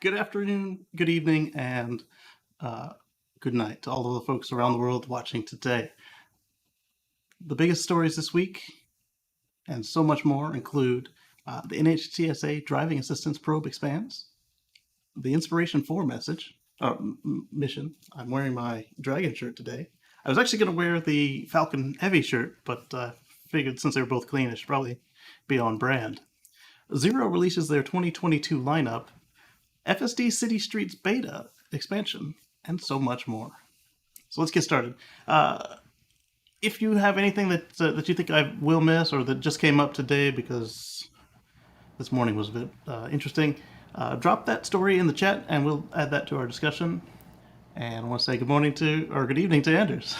Good afternoon, good evening, and uh, good night to all of the folks around the world watching today. The biggest stories this week, and so much more, include the NHTSA driving assistance probe expands, the Inspiration 4 mission. I'm wearing my Dragon shirt today. I was actually going to wear the Falcon Heavy shirt, but figured since they were both clean, it should probably be on brand. Zero releases their 2022 lineup, FSD City Streets beta expansion, and so much more. So let's get started. If you have anything that you think I will miss or that just came up today because this morning was a bit interesting, drop that story in the chat and we'll add that to our discussion. And I want to say good morning to or good evening to Anders.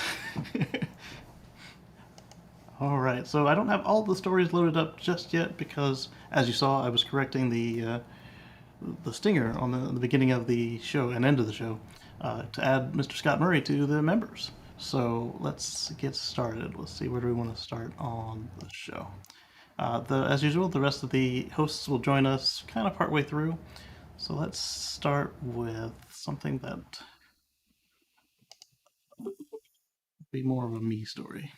All right, so I don't have all the stories loaded up just yet because, as you saw, I was correcting the stinger on the beginning of the show and end of the show to add Mr. Scott Murray to the members. So let's get started. Let's see, where do we want to start on the show? As usual, the rest of the hosts will join us kind of partway through. So let's start with something that will be more of a me story.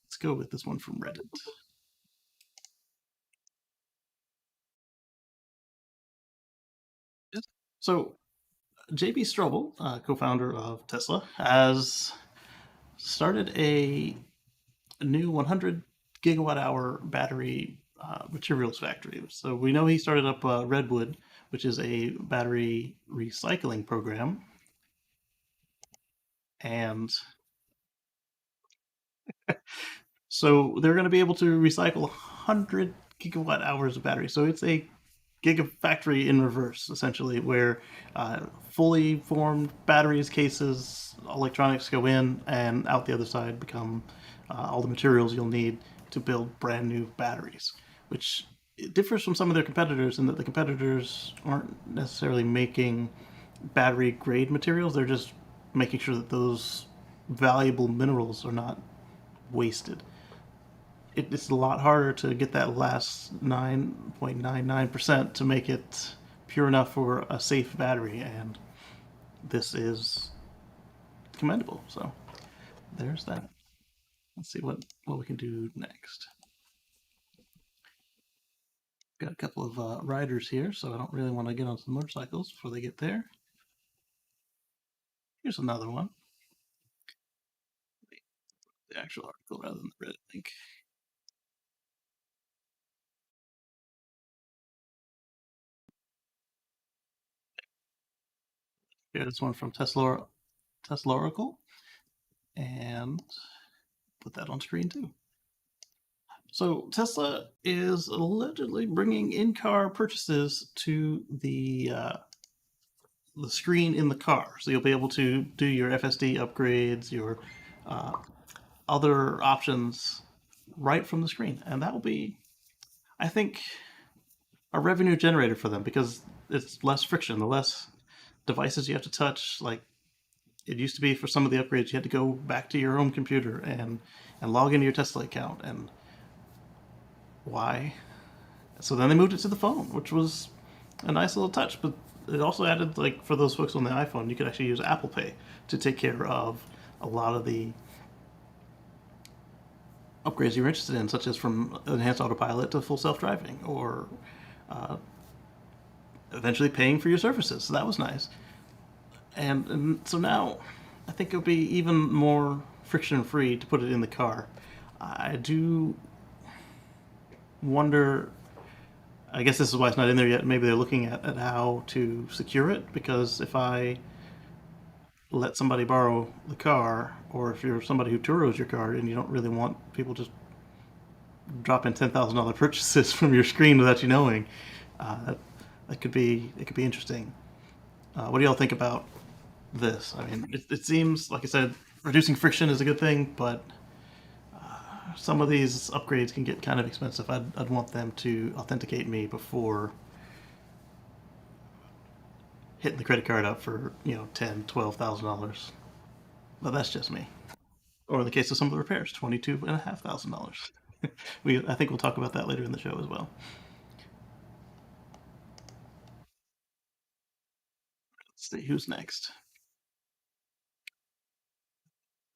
Let's go with this one from Reddit. So JB Strobel, co-founder of Tesla, has started a new 100 gigawatt hour battery materials factory. So we know he started up Redwood, which is a battery recycling program. And so they're going to be able to recycle 100 gigawatt hours of battery. So it's a Gigafactory in reverse, essentially, where fully formed batteries, cases, electronics go in, and out the other side become all the materials you'll need to build brand new batteries, which it differs from some of their competitors in that the competitors aren't necessarily making battery grade materials, they're just making sure that those valuable minerals are not wasted. It's a lot harder to get that last 9.99% to make it pure enough for a safe battery, and this is commendable. So there's that. Let's see what we can do next. Got a couple of riders here, so I don't really want to get onto the motorcycles before they get there. Here's another one. The actual article rather than the Reddit link. Here's one from Tesla Oracle, and put that on screen too. So Tesla is allegedly bringing in-car purchases to the screen in the car, so you'll be able to do your FSD upgrades, your uh, other options right from the screen, and that will be, I think, a revenue generator for them because it's less friction, the less devices you have to touch. Like it used to be for some of the upgrades, you had to go back to your home computer and log into your Tesla account, and why? So then they moved it to the phone, which was a nice little touch. But it also added, like, for those folks on the iPhone, you could actually use Apple Pay to take care of a lot of the upgrades you're interested in, such as from enhanced autopilot to full self-driving, or uh, eventually paying for your services. So that was nice. And so now I think it'll be even more friction-free to put it in the car. I do wonder, I guess this is why it's not in there yet. Maybe they're looking at how to secure it, because if I let somebody borrow the car, or if you're somebody who Turos your car and you don't really want people just dropping $10,000 purchases from your screen without you knowing, that could be interesting. What do y'all think about this? I mean, it seems like I said, reducing friction is a good thing, but some of these upgrades can get kind of expensive. I'd want them to authenticate me before hitting the credit card up for $10,000, $12,000. But that's just me. Or in the case of some of the repairs, $22,500. I think we'll talk about that later in the show as well. see who's next.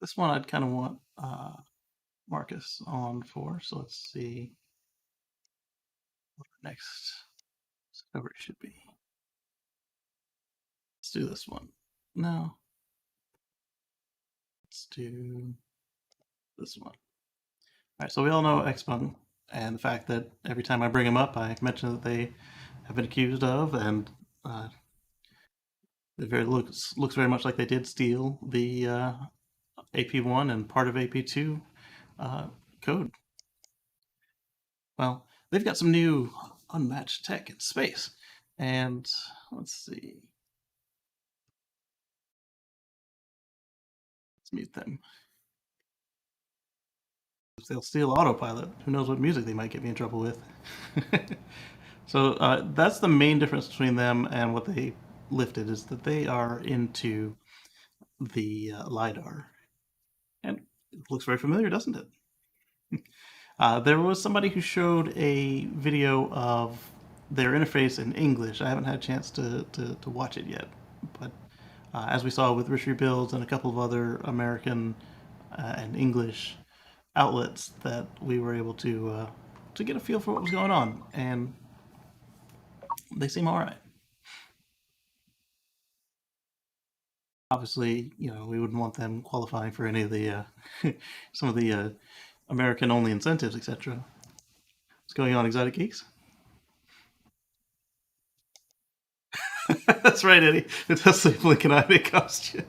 This one I'd kind of want Marcus on for. So let's see what our next discovery should be. Let's do this one. No. Let's do this one. All right, so we all know Xpeng and the fact that every time I bring them up, I mention that they have been accused of, and it looks very much like they did steal the AP1 and part of AP2 code. Well, they've got some new unmatched tech in space, and let's see. Let's mute them. If they'll steal autopilot, who knows what music they might get me in trouble with. So that's the main difference between them and what they lifted, is that they are into the LiDAR. And it looks very familiar, doesn't it? There was somebody who showed a video of their interface in English. I haven't had a chance to watch it yet. But as we saw with Rich Rebuilds and a couple of other American and English outlets, that we were able to get a feel for what was going on. And they seem all right. Obviously, we wouldn't want them qualifying for any of the some of the American-only incentives, etc. What's going on, Exotic Geeks? That's right, Eddie. It does say Lincoln Ivy costume.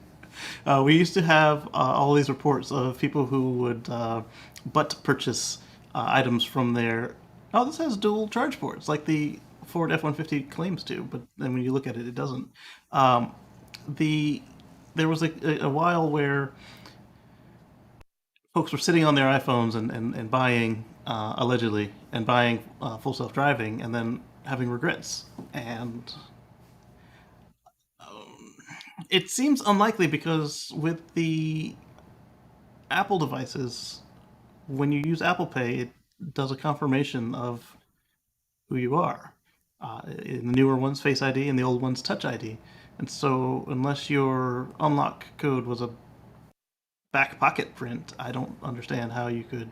We used to have all these reports of people who would but purchase items from their. Oh, this has dual charge ports, like the Ford F-150 claims to, but then when you look at it, it doesn't. There was a while where folks were sitting on their iPhones and buying, allegedly, and buying full self-driving and then having regrets. And it seems unlikely because with the Apple devices, when you use Apple Pay, it does a confirmation of who you are. In the newer ones, Face ID, and the old ones, Touch ID. And so, unless your unlock code was a back pocket print, I don't understand how you could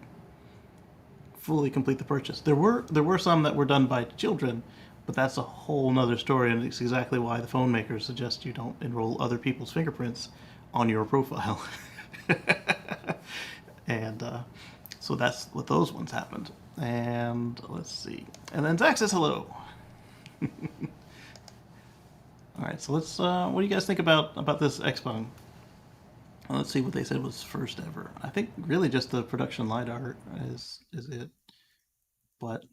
fully complete the purchase. There were some that were done by children, but that's a whole nother story, and it's exactly why the phone makers suggest you don't enroll other people's fingerprints on your profile. And so that's what those ones happened. And let's see. And then Zach says hello. All right, so let's. What do you guys think about this Xpeng? Let's see what they said was first ever. I think really just the production LiDAR is it. But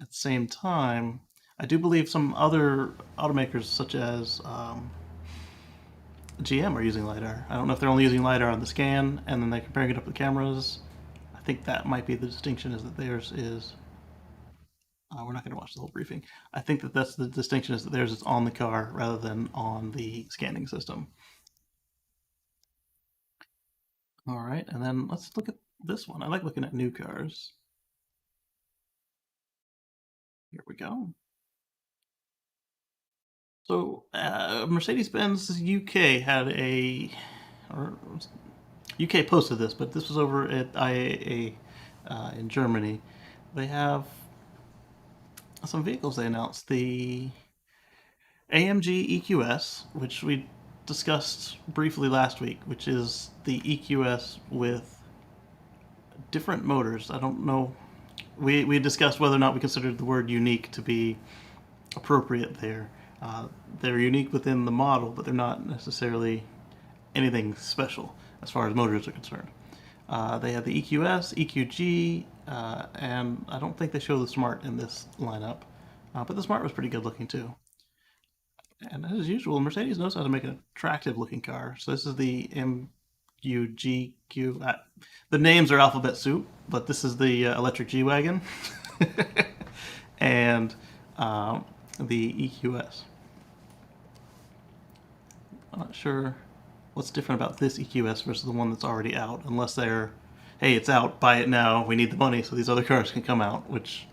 at the same time, I do believe some other automakers, such as GM, are using LiDAR. I don't know if they're only using LiDAR on the scan and then they're comparing it up with cameras. I think that might be the distinction, is that theirs is. We're not going to watch the whole briefing. I think that that's the distinction, is that theirs is on the car rather than on the scanning system. All right, and then let's look at this one. I like looking at new cars. Here we go. So Mercedes-Benz UK had or UK posted this, but this was over at IAA in Germany. They have some vehicles they announced. The AMG EQS, which we discussed briefly last week, which is the EQS with different motors. I don't know. We discussed whether or not we considered the word unique to be appropriate there. They're unique within the model, but they're not necessarily anything special as far as motors are concerned. They have the EQS, EQG, and I don't think they show the Smart in this lineup, but the Smart was pretty good looking too. And as usual, Mercedes knows how to make an attractive looking car. So this is the MUGQ. The names are alphabet soup, but this is the electric G-Wagon. And the EQS. I'm not sure what's different about this EQS versus the one that's already out, unless they're, hey, it's out, buy it now, we need the money so these other cars can come out, which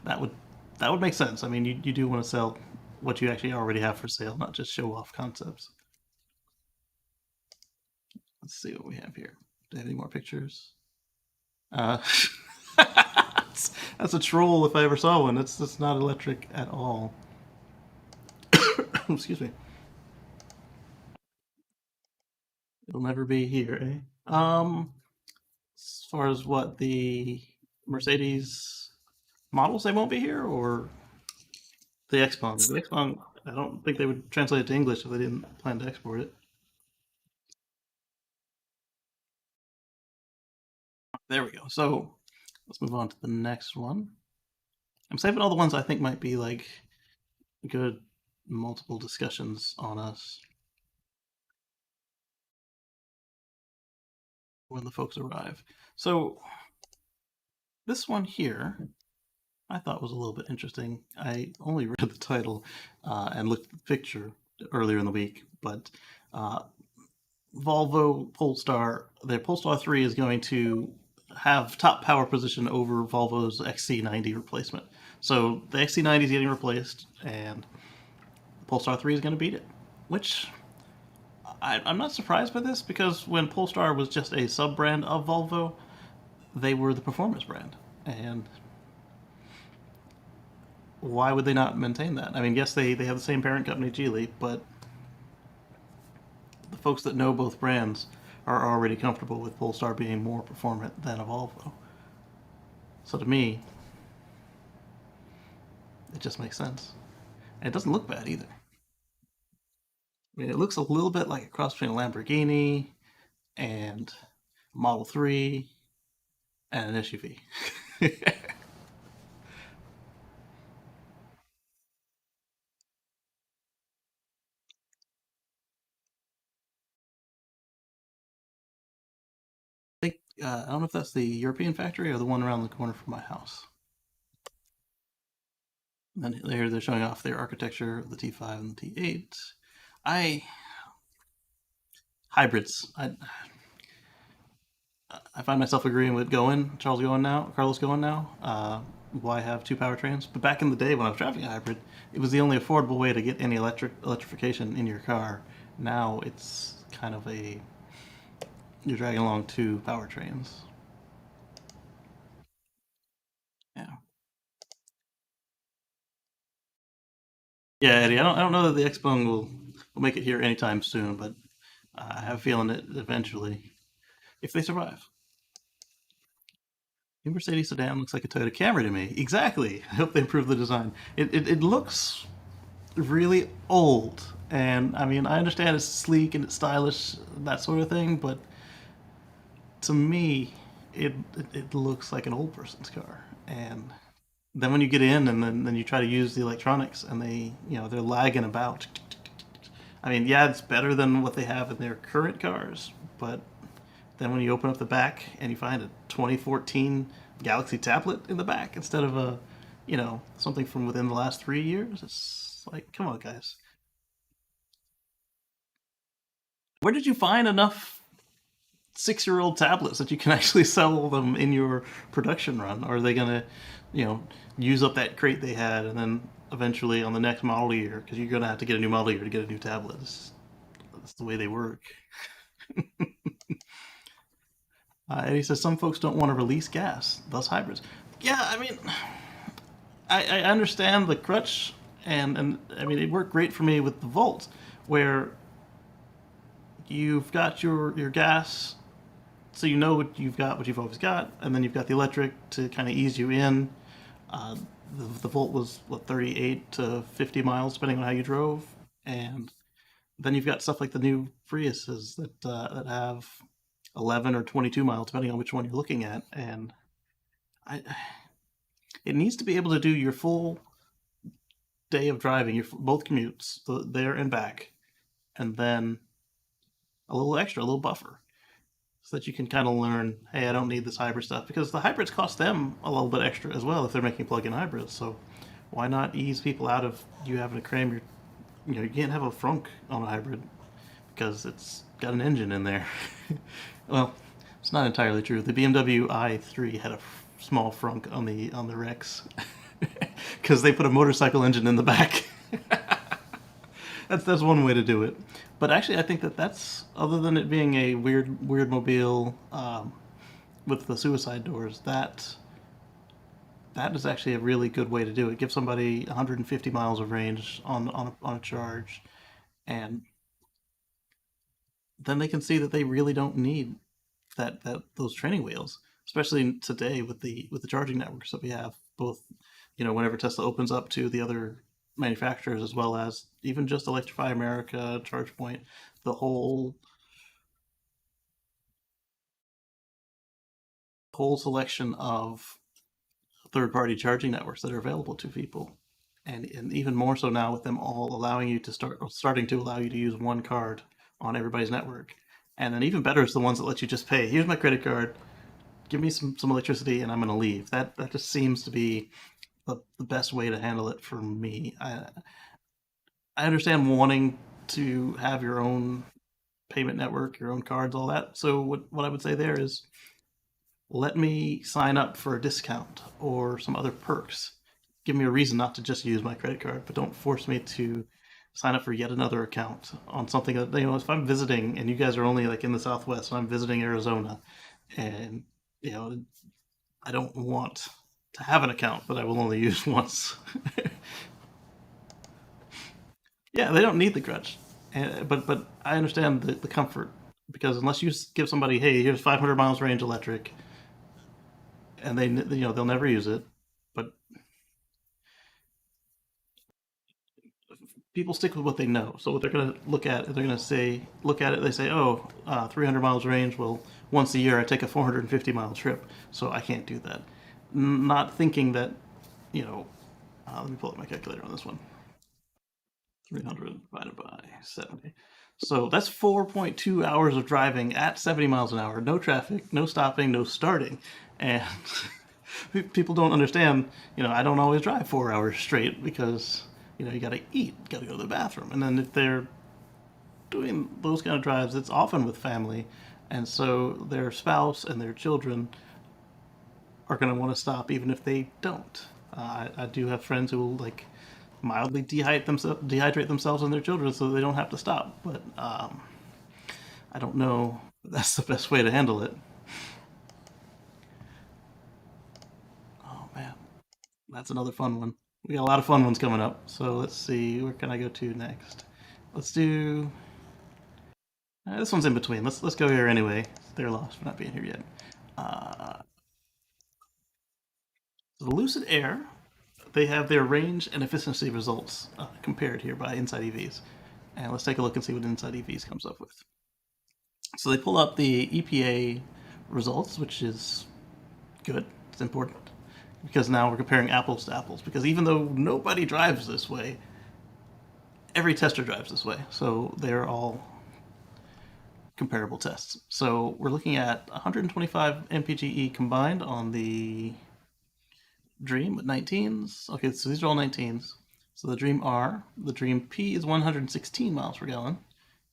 that would make sense. I mean, you do want to sell what you actually already have for sale, not just show off concepts. Let's see what we have here. Do I have any more pictures? Uh, that's a troll if I ever saw one. That's not electric at all. Excuse me. It'll never be here, eh? As far as what the Mercedes models, they won't be here, or the Xpeng. The Xpeng, I don't think they would translate it to English if they didn't plan to export it. There we go. So let's move on to the next one. I'm saving all the ones I think might be like good multiple discussions on us when the folks arrive. So this one here, I thought was a little bit interesting. I only read the title and looked at the picture earlier in the week, but Volvo Polestar, their Polestar 3 is going to have top power position over Volvo's XC90 replacement. So the XC90 is getting replaced, and Polestar 3 is going to beat it. Which I'm not surprised by this, because when Polestar was just a sub brand of Volvo, they were the performance brand. And why would they not maintain that? I mean, yes, they have the same parent company, Geely, but the folks that know both brands are already comfortable with Polestar being more performant than a Volvo. So to me, it just makes sense. And it doesn't look bad either. I mean, it looks a little bit like a cross between a Lamborghini and a Model 3 and an SUV. think I don't know if that's the European factory or the one around the corner from my house. And then they're showing off their architecture, the T5 and the T8. I hybrids. I find myself agreeing with Carlos Going now. Why have two powertrains? But back in the day when I was driving a hybrid, it was the only affordable way to get any electrification in your car. Now it's kind of you're dragging along two powertrains. Yeah. Yeah, Eddie. I don't know that the Xpeng will make it here anytime soon, but I have a feeling it eventually, if they survive. New Mercedes sedan looks like a Toyota Camry to me. Exactly. I hope they improve the design. It looks really old, and I mean I understand it's sleek and it's stylish, that sort of thing, but to me, it looks like an old person's car. And then when you get in and then you try to use the electronics and they're lagging about. I mean, yeah, it's better than what they have in their current cars, but then when you open up the back and you find a 2014 Galaxy tablet in the back instead of something from within the last 3 years, it's like, come on, guys. Where did you find enough 6-year-old tablets that you can actually sell them in your production run? Or are they gonna, use up that crate they had and then eventually on the next model year, because you're gonna have to get a new model year to get a new tablet. That's the way they work. And he says some folks don't want to release gas, thus hybrids. Yeah, I mean, I understand the crutch, and I mean it worked great for me with the Volt, where you've got your gas, so you know what you've always got, and then you've got the electric to kind of ease you in. Uh, the Volt was what 38 to 50 miles depending on how you drove, and then you've got stuff like the new Priuses that have 11 or 22 miles depending on which one you're looking at, and I it needs to be able to do your full day of driving, your both commutes, there and back, and then a little extra, a little buffer, so that you can kind of learn, hey, I don't need this hybrid stuff, because the hybrids cost them a little bit extra as well if they're making plug-in hybrids. So why not ease people out of you having to cram you can't have a frunk on a hybrid because it's got an engine in there. Well, it's not entirely true. The BMW i3 had a small frunk on the Rex because they put a motorcycle engine in the back. That's one way to do it. But actually, I think that that's, other than it being a weird mobile with the suicide doors, that is actually a really good way to do it. Give somebody 150 miles of range on a charge, and then they can see that they really don't need that those training wheels, especially today with the charging networks that we have. Both, whenever Tesla opens up to the other manufacturers, as well as even just Electrify America, ChargePoint, the whole selection of third party charging networks that are available to people. And even more so now with them all allowing you to starting to allow you to use one card on everybody's network. And then even better is the ones that let you just pay. Here's my credit card. Give me some electricity, and I'm going to leave. That just seems to be the best way to handle it for me. I understand wanting to have your own payment network, your own cards, all that. So what I would say there is, let me sign up for a discount or some other perks. Give me a reason not to just use my credit card, but don't force me to sign up for yet another account on something that, if I'm visiting and you guys are only like in the Southwest and I'm visiting Arizona, and you know I don't want to have an account that I will only use once. Yeah, they don't need the grudge, but I understand the comfort, because unless you give somebody, hey, here's 500 miles range electric, and they'll never use it. But people stick with what they know. So what they're going to they're going to say, look at it. They say, oh, 300 miles range. Well, once a year I take a 450-mile trip, so I can't do that. Not thinking that, you know. Let me pull up my calculator on this one. 300 divided by 70. So that's 4.2 hours of driving at 70 miles an hour. No traffic, no stopping, no starting. And people don't understand, I don't always drive 4 hours straight because, you got to eat, got to go to the bathroom. And then if they're doing those kind of drives, it's often with family. And so their spouse and their children are going to want to stop even if they don't. I do have friends who will mildly dehydrate themselves and their children so they don't have to stop. But I don't know if that's the best way to handle it. Oh man, that's another fun one. We got a lot of fun ones coming up. So let's see, where can I go to next? Let's do this one's in between. Let's go here anyway. They're lost for not being here yet. Uh, the Lucid Air, they have their range and efficiency results compared here by Inside EVs. And let's take a look and see what Inside EVs comes up with. So they pull up the EPA results, which is good. It's important because now we're comparing apples to apples. Because even though nobody drives this way, every tester drives this way. So they're all comparable tests. So we're looking at 125 mpge combined on the Dream with 19s. Okay, so these are all 19s. So the Dream R, the Dream P is 116 miles per gallon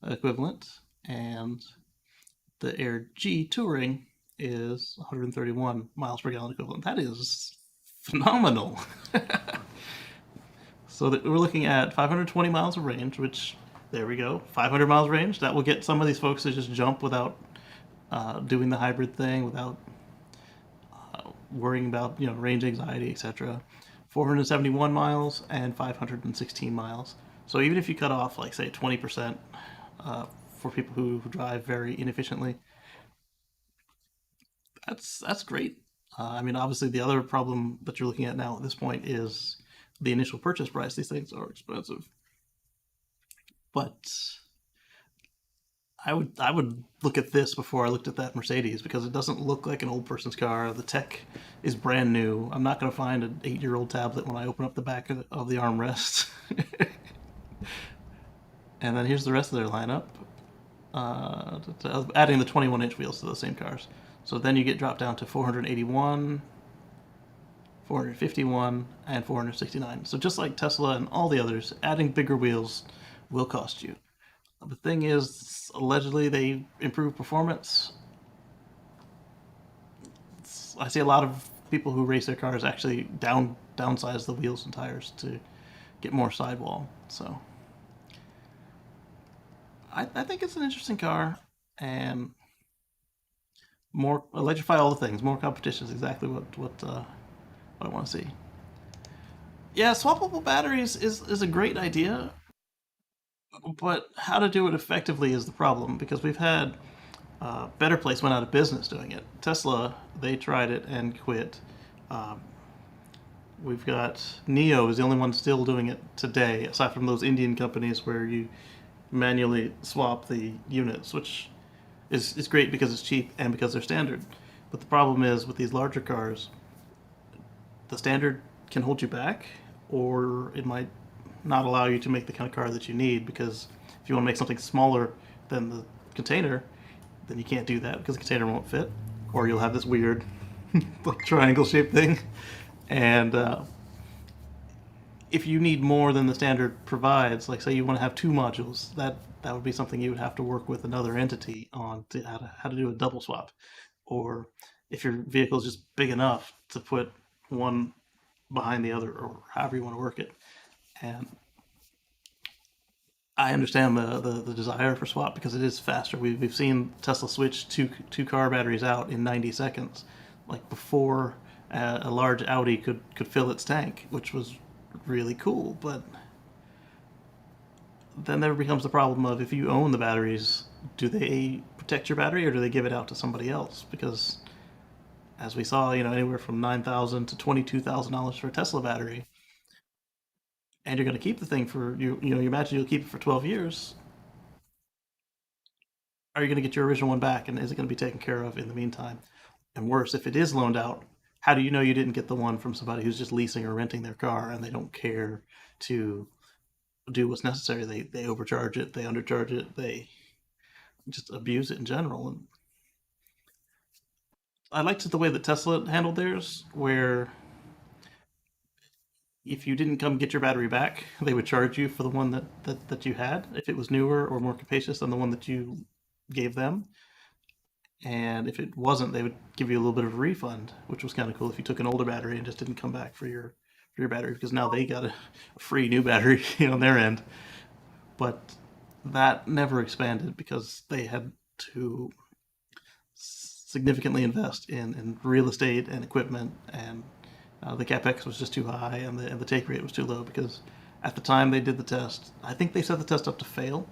equivalent, and the Air G Touring is 131 miles per gallon equivalent. That is phenomenal. So we're looking at 520 miles of range, which, there we go, 500 miles range. That will get some of these folks to just jump without doing the hybrid thing, without worrying about range anxiety, etc. 471 miles and 516 miles. So even if you cut off, like, say, 20% for people who drive very inefficiently, that's great. I mean, obviously, the other problem that you're looking at now at this point is the initial purchase price. These things are expensive, but I would look at this before I looked at that Mercedes, because it doesn't look like an old person's car. The tech is brand new. I'm not going to find an 8-year-old tablet when I open up the back of the armrest. And then here's the rest of their lineup, adding the 21-inch wheels to those same cars. So then you get dropped down to 481, 451, and 469. So just like Tesla and all the others, adding bigger wheels will cost you. The thing is, allegedly they improve performance. I see a lot of people who race their cars actually downsize the wheels and tires to get more sidewall. So I think it's an interesting car, and more electrify all the things. More competition is exactly what I want to see. Yeah, swappable batteries is a great idea, but how to do it effectively is the problem because we've had Better Place went out of business doing it. Tesla, they tried it and quit. Um, we've got Neo is the only one still doing it today, aside from those Indian companies where you manually swap the units, which is great because it's cheap and because they're standard. But the problem is with these larger cars, the standard can hold you back, or it might not allow you to make the kind of car that you need because if you want to make something smaller than the container, then you can't do that because the container won't fit, or you'll have this weird like triangle shaped thing. And if you need more than the standard provides, like say you want to have two modules, that would be something you would have to work with another entity on to how to do a double swap. Or if your vehicle is just big enough to put one behind the other, or however you want to work it. And I understand the desire for swap because it is faster. We've seen Tesla switch two car batteries out in 90 seconds, like before a large Audi could fill its tank, which was really cool. But then there becomes the problem of if you own the batteries, do they protect your battery or do they give it out to somebody else? Because as we saw, anywhere from $9,000 to $22,000 for a Tesla battery, and you're going to keep the thing for you imagine you'll keep it for 12 years. Are you going to get your original one back, and is it going to be taken care of in the meantime? And worse, if it is loaned out, how do you know you didn't get the one from somebody who's just leasing or renting their car and they don't care to do what's necessary? They overcharge it, they undercharge it, they just abuse it in general. And I liked the way that Tesla handled theirs, where if you didn't come get your battery back, they would charge you for the one that you had if it was newer or more capacious than the one that you gave them. And if it wasn't, they would give you a little bit of a refund, which was kind of cool if you took an older battery and just didn't come back for your battery because now they got a free new battery on their end. But that never expanded because they had to significantly invest in real estate and equipment, and the capex was just too high, and the take rate was too low because at the time they did the test, I think they set the test up to fail.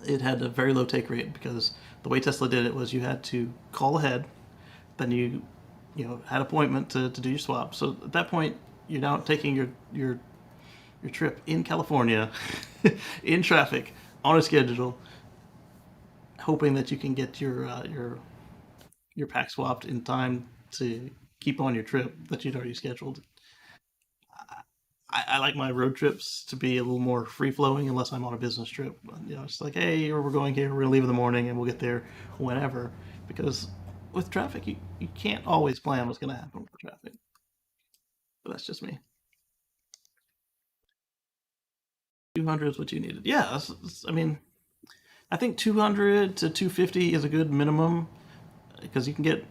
It had a very low take rate because the way Tesla did it was you had to call ahead, then you had an appointment to do your swap. So at that point, you're now taking your trip in California, in traffic, on a schedule, hoping that you can get your pack swapped in time to keep on your trip that you'd already scheduled. I like my road trips to be a little more free flowing unless I'm on a business trip. It's like, hey, we're going here, we're gonna leave in the morning, and we'll get there whenever. Because with traffic, you can't always plan what's gonna happen with traffic. But that's just me. 200 is what you needed. Yeah, I mean, I think 200 to 250 is a good minimum because you can get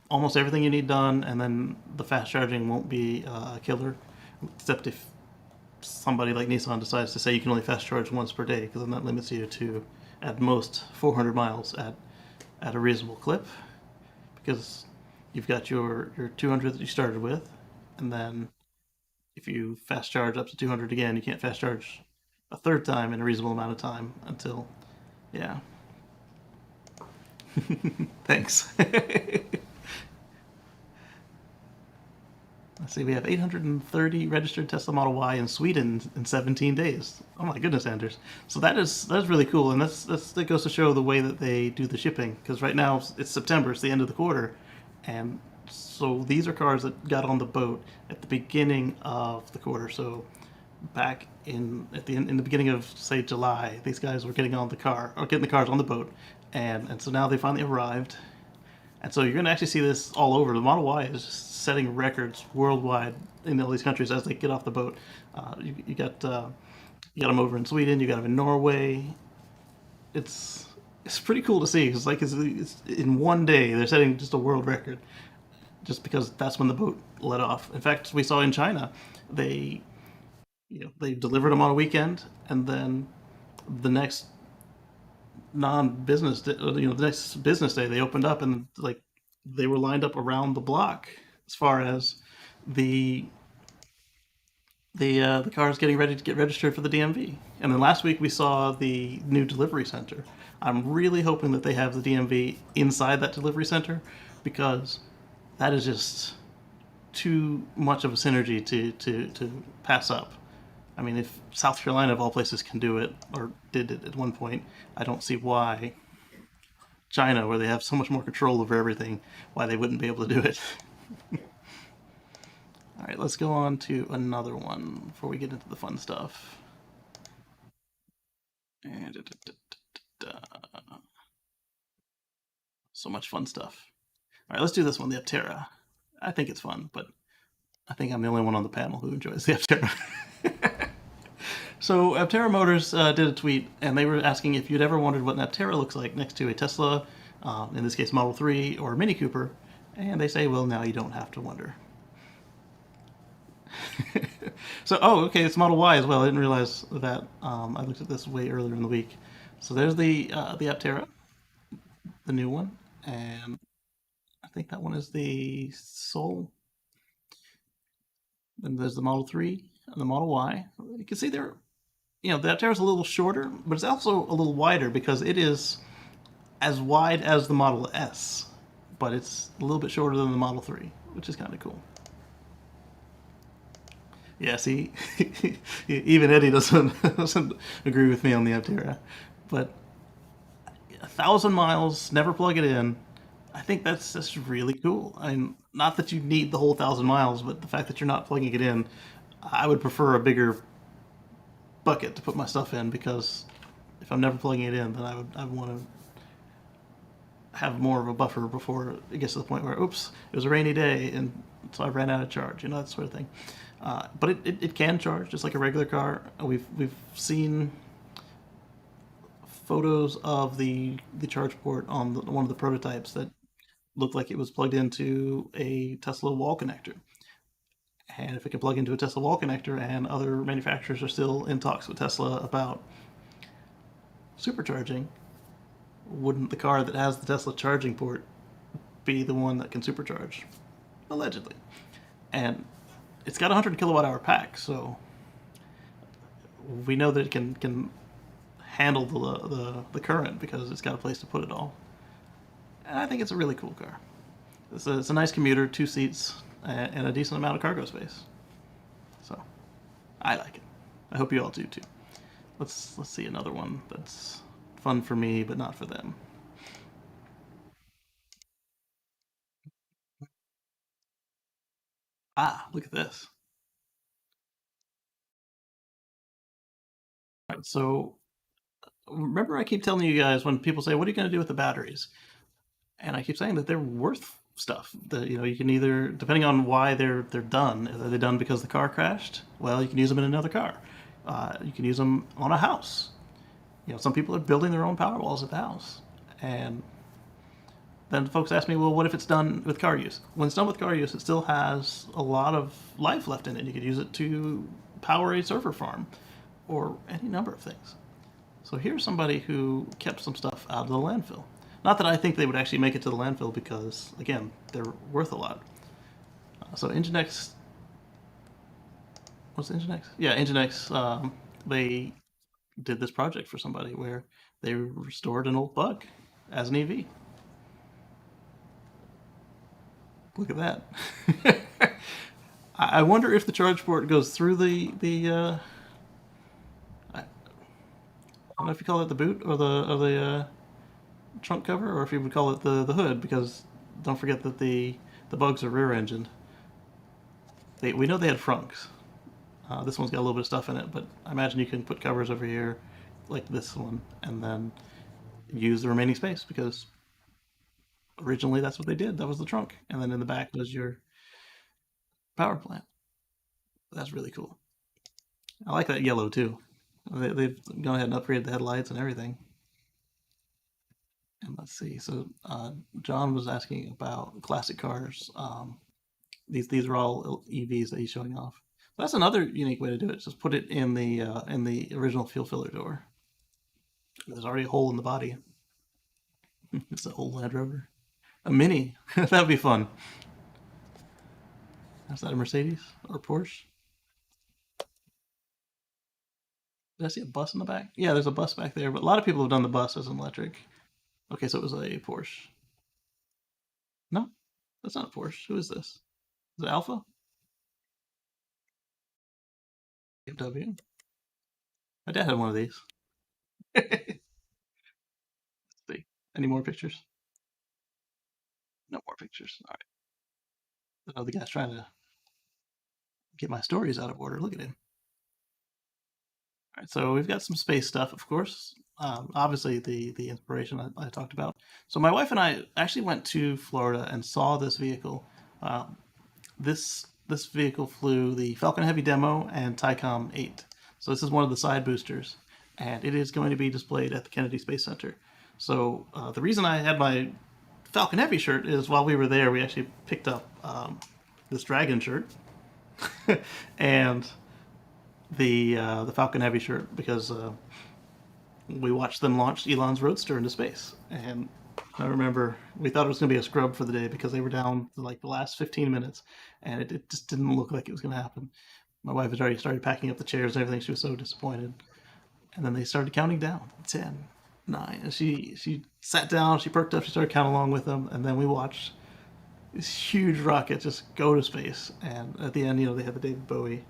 almost everything you need done, and then the fast charging won't be a killer, except if somebody like Nissan decides to say you can only fast charge once per day, because then that limits you to at most 400 miles at a reasonable clip, because you've got your 200 that you started with, and then if you fast charge up to 200 again, you can't fast charge a third time in a reasonable amount of time until, yeah. Thanks. Let's see, we have 830 registered Tesla Model Y in Sweden in 17 days. Oh my goodness, Anders! So that's really cool, and that goes to show the way that they do the shipping. Because right now it's September, it's the end of the quarter, and so these are cars that got on the boat at the beginning of the quarter. So back in the beginning of say July, these guys were getting on the car or getting the cars on the boat, and so now they finally arrived. And so you're going to actually see this all over. The Model Y is setting records worldwide in all these countries as they get off the boat. You got them over in Sweden. You got them in Norway. It's pretty cool to see. It's in one day they're setting just a world record, just because that's when the boat let off. In fact, we saw in China, they they delivered them on a weekend, and then the next non-business, the next business day, they opened up and like they were lined up around the block as far as the the cars getting ready to get registered for the DMV. And then last week we saw the new delivery center. I'm really hoping that they have the DMV inside that delivery center because that is just too much of a synergy to pass up. I mean, if South Carolina, of all places, can do it, or did it at one point, I don't see why China, where they have so much more control over everything, why they wouldn't be able to do it. All right, let's go on to another one before we get into the fun stuff. So much fun stuff. All right, let's do this one, the Aptera. I think it's fun, but I think I'm the only one on the panel who enjoys the Aptera. So Aptera Motors did a tweet, and they were asking if you'd ever wondered what an Aptera looks like next to a Tesla, in this case Model 3 or Mini Cooper, and they say, well, now you don't have to wonder. So, oh, okay, it's Model Y as well. I didn't realize that. I looked at this way earlier in the week. So there's the Aptera, the new one, and I think that one is the Soul. And there's the Model 3 and the Model Y. You can see they're, the Aptera is a little shorter, but it's also a little wider because it is as wide as the Model S, but it's a little bit shorter than the Model 3, which is kind of cool. Yeah, see, even Eddie doesn't agree with me on the Aptera, but 1,000 miles, never plug it in. I think that's just really cool. I mean, not that you need the whole 1,000 miles, but the fact that you're not plugging it in, I would prefer a bigger bucket to put my stuff in because if I'm never plugging it in, then I would want to have more of a buffer before it gets to the point where, oops, it was a rainy day and so I ran out of charge, that sort of thing. But it can charge just like a regular car. We've seen photos of the charge port on one of the prototypes that looked like it was plugged into a Tesla wall connector. And if it can plug into a Tesla wall connector, and other manufacturers are still in talks with Tesla about supercharging, wouldn't the car that has the Tesla charging port be the one that can supercharge? Allegedly. And it's got a 100 kilowatt hour pack, so we know that it can handle the current because it's got a place to put it all. And I think it's a really cool car. It's a nice commuter, 2 seats, and a decent amount of cargo space. So I like it. I hope you all do too. Let's see another one that's fun for me but not for them. Ah, look at this. All right, so remember I keep telling you guys when people say, "What are you going to do with the batteries?" And I keep saying that they're worth stuff. That you can either, depending on why they're done, are they done because the car crashed? Well, you can use them in another car. You can use them on a house. Some people are building their own power walls at the house, and then folks ask me, well, what if it's done with car use? When it's done with car use, it still has a lot of life left in it. You could use it to power a server farm or any number of things. So here's somebody who kept some stuff out of the landfill. Not that I think they would actually make it to the landfill because, again, they're worth a lot. So Nginx, what's Nginx? Yeah, Nginx, they did this project for somebody where they restored an old bug as an EV. Look at that. I wonder if the charge port goes through I don't know if you call it the boot or the trunk cover, or if you would call it the hood, because don't forget that the bugs are rear engined. We know they had frunks. This one's got a little bit of stuff in it, but I imagine you can put covers over here like this one and then use the remaining space because originally that's what they did. That was the trunk, and then in the back was your power plant. That's really cool. I like that yellow too. They've gone ahead and upgraded the headlights and everything. And let's see. So John was asking about classic cars. These are all EVs that he's showing off. That's another unique way to do it. Just put it in the original fuel filler door. There's already a hole in the body. It's an old Land Rover. A Mini. That'd be fun. Is that a Mercedes or Porsche? Did I see a bus in the back? Yeah, there's a bus back there, but a lot of people have done the bus as an electric. Okay, so it was a Porsche. No, that's not a Porsche. Who is this? Is it Alpha? BMW. My dad had one of these. Let's see. Any more pictures? No more pictures. All right. Oh, the guy's trying to get my stories out of order. Look at him. All right, so we've got some space stuff, of course. Obviously, the inspiration I talked about. So my wife and I actually went to Florida and saw this vehicle. Um, this vehicle flew the Falcon Heavy demo and Tycom 8. So this is one of the side boosters, and it is going to be displayed at the Kennedy Space Center. So the reason I had my Falcon Heavy shirt is while we were there, we actually picked up this Dragon shirt and the Falcon Heavy shirt because we watched them launch Elon's Roadster into space, and I remember we thought it was going to be a scrub for the day because they were down to like the last 15 minutes, and it just didn't look like it was going to happen. My wife had already started packing up the chairs and everything. She was so disappointed, and then they started counting down 10, 9, and she sat down, she perked up, she started counting along with them, and then we watched this huge rocket just go to space. And at the end, they had the David Bowie,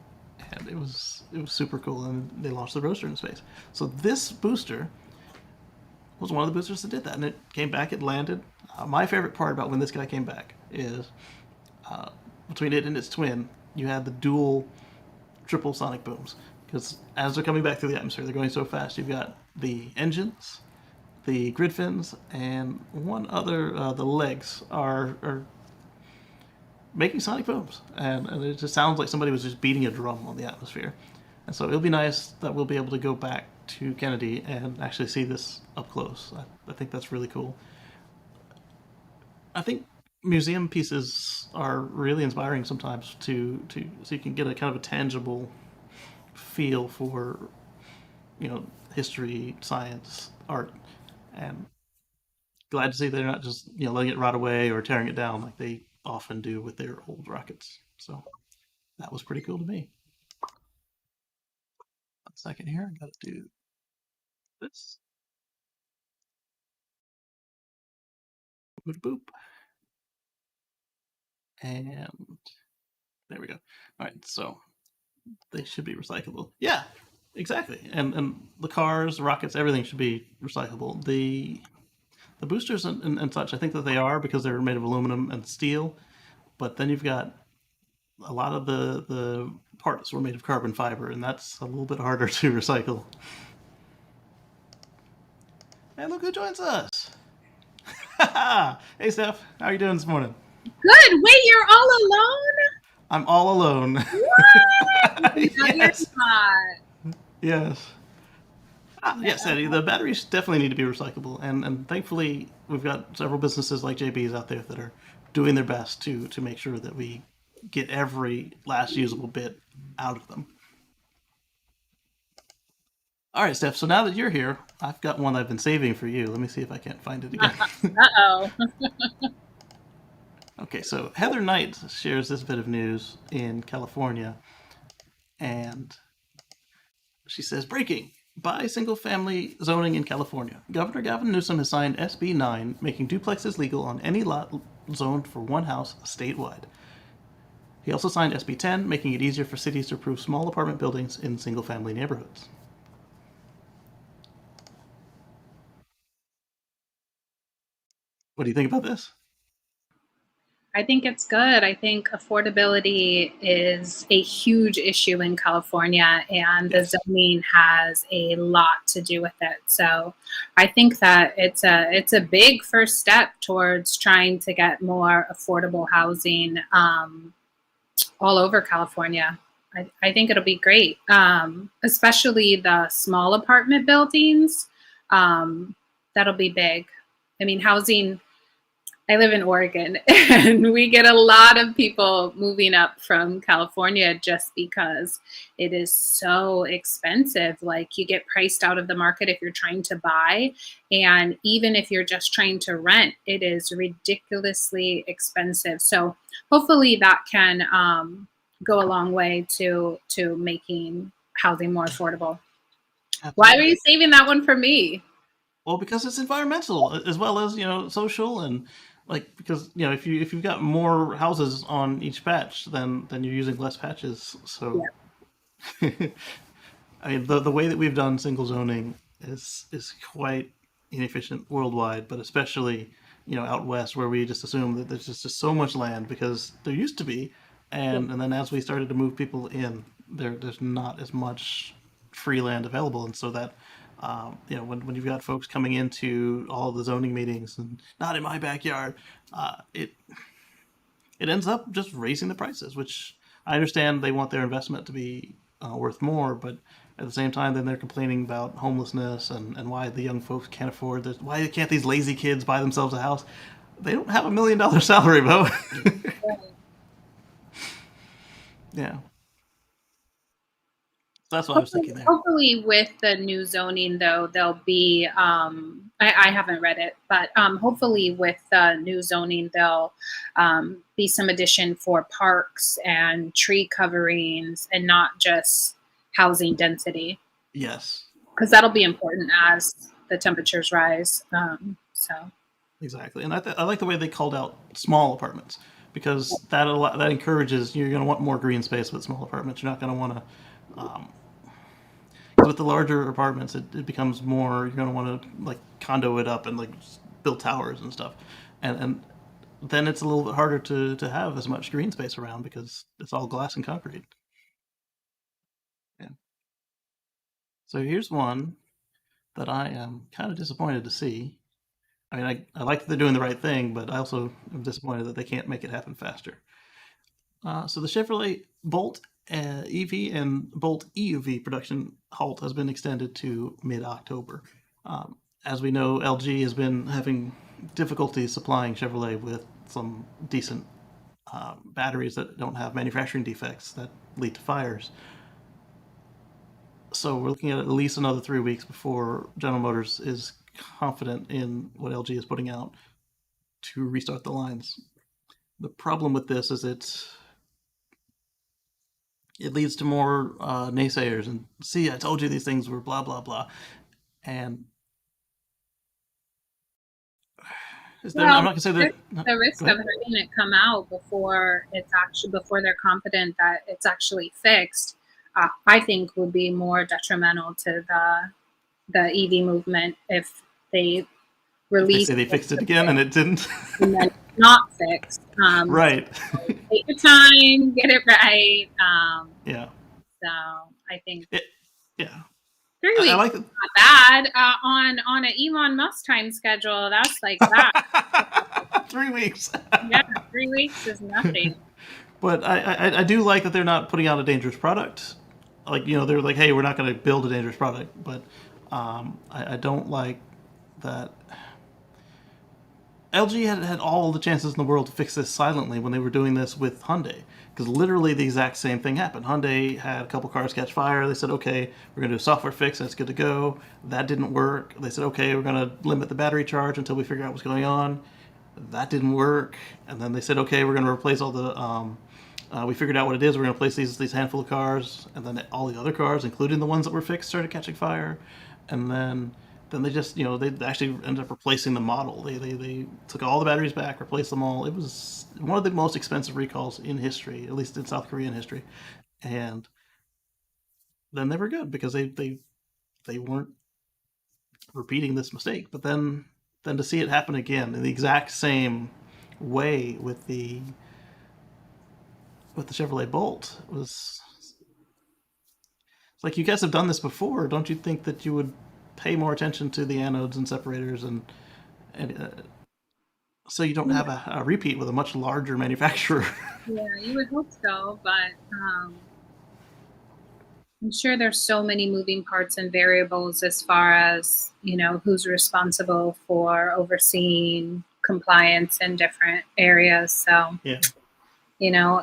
and it was super cool. And they launched the Roadster in space. So this booster was one of the boosters that did that, and it came back. It landed. My favorite part about when this guy came back is between it and its twin, you had the dual triple sonic booms because as they're coming back through the atmosphere, they're going so fast. You've got the engines, the grid fins, and one other. The legs are making sonic booms, and it just sounds like somebody was just beating a drum on the atmosphere. And so it'll be nice that we'll be able to go back to Kennedy and actually see this up close. I think that's really cool. I think museum pieces are really inspiring sometimes to so you can get a kind of a tangible feel for history, science, art, and glad to see they're not just letting it rot away or tearing it down like they often do with their old rockets. So that was pretty cool to me. 1 second here, I gotta do this. Boop boop. And there we go. All right, so they should be recyclable. Yeah, exactly. And the cars, the rockets, everything should be recyclable. The boosters and such, I think that they are because they're made of aluminum and steel. But then you've got a lot of the parts were made of carbon fiber, and that's a little bit harder to recycle. Hey, look who joins us! Hey, Steph, how are you doing this morning? Good. Wait, you're all alone? I'm all alone. What? No, you're Yes, not. yes. Yes, Eddie. The batteries definitely need to be recyclable, and thankfully we've got several businesses like JB's out there that are doing their best to make sure that we get every last usable bit out of them. All right, Steph. So now that you're here, I've got one I've been saving for you. Let me see if I can't find it again. Uh-oh. Okay, so Heather Knight shares this bit of news in California, and she says, breaking. Buy single family zoning in California. Governor Gavin Newsom has signed SB 9, making duplexes legal on any lot zoned for one house statewide. He also signed SB 10, making it easier for cities to approve small apartment buildings in single family neighborhoods. What do you think about this? I think it's good. I think affordability is a huge issue in California, and the Yes. zoning has a lot to do with it. So I think that it's a big first step towards trying to get more affordable housing all over California. I think it'll be great, especially the small apartment buildings. That'll be big. I mean, housing I live in Oregon, and we get a lot of people moving up from California just because it is so expensive. Like, you get priced out of the market if you're trying to buy, and even if you're just trying to rent, it is ridiculously expensive. So hopefully that can go a long way to making housing more affordable. Why were Absolutely. you saving that one for me? Well, because it's environmental as well as social, and like because if you've got more houses on each patch, then you're using less patches. So I mean, the way that we've done single zoning is quite inefficient worldwide, but especially out west where we just assume that there's just so much land because there used to be, Yeah. and then as we started to move people in, there's not as much free land available, and so that when you've got folks coming into all the zoning meetings and not in my backyard, it ends up just raising the prices, which I understand they want their investment to be worth more, but at the same time, then they're complaining about homelessness and why the young folks can't afford this. Why can't these lazy kids buy themselves a house? They don't have $1 million salary, Bo. Yeah, that's what I was Hopefully, thinking there. hopefully with the new zoning, though, there'll be, I haven't read it, but hopefully with the new zoning, there'll be some addition for parks and tree coverings and not just housing density, Yes, because that'll be important as the temperatures rise. So, exactly. And I like the way they called out small apartments because that encourages you're going to want more green space with small apartments. You're not going to want to because with the larger apartments, it becomes more. You're going to want to like condo it up and like build towers and stuff, and then it's a little bit harder to have as much green space around because it's all glass and concrete. Yeah. So here's one that I am kind of disappointed to see. I mean, I like that they're doing the right thing, but I also am disappointed that they can't make it happen faster. So the Chevrolet Bolt EV and Bolt EUV production halt has been extended to mid-October. As we know, LG has been having difficulty supplying Chevrolet with some decent batteries that don't have manufacturing defects that lead to fires. So we're looking at least another 3 weeks before General Motors is confident in what LG is putting out to restart the lines. The problem with this is it leads to more naysayers and see, I told you these things were blah blah blah, and I'm well, not gonna say there's that. No, the go risk of ahead. having it come out before they're confident that it's actually fixed, I think would be more detrimental to the EV movement if they If they release say they it fixed it again and it didn't, and then it's not fixed. right? Take your time, get it right. Yeah, So I think it, yeah. three I weeks like it. is not bad on an Elon Musk time schedule. That's like that. 3 weeks. Yeah, 3 weeks is nothing. But I do like that they're not putting out a dangerous product. Like they're like, hey, we're not going to build a dangerous product. But I don't like that LG had all the chances in the world to fix this silently when they were doing this with Hyundai. Because literally the exact same thing happened. Hyundai had a couple cars catch fire. They said, okay, we're going to do a software fix and it's good to go. That didn't work. They said, okay, we're going to limit the battery charge until we figure out what's going on. That didn't work. And then they said, okay, we're going to replace all the. We figured out what it is. We're going to replace these handful of cars. And then all the other cars, including the ones that were fixed, started catching fire. And then they just they actually ended up replacing the model. They took all the batteries back, replaced them all. It was one of the most expensive recalls in history, at least in South Korean history. And then they were good because they weren't repeating this mistake. But then to see it happen again in the exact same way with the Chevrolet Bolt was it's like you guys have done this before. Don't you think that you would pay more attention to the anodes and separators and so you don't have a repeat with a much larger manufacturer? Yeah, you would hope so, but I'm sure there's so many moving parts and variables as far as, who's responsible for overseeing compliance in different areas. So, Yeah.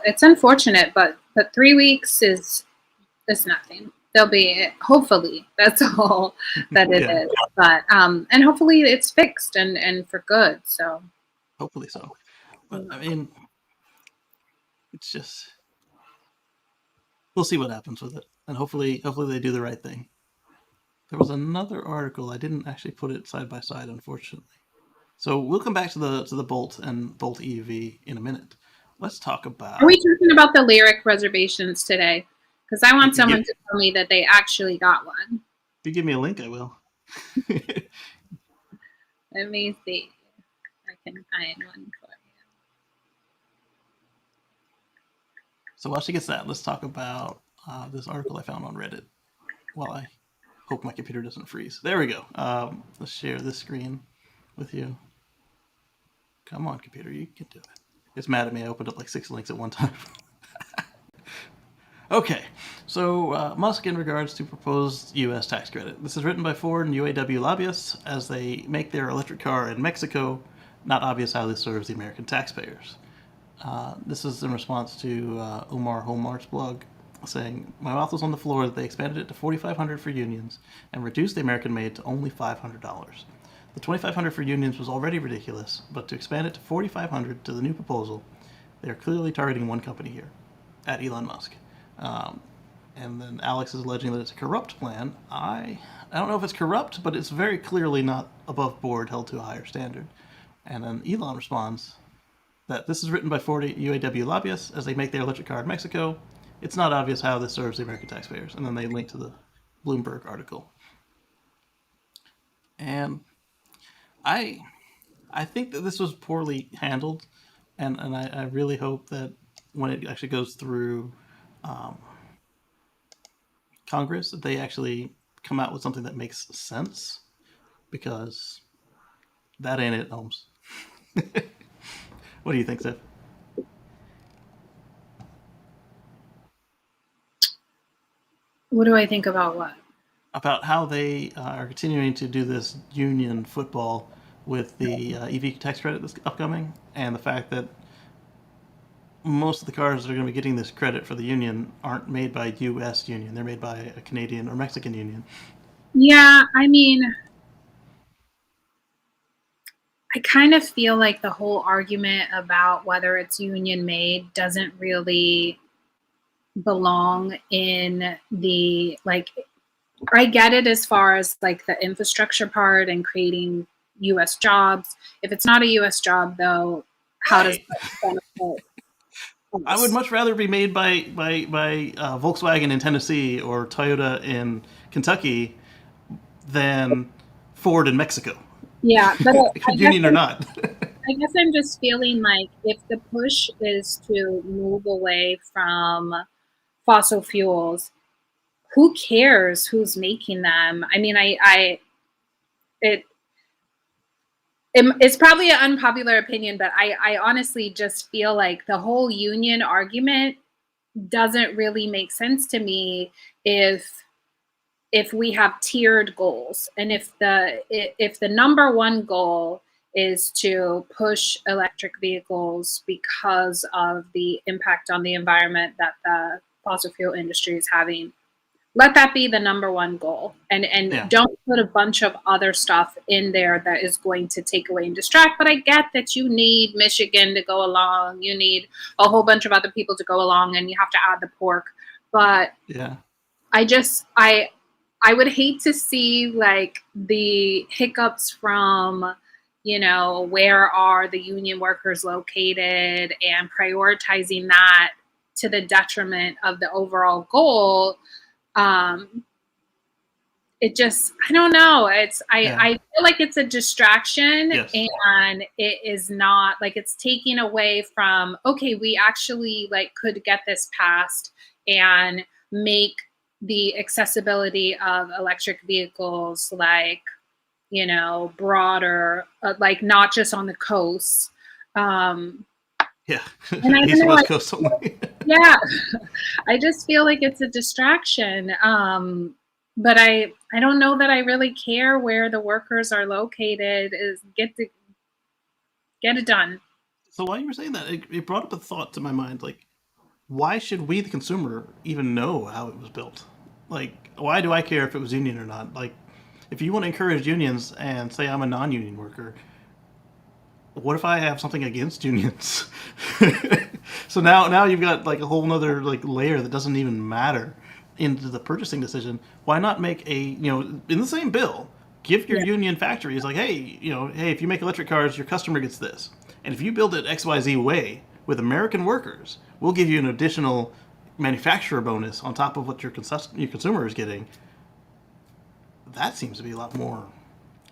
it's unfortunate, but 3 weeks is nothing. There'll be, hopefully, that's all that it Yeah. is. But and hopefully it's fixed and for good. So Hopefully so. But I mean, it's just, we'll see what happens with it, and hopefully they do the right thing. There was another article, I didn't actually put it side by side, unfortunately. So we'll come back to the Bolt and Bolt EV in a minute. Let's talk are we about. talking about the Lyric reservations today? Because I want If you someone give to tell me that they actually got one. if you give me a link, I will. Let me see. I can find one for you. So while she gets that, let's talk about this article I found on Reddit. While I hope my computer doesn't freeze. There we go. Let's share this screen with you. Come on, computer, you can do it. It's mad at me. I opened up like 6 links at one time. Okay, so Musk in regards to proposed U.S. tax credit. This is written by Ford and UAW lobbyists as they make their electric car in Mexico not obvious how this serves the American taxpayers. This is in response to Umar Homar's blog saying, "My mouth was on the floor that they expanded it to $4,500 for unions and reduced the American-made to only $500. The $2,500 for unions was already ridiculous, but to expand it to $4,500 to the new proposal, they are clearly targeting one company here, at Elon Musk." And then Alex is alleging that it's a corrupt plan. I don't know if it's corrupt, but it's very clearly not above board, held to a higher standard. And then Elon responds that this is written by 40 UAW lobbyists as they make their electric car in Mexico. It's not obvious how this serves the American taxpayers. And then they link to the Bloomberg article. And I think that this was poorly handled, and I really hope that when it actually goes through Congress, that they actually come out with something that makes sense, because that ain't it, Holmes. What do you think, Steph? What do I think about what? About how they are continuing to do this union football with the EV tax credit that's upcoming, and the fact that most of the cars that are going to be getting this credit for the union aren't made by U.S. union; they're made by a Canadian or Mexican union. Yeah, I mean, I kind of feel like the whole argument about whether it's union made doesn't really belong in the, like, I get it as far as like the infrastructure part and creating US jobs. If it's not a US job though, how does Right. that benefit I would us? much rather be made by Volkswagen in Tennessee or Toyota in Kentucky than Ford in Mexico, Yeah, but union or not. I guess I'm just feeling like if the push is to move away from fossil fuels, who cares who's making them? I mean, it, it's probably an unpopular opinion, but I honestly just feel like the whole union argument doesn't really make sense to me if we have tiered goals, and if the number one goal is to push electric vehicles because of the impact on the environment that the fossil fuel industry is having, let that be the number one goal, and Yeah, don't put a bunch of other stuff in there that is going to take away and distract. But I get that you need Michigan to go along, you need a whole bunch of other people to go along, and you have to add the pork. But yeah, I would hate to see like the hiccups from, where are the union workers located and prioritizing that to the detriment of the overall goal. um it just, I don't know, yeah. I feel like it's a distraction, Yes, and it is not like it's taking away from, okay, we actually like could get this passed and make the accessibility of electric vehicles like, broader, like not just on the coast. um yeah. and I don't East know, West Coast only. yeah, I just feel like it's a distraction. But I don't know that I really care where the workers are located. Is Get it done. So while you were saying that, it brought up a thought to my mind. Like, why should we, the consumer, even know how it was built? Like, why do I care if it was union or not? Like, if you want to encourage unions and say I'm a non-union worker, what if I have something against unions? So now you've got like a whole nother like layer that doesn't even matter into the purchasing decision. Why not make a, in the same bill, give your Yeah. union factories like, hey, hey, if you make electric cars, your customer gets this, and if you build it XYZ way with American workers, we'll give you an additional manufacturer bonus on top of what your consumer is getting. That seems to be a lot more.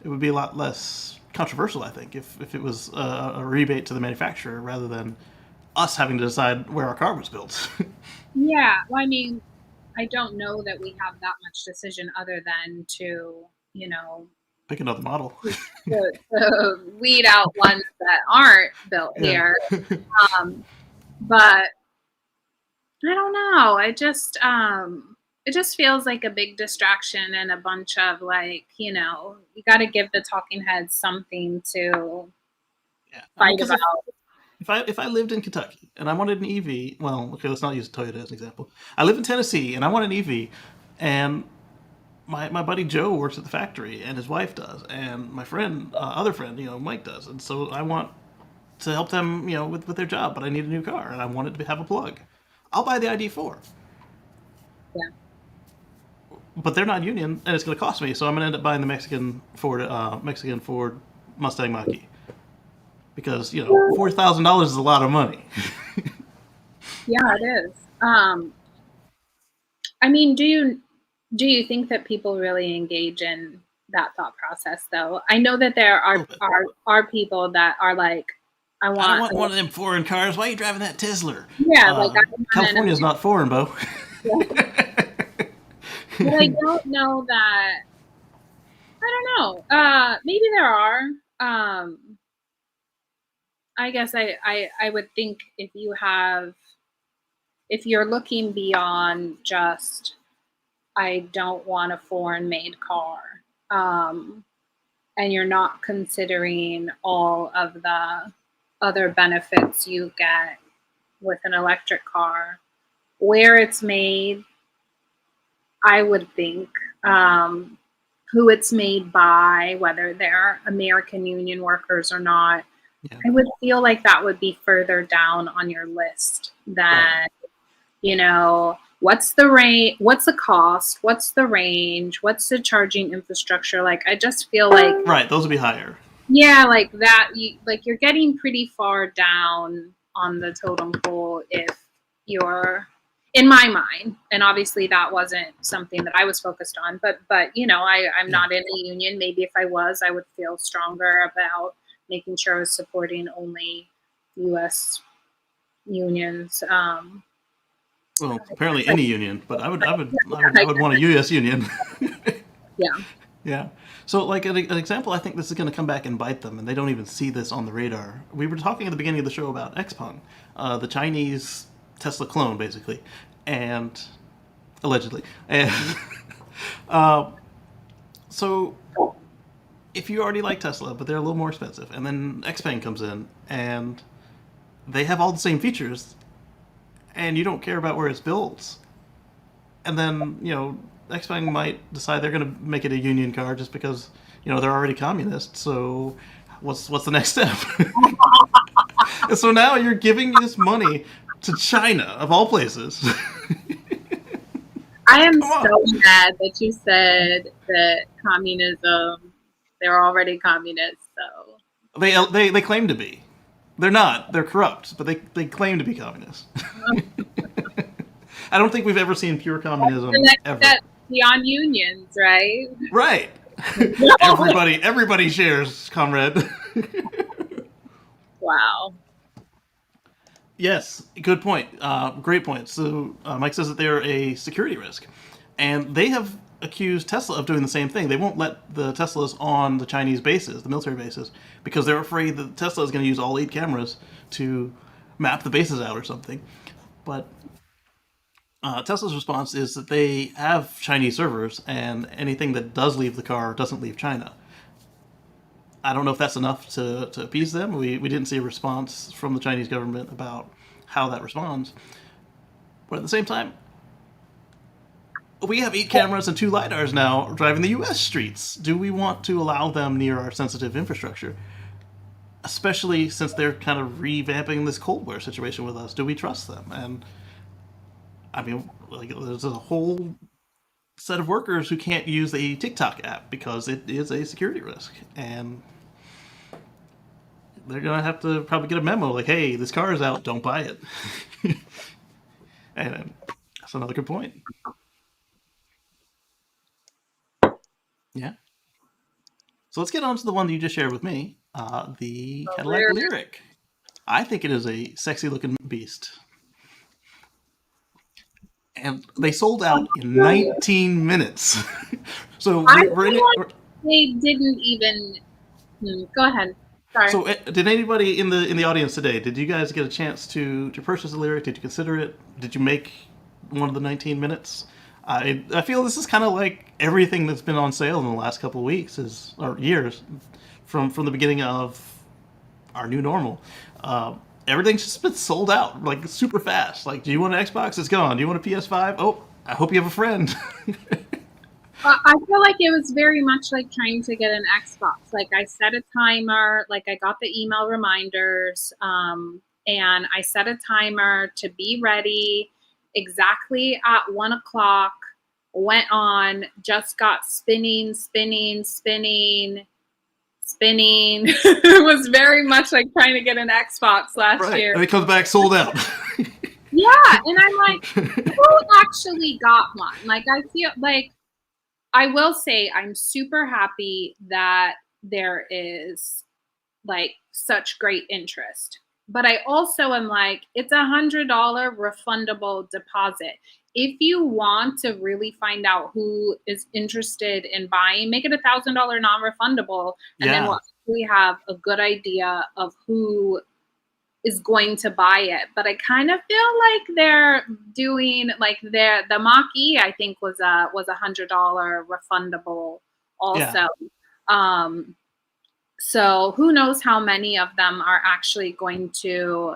It would be a lot less controversial, I think, if it was a rebate to the manufacturer rather than us having to decide where our car was built. Yeah. Well, I mean, I don't know that we have that much decision other than to, Pick another model. to weed out ones that aren't built Yeah. here. But I don't know. It just feels like a big distraction and a bunch of like, you got to give the talking heads something to Yeah. I mean, fight because about. if I lived in Kentucky and I wanted an EV, well, okay, let's not use Toyota as an example. I live in Tennessee and I want an EV, and my buddy Joe works at the factory and his wife does, and my friend, other friend, Mike does, and so I want to help them, with their job, but I need a new car and I want it to have a plug. I'll buy the ID4, Yeah. but they're not union and it's going to cost me, so I'm going to end up buying the Mexican Ford Mustang Mach-E because $4,000 is a lot of money. Yeah, it is. I mean, do you think that people really engage in that thought process though? I know that there A are little bit. are people that are like, I I don't want, want one of them foreign cars. Why are you driving that Tesla? yeah, like I want an California's not foreign, Bo. American, but I don't know that. I don't know. Maybe there are. I guess I would think if you're looking beyond just I don't want a foreign made car. Um, and you're not considering all of the other benefits you get with an electric car, where it's made, I would think, um, who it's made by, whether they're American union workers or not. Yeah, I would feel like that would be further down on your list right, than, what's the range, what's the cost, what's the range, what's the charging infrastructure. Like, I just feel like, right. Those would be higher. yeah, like that, you're getting pretty far down on the totem pole if you're, in my mind, and obviously that wasn't something that I was focused on, but I'm Yeah. not in a union. Maybe if I was, I would feel stronger about making sure I was supporting only U.S. unions. Well, apparently any union, but I would want a U.S. union. Yeah. Yeah. So, like an example, I think this is going to come back and bite them, and they don't even see this on the radar. We were talking at the beginning of the show about XPeng, the Chinese Tesla clone, basically, and allegedly. And so, if you already like Tesla, but they're a little more expensive, and then XPeng comes in, and they have all the same features, and you don't care about where it's built, and then XPeng might decide they're going to make it a union car just because they're already communist. So what's the next step? And so now you're giving this money to China of all places. I am Come on. so mad that you said that communism, they're already communists. So, They claim to be. They're not. They're corrupt, but they claim to be communists. I don't think we've ever seen pure the communism next ever. step beyond unions, right? Right. Everybody shares, comrade. Wow. Yes, good point. Great point. So Mike says that they're a security risk, and they have accused Tesla of doing the same thing. They won't let the Teslas on the Chinese bases, the military bases, because they're afraid that Tesla is going to use all 8 cameras to map the bases out or something. But Tesla's response is that they have Chinese servers, and anything that does leave the car doesn't leave China. I don't know if that's enough to appease them. We didn't see a response from the Chinese government about how that responds. But at the same time, we have 8 cameras and 2 LiDARs now driving the US streets. Do we want to allow them near our sensitive infrastructure? Especially since they're kind of revamping this Cold War situation with us. Do we trust them? And I mean, like, there's a whole set of workers who can't use the TikTok app because it is a security risk. And they're going to have to probably get a memo like, hey, this car is out, don't buy it. And that's another good point. Yeah. So let's get on to the one that you just shared with me, the Cadillac Lyric. I think it is a sexy looking beast. And they sold out in 19 minutes. So we're in it. They didn't even. Go ahead. Sorry. So did anybody in the audience today? Did you guys get a chance to purchase the Lyric? Did you consider it? Did you make one of the 19 minutes? I feel this is kind of like everything that's been on sale in the last couple of weeks or years, from the beginning of our new normal. Everything's just been sold out like super fast. Like, do you want an Xbox? It's gone. Do you want a PS5? Oh, I hope you have a friend. I feel like it was very much like trying to get an Xbox. Like, I set a timer, like I got the email reminders, and I set a timer to be ready exactly at 1 o'clock, went on, just got spinning. It was very much like trying to get an Xbox last year. And it comes back sold out. Yeah, and I'm like, who actually got one? Like, I feel like, I will say I'm super happy that there is like such great interest. But I also am like, it's $100 refundable deposit. If you want to really find out who is interested in buying, make it $1,000 non-refundable, and then we'll actually have a good idea of who is going to buy it. But I kind of feel like they're doing like the Mach-E, I think was $100 refundable also. Yeah. So who knows how many of them are actually going to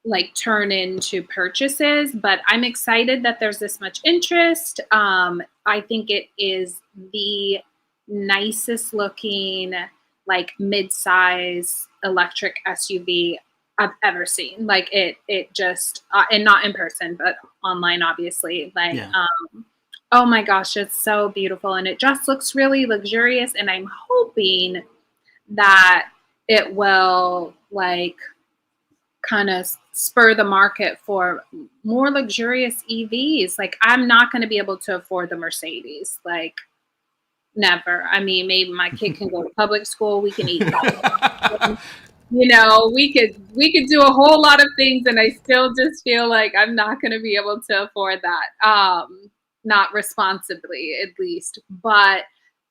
like turn into purchases, but I'm excited that there's this much interest. I think it is the nicest looking like mid-size electric SUV I've ever seen. Like it just, and not in person, but online, obviously. Like, oh my gosh, it's so beautiful. And it just looks really luxurious. And I'm hoping that it will like kind of spur the market for more luxurious EVs. Like, I'm not going to be able to afford the Mercedes. Like, never. I mean, maybe my kid can go to public school. We can eat. You know, we could do a whole lot of things, and I still just feel like I'm not going to be able to afford that. Not responsibly, at least. But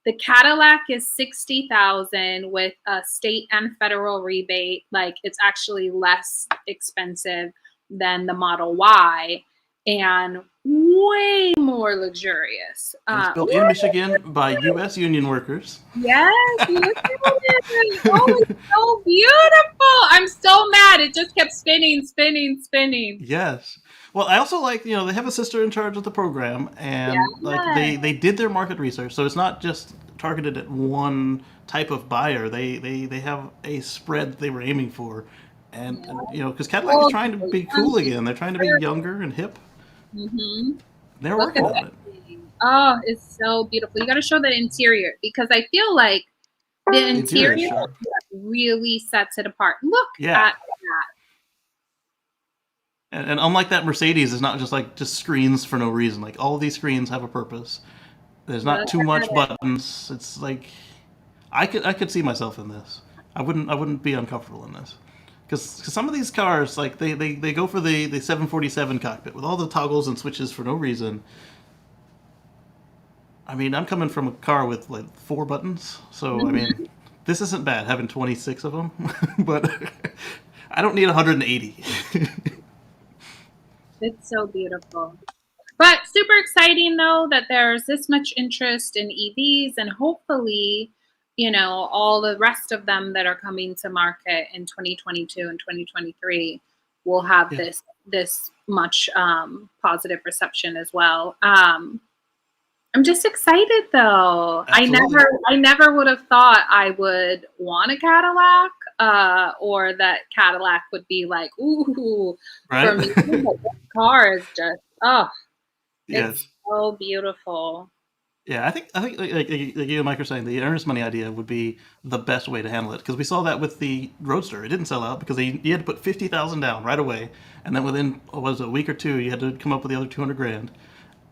the Cadillac is $60,000 with a state and federal rebate. Like, it's actually less expensive than the Model Y, and way more luxurious. It's built in Michigan by U.S. union workers. Yes, look at it. Oh, it's so beautiful. I'm so mad. It just kept spinning. Yes. Well, I also like, they have a sister in charge of the program, and like they did their market research, so it's not just targeted at one type of buyer. They have a spread they were aiming for, and because Cadillac is trying to be cool again. They're trying to be younger and hip. Mm-hmm. They're working on it. Oh, it's so beautiful. You got to show the interior, because I feel like the interior really sets it apart. Look at that. And unlike that Mercedes, it's not just screens for no reason. Like, all of these screens have a purpose. There's not too much buttons. It's like I could see myself in this. I wouldn't be uncomfortable in this. Because some of these cars, like they go for the 747 cockpit with all the toggles and switches for no reason. I mean, I'm coming from a car with like 4 buttons, so I mean, this isn't bad having 26 of them, but I don't need 180. It's so beautiful. But super exciting, though, that there's this much interest in EVs, and hopefully all the rest of them that are coming to market in 2022 and 2023 will have Yeah, this much positive reception as well. I'm just excited though. absolutely. I never would have thought I would want a Cadillac, or that Cadillac would be like, ooh, Right? for me. But this car is just, oh, it's Yes. so beautiful. Yeah, I think like you and Mike are saying, the earnest money idea would be the best way to handle it because we saw that with the Roadster. It didn't sell out because you had to put 50,000 down right away, and then within what was it, a week or two, you had to come up with the other 200 grand.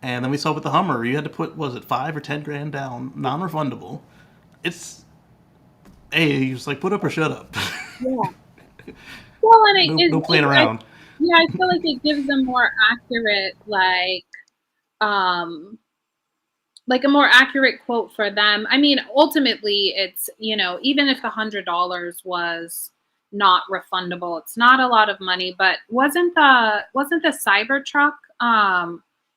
And then we saw with the Hummer, you had to put was it 5 or 10 grand down, non-refundable. It's you just like put up or shut up. Yeah. Well, and No playing around. yeah, I feel like it gives a more accurate, um, like a more accurate quote for them. I mean, ultimately, it's, even if $100 was not refundable, it's not a lot of money. But wasn't the Cybertruck?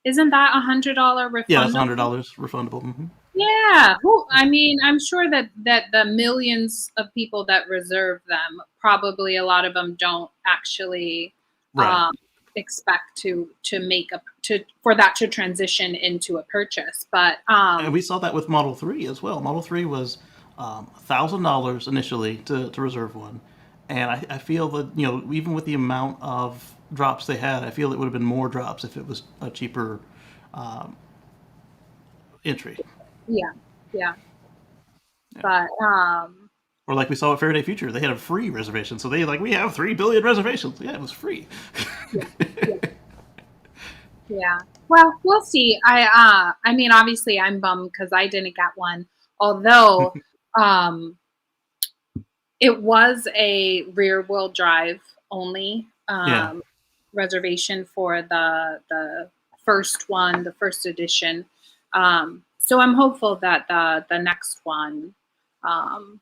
Isn't that $100 Yeah, that's hundred refundable? dollars refundable. Yeah. Who? I Yeah. mean, I'm sure that the millions of people that reserve them, probably a lot of them don't actually Right. um, expect to make a to for that to transition into a purchase. But And we saw that with Model 3 as well. Model 3 was $1,000 initially to reserve one. And I feel that, even with the amount of drops they had, I feel it would have been more drops if it was a cheaper um, entry. yeah, yeah. Yeah. But Or like we saw at Faraday Future, they had a free reservation. So we have 3 billion reservations. Yeah, it was free. yeah, yeah, yeah. Well, we'll see. I mean, obviously, I'm bummed because I didn't get one. Although, um, it was a rear wheel drive only Yeah. reservation for the first one, the first edition. So I'm hopeful that the next one, um,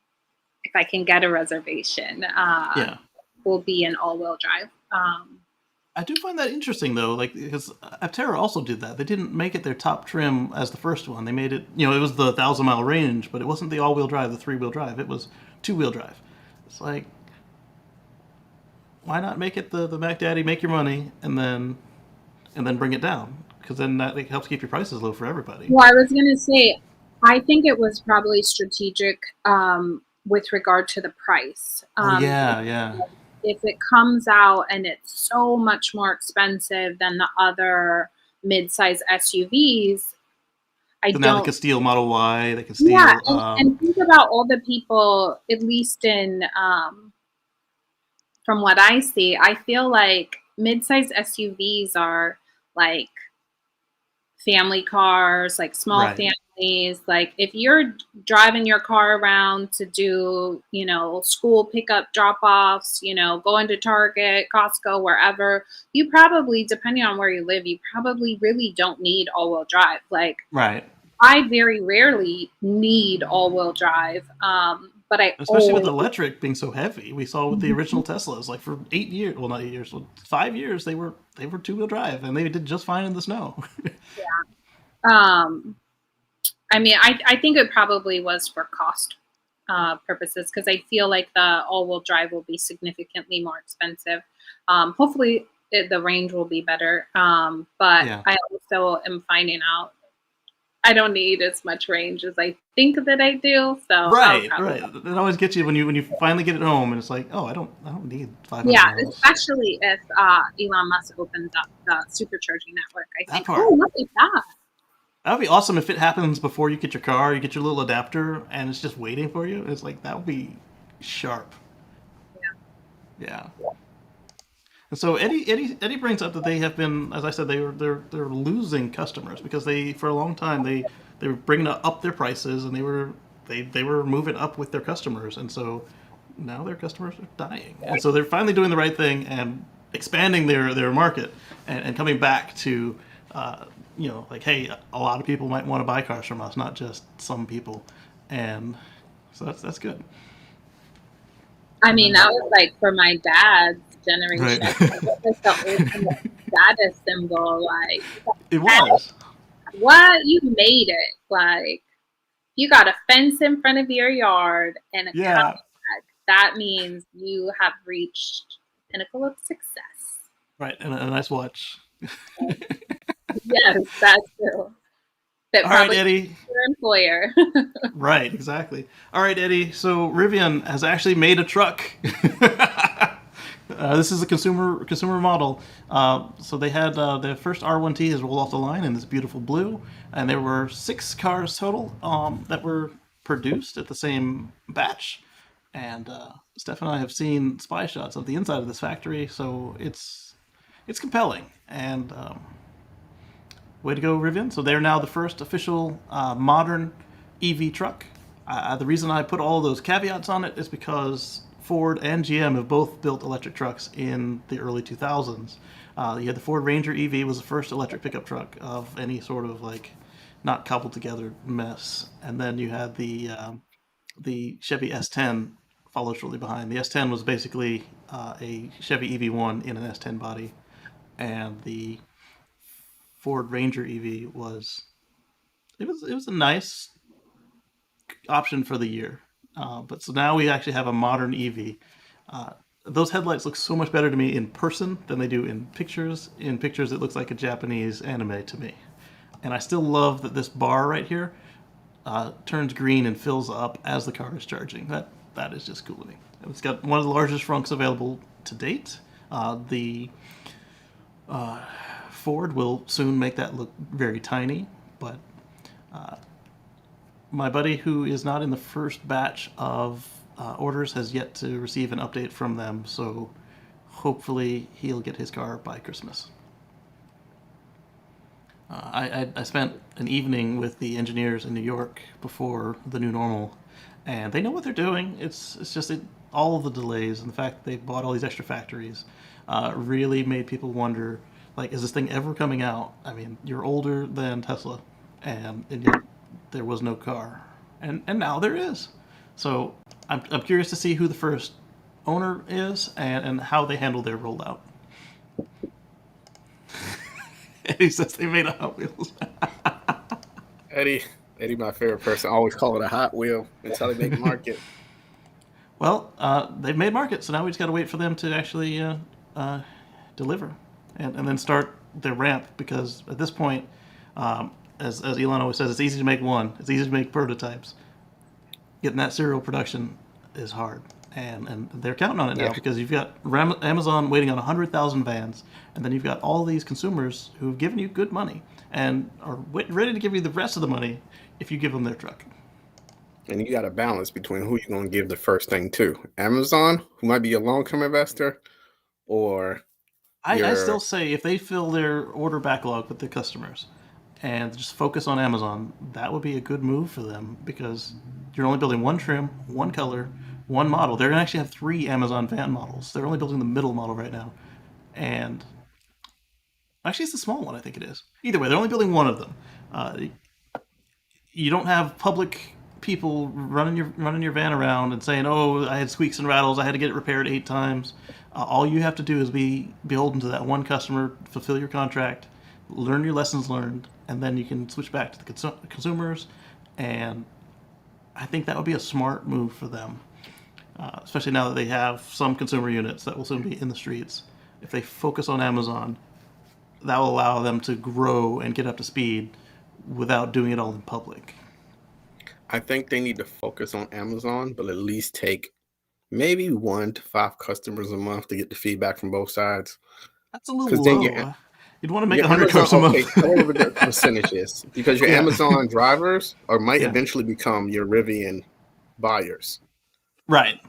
if I can get a reservation, Yeah. will be an all wheel drive. I do find that interesting though, like because Aptera also did that. They didn't make it their top trim as the first one. They made it, it was the 1,000 mile range, but it wasn't the all-wheel drive, the three-wheel drive. It was two-wheel drive. It's like, why not make it the Mac Daddy, make your money, and then bring it down? Because then that it helps keep your prices low for everybody. Well, I was going to say, I think it was probably strategic with regard to the price. Oh yeah, yeah. If it comes out and it's so much more expensive than the other mid-size SUVs, I So now they don't. can steal Model Y. They can Yeah, steal. and think about all the people, at least in from what I see, I feel like mid-size SUVs are like family cars, like small Right. families. Like if you're driving your car around to do, school pickup drop offs, going to Target, Costco, wherever, you probably, depending on where you live, you probably really don't need all wheel drive. Like Right. I very rarely need all wheel drive, but I Especially with always. electric being so heavy. We saw with the original Teslas, like for 8 years, well, not 8 years, well, 5 years, they were two-wheel drive, and they did just fine in the snow. Um, I mean, I think it probably was for cost purposes because I feel like the all-wheel drive will be significantly more expensive. Hopefully, the range will be better, but Yeah. I also am finding out I don't need as much range as I think that I do. So I'll Right, probably. right. It always gets you when you finally get it home, and it's like, oh, I don't need 500 Yeah, miles. especially if Elon Musk opens up the supercharging network. I That think, oh, part. look at that. That would be awesome if it happens before you get your car. You get your little adapter, and it's just waiting for you. It's like that would be sharp. Yeah. And so Eddie brings up that they have been, as I said, they're losing customers because they for a long time they were bringing up their prices and they were moving up with their customers, and so now their customers are dying, and so they're finally doing the right thing and expanding their market and coming back to like, hey, a lot of people might want to buy cars from us, not just some people, and so that's good. I And mean, then that was like for my dad's right, generation. It was like the ultimate status symbol. Like, it was. what? You made it. Like, you got a fence in front of your yard and a Yeah, Cadillac, that means you have reached the pinnacle of success. right, and a nice watch. Yes, that's true. That All right, probably Eddie. your employer. Right, exactly. All right, Eddie. So Rivian has actually made a truck. This is a consumer model. So they had their first R1T has rolled off the line in this beautiful blue, and there were 6 cars total that were produced at the same batch. And Steph and I have seen spy shots of the inside of this factory, so it's compelling. And way to go, Rivian. So they're now the first official modern EV truck. The reason I put all those caveats on it is because Ford and GM have both built electric trucks in the early 2000s. You had the Ford Ranger EV was the first electric pickup truck of any sort of like not cobbled together mess, and then you had the Chevy S10 followed shortly behind. The S10 was basically a Chevy EV1 in an S10 body, and the Ford Ranger EV was a nice option for the year. But so now we actually have a modern EV. Those headlights look so much better to me in person than they do in pictures. In pictures, it looks like a Japanese anime to me. And I still love that this bar right here turns green and fills up as the car is charging. That is just cool to me. It's got one of the largest trunks available to date. The Ford will soon make that look very tiny, but my buddy who is not in the first batch of orders has yet to receive an update from them, so hopefully he'll get his car by Christmas. I spent an evening with the engineers in New York before the new normal, and they know what they're doing. It's just all of the delays and the fact that they bought all these extra factories really made people wonder, like, is this thing ever coming out? I mean, you're older than Tesla, and yet there was no car, and now there is. So I'm curious to see who the first owner is and how they handle their rollout. He says they made a Hot Wheels. Eddie, Eddie, my favorite person. I always call it a Hot Wheel until they make market. Well, they've made market, so now we just got to wait for them to actually deliver and then start their ramp. Because at this point, as Elon always says, it's easy to make one. It's easy to make prototypes. Getting that serial production is hard, and they're counting on it now because you've got Amazon waiting on 100,000 vans, and then you've got all these consumers who've given you good money and are ready to give you the rest of the money if you give them their truck. And you got to balance between who you're going to give the first thing to. Amazon, who might be a long-term investor, or I still say if they fill their order backlog with the customers and just focus on Amazon, that would be a good move for them because you're only building one trim, one color, one model. They're going to actually have 3 Amazon van models. They're only building the middle model right now. And actually, it's the small one, I think it is. Either way, they're only building one of them. You don't have public people running your van around and saying, "Oh, I had squeaks and rattles. I had to get it repaired 8 times." All you have to do is be beholden to that one customer, fulfill your contract, learn your lessons learned, and then you can switch back to the consumers. And I think that would be a smart move for them, especially now that they have some consumer units that will soon be in the streets. If they focus on Amazon, that will allow them to grow and get up to speed without doing it all in public. I think they need to focus on Amazon, but at least take maybe 1 to 5 customers a month to get the feedback from both sides. That's a little Because then low. You'd want to make your 100 Amazon, cars a okay, month. whatever the percentage is, because your Yeah. Amazon drivers might Yeah. eventually become your Rivian buyers. Right.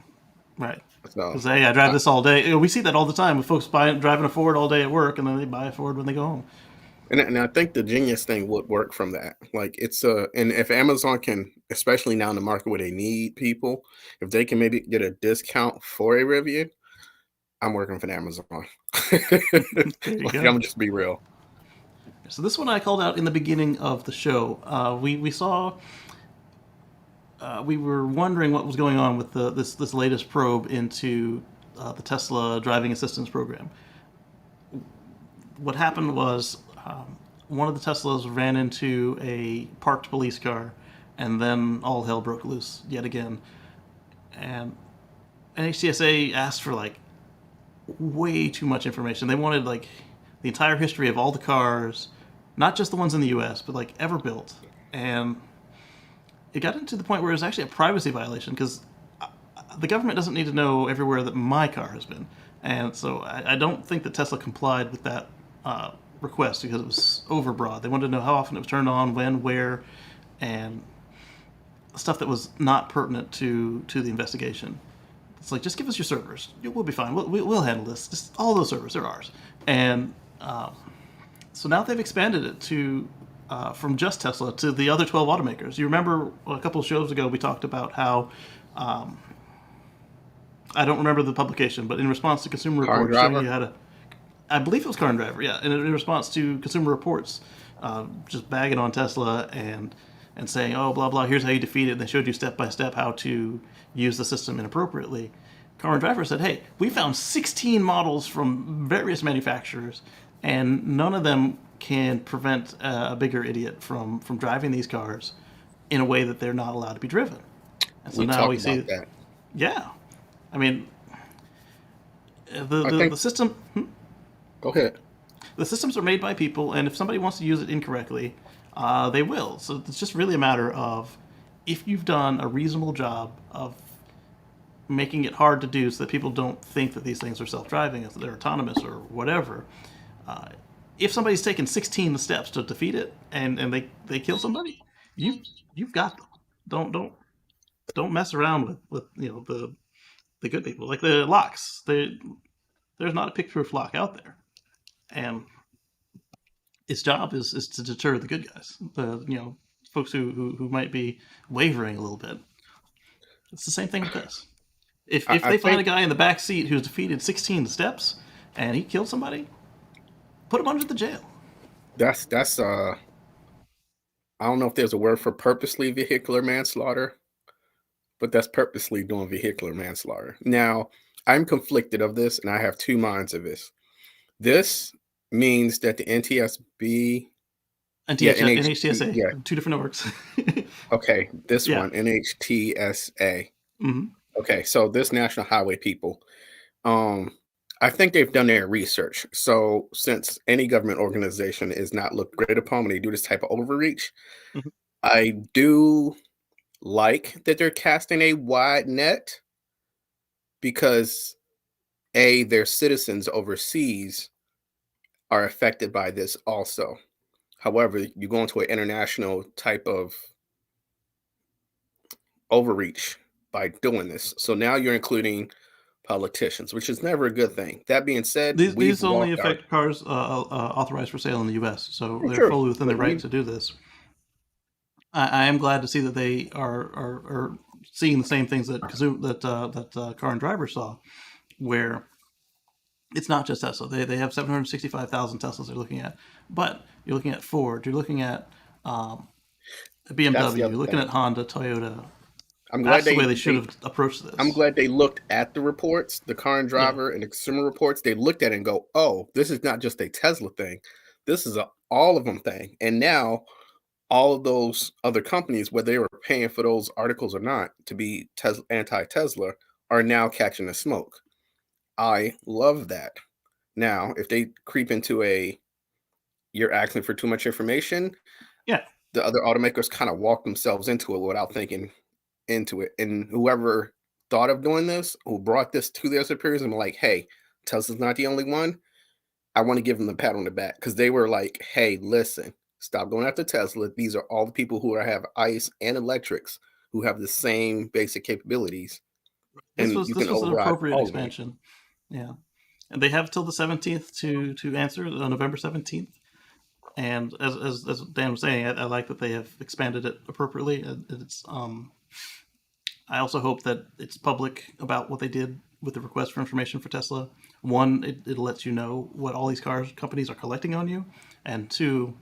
Right. So, Because hey, I drive this all day. We see that all the time with folks driving a Ford all day at work, and then they buy a Ford when they go home. and I think the Genius thing would work from that. Like and if Amazon can, especially now in the market where they need people, if they can maybe get a discount for a Rivian, I'm working for Amazon. There you Like, go. I'm just be real. So this one I called out in the beginning of the show. We saw. We were wondering what was going on with this latest probe into the Tesla driving assistance program. What happened was one of the Teslas ran into a parked police car, and then all hell broke loose yet again. And NHTSA asked for like way too much information. They wanted like the entire history of all the cars, not just the ones in the U.S., but like ever built. And it got into the point where it was actually a privacy violation because the government doesn't need to know everywhere that my car has been. And so I don't think that Tesla complied with that request because it was overbroad. They wanted to know how often it was turned on, when, where, and stuff that was not pertinent to the investigation. It's like, just give us your servers. We'll be fine. We'll handle this. Just all those servers, they're ours. And so now they've expanded it to from just Tesla to the other 12 automakers. You remember a couple of shows ago we talked about how I don't remember the publication, but in response to Consumer Car and Reports showing Driver. you how to, I believe it was Car and Driver, yeah, and in response to Consumer Reports just bagging on Tesla and saying, oh, blah, blah, here's how you defeat it. And they showed you step by step how to use the system inappropriately. Car and Driver said, hey, we found 16 models from various manufacturers, and none of them can prevent a bigger idiot from driving these cars in a way that they're not allowed to be driven. And so We now we talked about see, that. yeah, I mean, I the think. system, Go ahead. the systems are made by people, and if somebody wants to use it incorrectly, they will. So it's just really a matter of if you've done a reasonable job of making it hard to do so that people don't think that these things are self-driving, if they're autonomous or whatever. If somebody's taken 16 steps to defeat it and they kill somebody, you've got them. Don't mess around with the good people like the locks. There's not a picture-proof lock out there, and its job is to deter the good guys, the folks who might be wavering a little bit. It's the same thing with this. If I they find a think guy in the back seat who's defeated 16 steps and he killed somebody, put him under the jail. that's I don't know if there's a word for purposely vehicular manslaughter, but that's purposely doing vehicular manslaughter. Now, I'm conflicted of this, and I have two minds of this. This means that the NTSB, And yeah, NHTSA, yeah, two different networks. okay, this Yeah. one, NHTSA. Mm-hmm. Okay, so this National Highway people, um, I think they've done their research. So since any government organization is not looked great upon when they do this type of overreach, Mm-hmm. I do like that they're casting a wide net because their citizens overseas are affected by this also. However, you go into an international type of overreach by doing this. So now you're including politicians, which is never a good thing. That being said, we've These only walked our affect cars authorized for sale in the U.S., so they're true, fully within their but right we to do this. I am glad to see that they are seeing the same things that Car and Driver saw, where it's not just Tesla. They have 765,000 Teslas they're looking at, but you're looking at Ford, you're looking at that's the BMW, you're other looking thing. at Honda, Toyota. I'm glad That's the way they should they have approached I'm this. glad they looked at the reports, the Car and Yeah, Driver and the Consumer Reports. They looked at it and go, "Oh, this is not just a Tesla thing. This is a all of them thing." And now all of those other companies, whether they were paying for those articles or not, to be anti-Tesla, are now catching the smoke. I love that. Now, if they creep into you're asking for too much information, yeah. the other automakers kind of walk themselves into it without thinking into it. And whoever thought of doing this, who brought this to their superiors, and like, hey, Tesla's not the only one. I want to give them the pat on the back because they were like, hey, listen, stop going after Tesla. These are all the people who have ICE and electrics who have the same basic capabilities, and you This can was an override appropriate all of them. expansion. Yeah, and they have till the 17th to answer on November 17th. And as Dan was saying, I like that they have expanded it appropriately. It's I also hope that it's public about what they did with the request for information for Tesla. One, it lets you know what all these car companies are collecting on you, and two,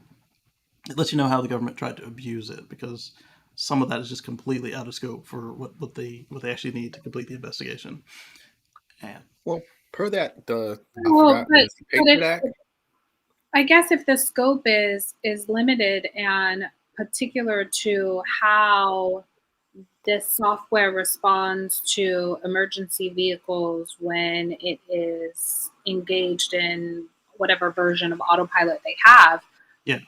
it lets you know how the government tried to abuse it because some of that is just completely out of scope for what they actually need to complete the investigation. And Well, per that, I Well, forgot what is the but Patriot Act. I guess if the scope is limited and particular to how this software responds to emergency vehicles when it is engaged in whatever version of autopilot they have. Yeah.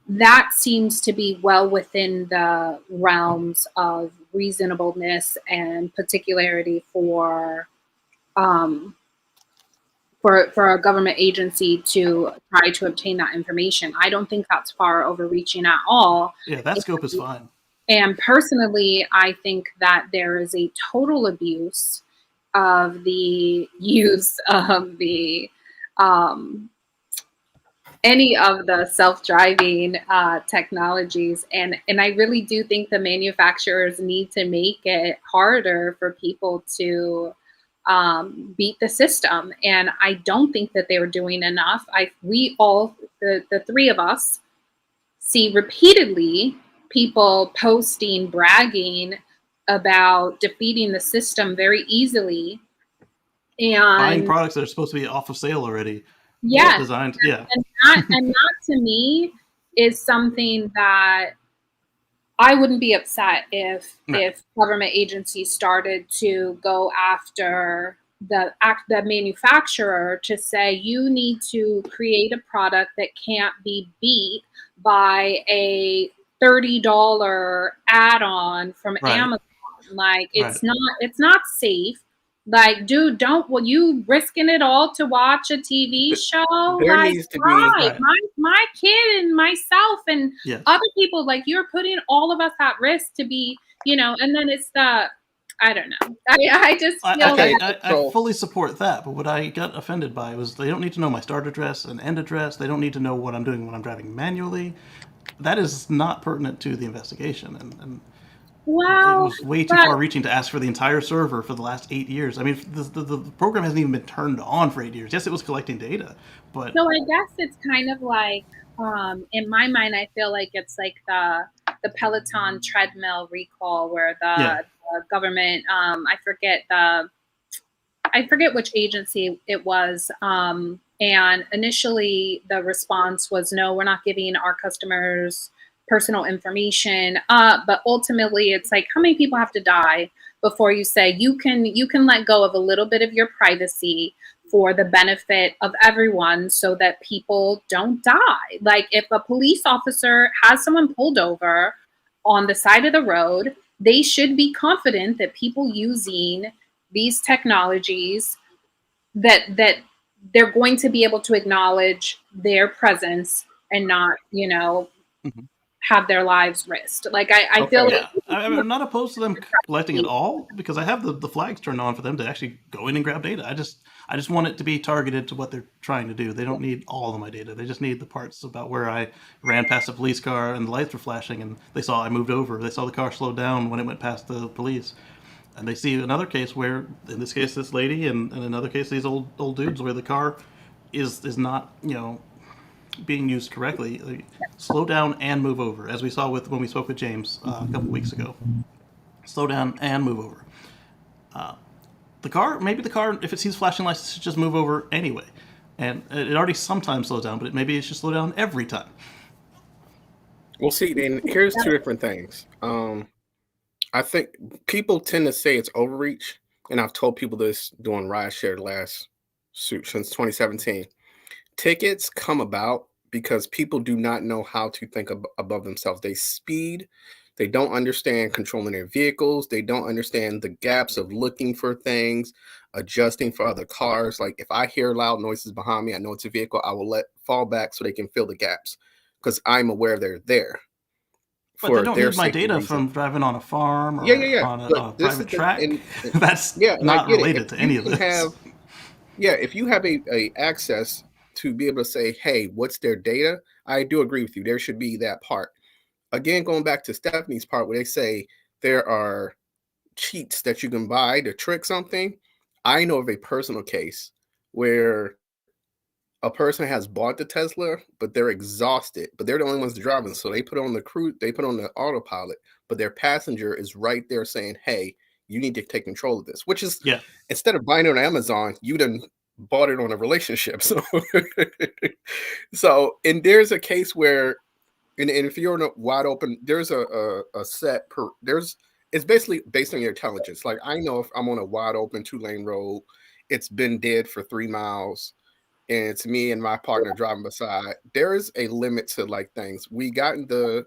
That seems to be well within the realms of reasonableness and particularity for a government agency to try to obtain that information. I don't think that's far overreaching at all. Yeah, that scope is fine. And personally, I think that there is a total abuse of the use of the any of the self-driving technologies, and I really do think the manufacturers need to make it harder for people to beat the system. And I don't think that they were doing enough. We all, the three of us, see repeatedly people posting, bragging about defeating the system very easily. Buying And products that are supposed to be off of sale already. yes, Designed, yeah. and that to me is something that I wouldn't be upset if government agencies started to go after the manufacturer to say, you need to create a product that can't be beat by a $30 add-on from Amazon. Like, it's not safe. Like, dude, well, you risking it all to watch a TV show? There like, needs to be my kid and myself and other people, like, you're putting all of us at risk to be, and then it's I don't know. I just feel I fully support that, but what I got offended by was they don't need to know my start address and end address. They don't need to know what I'm doing when I'm driving manually. That is not pertinent to the investigation, and it was way too far-reaching to ask for the entire server for the last 8 years. I mean, the program hasn't even been turned on for 8 years. Yes, it was collecting data, but so I guess it's kind of like, in my mind, I feel like it's like the Peloton treadmill recall, where the government, I forget which agency it was, and initially the response was, no, we're not giving our customers personal information. But ultimately, it's like, how many people have to die before you say you can let go of a little bit of your privacy for the benefit of everyone, so that people don't die? Like, if a police officer has someone pulled over on the side of the road, they should be confident that people using these technologies, that they're going to be able to acknowledge their presence and not, have their lives risked. Like, I feel like I'm not opposed to them collecting it all, because I have the flags turned on for them to actually go in and grab data. I just want it to be targeted to what they're trying to do. They don't need all of my data. They just need the parts about where I ran past a police car and the lights were flashing and they saw I moved over. They saw the car slow down when it went past the police. And they see another case where, in this case, this lady, and in another case, these old dudes, where the car is not, being used correctly. Like, slow down and move over, as we saw when we spoke with James a couple weeks ago. Slow down and move over. Maybe the car, if it sees flashing lights, should just move over anyway. And it already sometimes slows down, but maybe it should slow down every time. Well, see, and here's two different things. I think people tend to say it's overreach, and I've told people this doing rideshare last since 2017. Tickets come about because people do not know how to think above themselves. They speed. They don't understand controlling their vehicles. They don't understand the gaps of looking for things, adjusting for other cars. Like, if I hear loud noises behind me, I know it's a vehicle, I will fall back so they can fill the gaps, because I'm aware they're there. But they don't need my data from driving on a farm or on a private track. That's not related to any of this. If you have a access to be able to say, hey, what's their data? I do agree with you. There should be that part. Again, going back to Stephanie's part, where they say there are cheats that you can buy to trick something. I know of a personal case where a person has bought the Tesla, but they're exhausted, but they're the only ones driving. So they put on the autopilot, but their passenger is right there saying, hey, you need to take control of this, which is, instead of buying it on Amazon, you done bought it on a relationship. So, and there's a case where And if you're in a wide open, there's a set per there's it's basically based on your intelligence. Like I know if I'm on a wide open 2-lane road, it's been dead for 3 miles, and it's me and my partner driving beside. There is a limit to like things. We got in the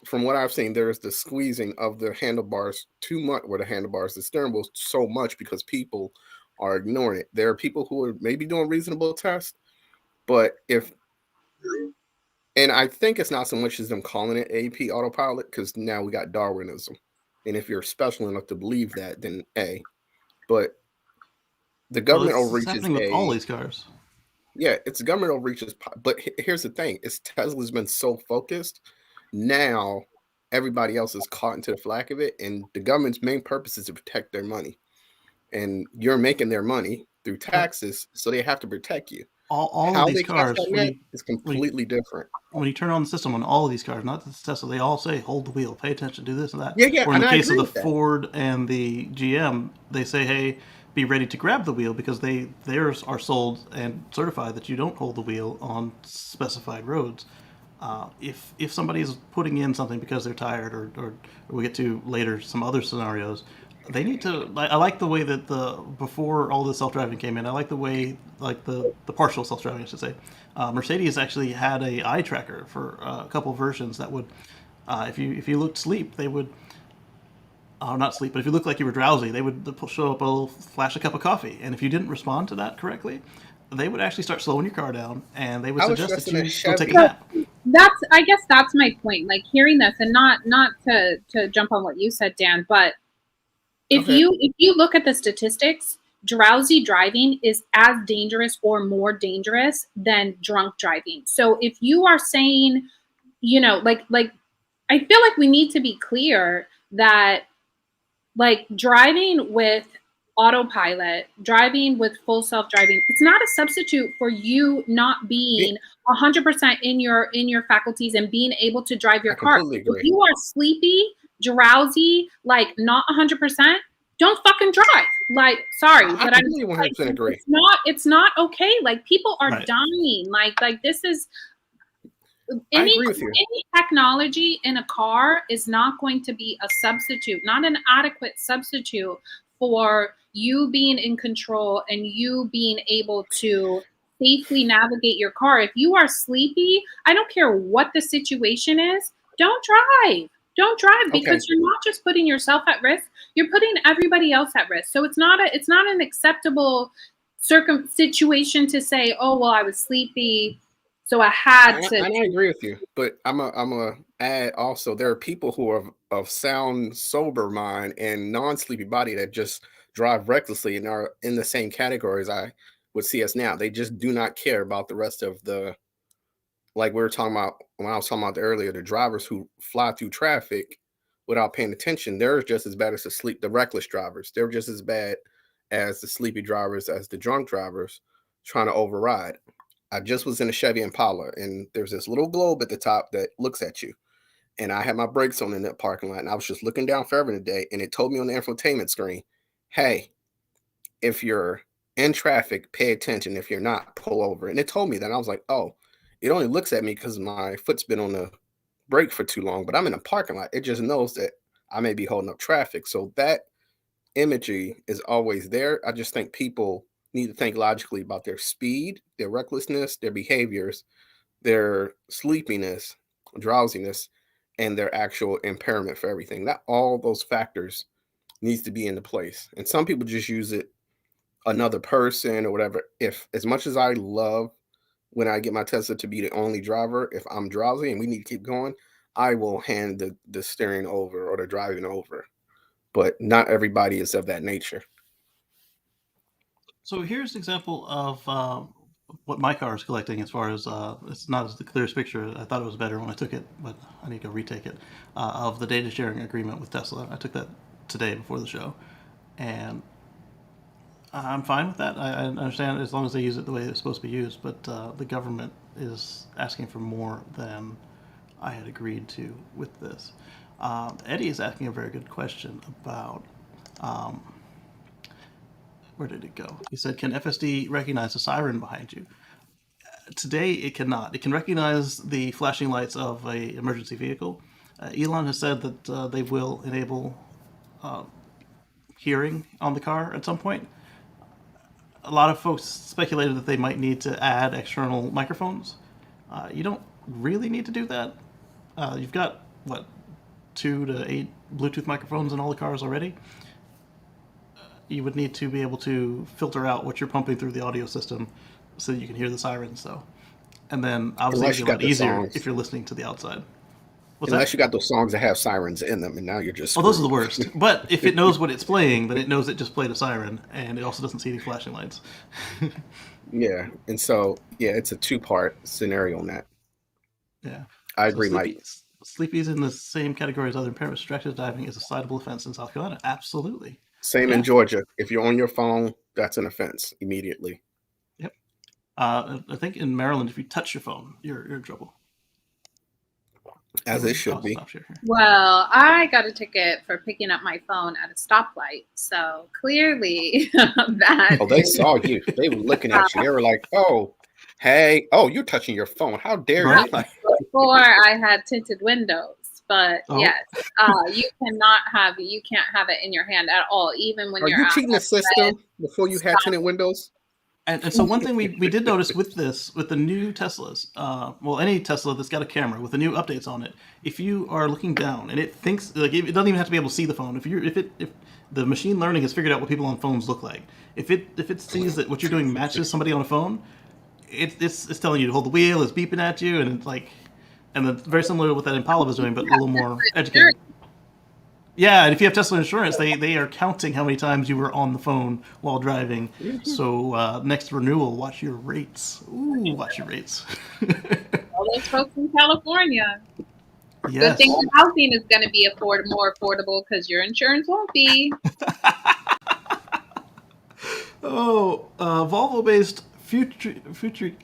From what I've seen, there's the squeezing of the handlebars too much, or the steering wheel so much because people are ignoring it. There are people who are maybe doing reasonable tests, but and I think it's not so much as them calling it AP autopilot because now we got Darwinism. And if you're special enough to believe that, then A. But the Well, government this is overreaches happening with all a these cars. yeah, it's the government overreaches. But here's the thing: is Tesla's been so focused now, everybody else is caught into the flack of it, and the government's main purpose is to protect their money, and you're making their money through But taxes, so they have to protect you. all of How these they catch cars, that net is when you completely different. when you turn on the system on all of these cars, not the Tesla, they all say hold the wheel, pay attention, do this and that. Yeah, yeah, Or in and the I case of agree the with that. Ford and the GM, they say, hey, be ready to grab the wheel because theirs are sold and certified that you don't hold the wheel on specified roads. If somebody is putting in something because they're tired, or we get to later some other scenarios, they need to. I like the way that the before all this self driving came in. I like the way like the partial self driving, I should say. Mercedes actually had a eye tracker for a couple versions that would, if you looked sleep, they would. Not sleep, but if you looked like you were drowsy, they would show up a little flash a cup of coffee, and if you didn't respond to that correctly, they would actually start slowing your car down, and they would I was suggest that stressing a you go take a Chevy. So nap. I guess that's my point. Like hearing this, and not to jump on what you said, Dan, but Go ahead. if you look at the statistics, drowsy driving is as dangerous or more dangerous than drunk driving. So if you are saying, like I feel like we need to be clear that like driving with autopilot, driving with full self-driving, it's not a substitute for you not Yeah, being 100% in your faculties and being able to drive your I car. completely If agree. you are sleepy, drowsy, like not 100%, don't fucking drive. Like, sorry, I but I'm completely 100% like, agree. it's not okay. Like people are Right. dying. Like this is I any agree with you. any technology in a car is not going to be a substitute, not an adequate substitute for you being in control and you being able to safely navigate your car. If you are sleepy, I don't care what the situation is, don't drive. Don't drive Okay. because you're not just putting yourself at risk, you're putting everybody else at risk. So it's not an acceptable situation to say, "Oh, well, I was sleepy, so I had to." I agree with you, but I'm a add also there are people who are of sound, sober mind and non-sleepy body that just drive recklessly and are in the same category as I would see us now. They just do not care about the rest of the like we were talking about when I was talking about earlier, the drivers who fly through traffic without paying attention, they're just as bad as the reckless drivers. They're just as bad as the sleepy drivers, as the drunk drivers trying to override. I just was in a Chevy Impala, and there's this little globe at the top that looks at you. And I had my brakes on in that parking lot, and I was just looking down forever today, and it told me on the infotainment screen, "Hey, if you're in traffic, pay attention. If you're not, pull over." And it told me that. And I was like, "Oh, it only looks at me because my foot's been on the brake for too long, but I'm in a parking lot. It just knows that I may be holding up traffic." So that imagery is always there. I just think people need to think logically about their speed, their recklessness, their behaviors, their sleepiness, drowsiness, and their actual impairment for everything. That all those factors needs to be into place. And some people just use it another person or whatever. If as much as I love when I get my Tesla to be the only driver, if I'm drowsy and we need to keep going, I will hand the steering over or the driving over. But not everybody is of that nature. So here's an example of what my car is collecting as far as it's not as the clearest picture. I thought it was better when I took it, but I need to retake it, of the data sharing agreement with Tesla. I took that today before the show, and I'm fine with that. I understand as long as they use it the way it's supposed to be used, but the government is asking for more than I had agreed to with this. Eddie is asking a very good question about where did it go? He said, "Can FSD recognize a siren behind you?" Today, it cannot. It can recognize the flashing lights of a emergency vehicle. Elon has said that they will enable hearing on the car at some point. A lot of folks speculated that they might need to add external microphones. You don't really need to do that. You've got, what, 2 to 8 Bluetooth microphones in all the cars already. You would need to be able to filter out what you're pumping through the audio system so that you can hear the sirens, though. And then obviously Unless it'd you be a got lot the easier songs. if you're listening to the outside. What's Unless that? you got those songs that have sirens in them, and now you're just Oh, those are the screwed. worst. But if it knows what it's playing, then it knows it just played a siren, and it also doesn't see any flashing lights. Yeah, and so yeah, it's a 2-part scenario on that. Yeah. I So agree, Mike. Sleepy's in the same category as other impairments. Distracted driving is a citable offense in South Carolina. Absolutely. Same Yeah. in Georgia. If you're on your phone, that's an offense immediately. Yep. I think in Maryland, if you touch your phone, you're in trouble. As it should be. Stop share here. Well, I got a ticket for picking up my phone at a stoplight. So clearly that. Oh, they saw you. They were looking at you. They were like, "Oh, hey, oh, you're touching your phone. How dare Right? you?" Before I had tinted windows. But Oh. yes, you can't have it in your hand at all, even when Are you're you out cheating the at system before you had Stop. tinted windows? And so one thing we did notice with the new Teslas, well, any Tesla that's got a camera with the new updates on it, if you are looking down and it thinks, like, it doesn't even have to be able to see the phone. If the machine learning has figured out what people on phones look like, if it sees that what you're doing matches somebody on a phone, it's telling you to hold the wheel, it's beeping at you, and it's like, and then very similar to what that Impala was doing, but a little more educated. Yeah, and if you have Tesla insurance, they are counting how many times you were on the phone while driving. So next renewal, watch your rates. Ooh, watch your rates. all those folks in California. Yes. Good thing the housing is going to be more affordable because your insurance won't be. Oh, Volvo-based future.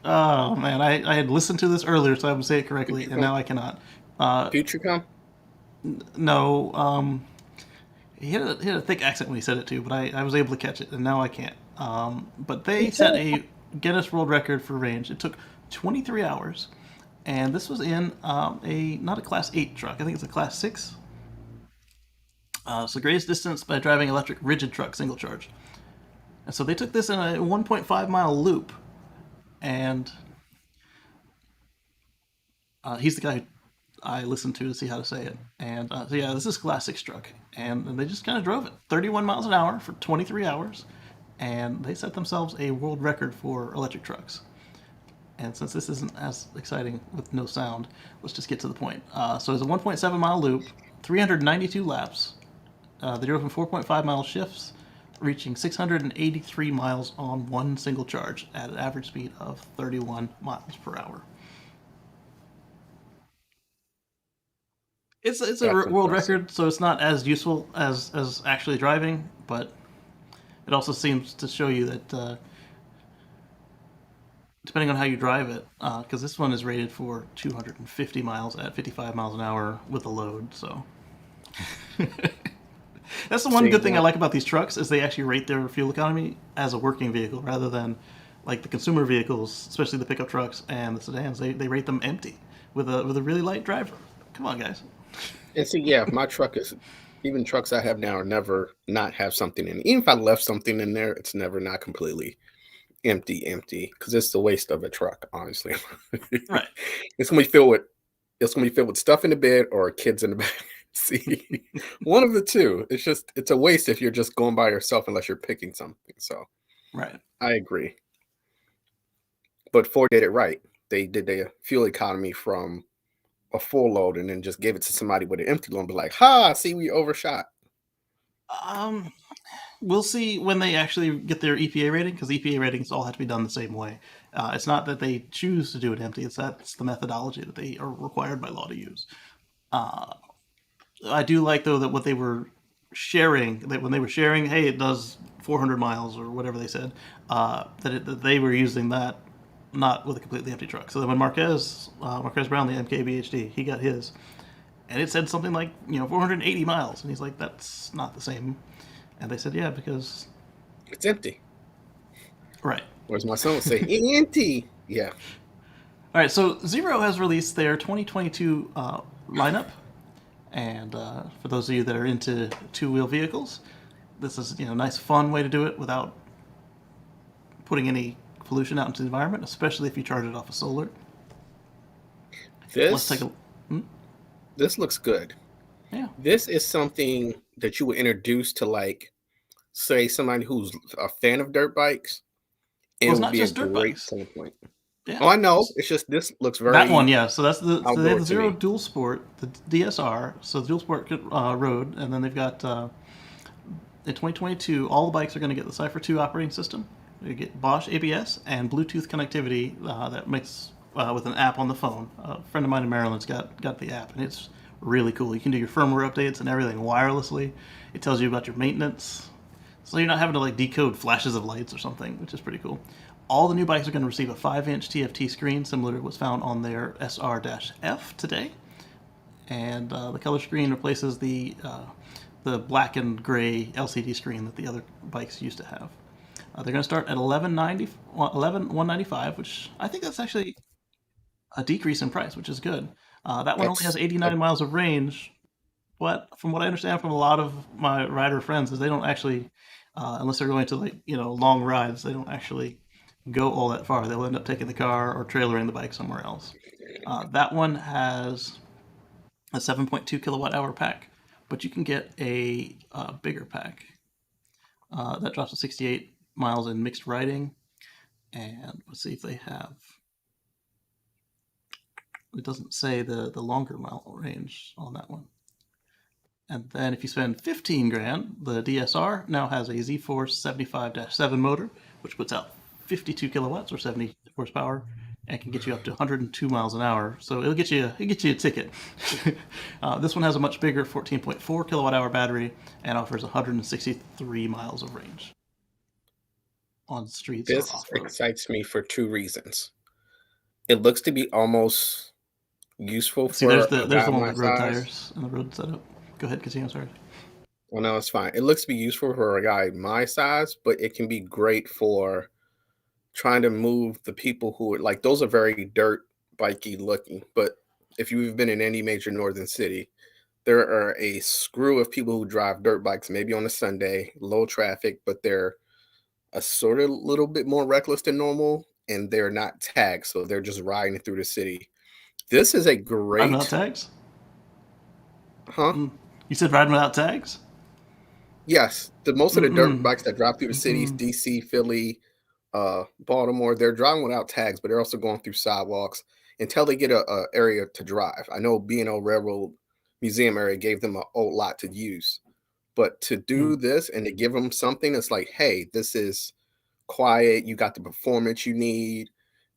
Oh man, I had listened to this earlier, so I would say it correctly, and now I cannot. Futurecom? No, he had a thick accent when he said it too, but I was able to catch it, and now I can't. But they set a Guinness World Record for range. It took 23 hours, and this was in not a Class 8 truck. I think it's a Class 6. So greatest distance by driving electric rigid truck, single charge. And so they took this in a 1.5 mile loop, and he's the guy who I listened to see how to say it. And so yeah, this is Class 6 truck, and they just kind of drove it 31 miles an hour for 23 hours, and they set themselves a world record for electric trucks. And since this isn't as exciting with no sound, let's just get to the point. So it's a 1.7 mile loop, 392 laps. They drove in 4.5 mile shifts, reaching 683 miles on one single charge at an average speed of 31 miles per hour. It's a world record, so it's not as useful as actually driving, but it also seems to show you that depending on how you drive it, because this one is rated for 250 miles at 55 miles an hour with a load, so... That's the one good thing I like about these trucks is they actually rate their fuel economy as a working vehicle rather than like the consumer vehicles, especially the pickup trucks and the sedans. They rate them empty with a really light driver. Come on, guys. And see, yeah, my truck is, even trucks I have now are never not have something in it. Even if I left something in there, it's never not completely empty, because it's the waste of a truck, honestly. Right. It's gonna be filled with stuff in the bed or kids in the back. See, one of the two. It's a waste if you're just going by yourself unless you're picking something. So, right, I agree. But Ford did it right. They did their fuel economy from a full load and then just gave it to somebody with an empty load and be like, "Ha! See, we overshot." We'll see when they actually get their EPA rating, because EPA ratings all have to be done the same way. It's not that they choose to do it empty; that's the methodology that they are required by law to use. I do like, though, that what they were sharing, that when they were sharing, hey, it does 400 miles or whatever they said, that they were using that not with a completely empty truck. So then when Marquez Brown, the MKBHD, he got his, and it said something like 480 miles, and he's like, that's not the same. And they said, yeah, because it's empty. Right. Whereas my son would say, empty. Yeah. All right, so Zero has released their 2022 lineup, and for those of you that are into two-wheel vehicles, this is a nice, fun way to do it without putting any pollution out into the environment, especially if you charge it off of solar. Let's take This a this looks good. yeah. This is something that you would introduce to, like, say somebody who's a fan of dirt bikes, and Well, it it's would not be a just dirt great bikes. selling point. Yeah, Oh, I know. It's just this looks that one. very Yeah, so that's so they have outdoor the to Zero me. Dual Sport, the DSR, so the Dual Sport Road, and then they've got in 2022 all the bikes are going to get the Cypher 2 operating system. You get Bosch ABS and Bluetooth connectivity that makes with an app on the phone. A friend of mine in Maryland's got the app, and it's really cool. You can do your firmware updates and everything wirelessly. It tells you about your maintenance, so you're not having to like decode flashes of lights or something, which is pretty cool. All the new bikes are going to receive a 5-inch TFT screen, similar to what's found on their SR-F today, and the color screen replaces the black and gray LCD screen that the other bikes used to have. They're going to start at 195, which I think that's actually a decrease in price, which is good. That one only has That's 89 miles of range, but from what I understand from a lot of my rider friends, is they don't actually, unless they're going to like long rides, they don't actually go all that far. They'll end up taking the car or trailering the bike somewhere else. That one has a 7.2 kilowatt hour pack, but you can get a bigger pack that drops to 68 miles in mixed riding. And let's see if they have. It doesn't say the longer mile range on that one. And then if you spend 15 grand, the DSR now has a Z-Force 75-7 motor, which puts out 52 kilowatts or 70 horsepower, and can get you up to 102 miles an hour. So it'll get you a ticket. This one has a much bigger 14.4 kilowatt hour battery and offers 163 miles of range on streets or this off road. excites me for two reasons. It looks to be almost useful See, for a there's guy the one my with road size. tires and the road setup. Go ahead, Casey. I'm sorry. Well, no, it's fine. It looks to be useful for a guy my size, but it can be great for trying to move the people who are like those are very dirt bikey looking. But if you've been in any major northern city, there are a screw of people who drive dirt bikes, maybe on a Sunday, low traffic, but they're a sort of little bit more reckless than normal, and they're not tagged, so they're just riding through the city. This is a Riding without great, tags? huh? You said riding without tags? Yes, the most of the dirt Mm-mm. bikes that drive through the cities, Mm-mm. DC, Philly, Baltimore, they're driving without tags, but they're also going through sidewalks until they get a area to drive. I know B&O Railroad Museum area gave them a whole lot to use, but to do this and to give them something that's like, hey, this is quiet, you got the performance you need.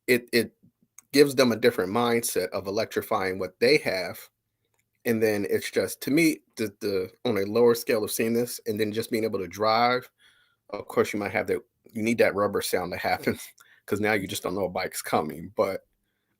It gives them a different mindset of electrifying what they have. And then it's just to me the on a lower scale of seeing this and then just being able to drive. Of course, you might have that. You need that rubber sound to happen because now you just don't know a bike's coming. But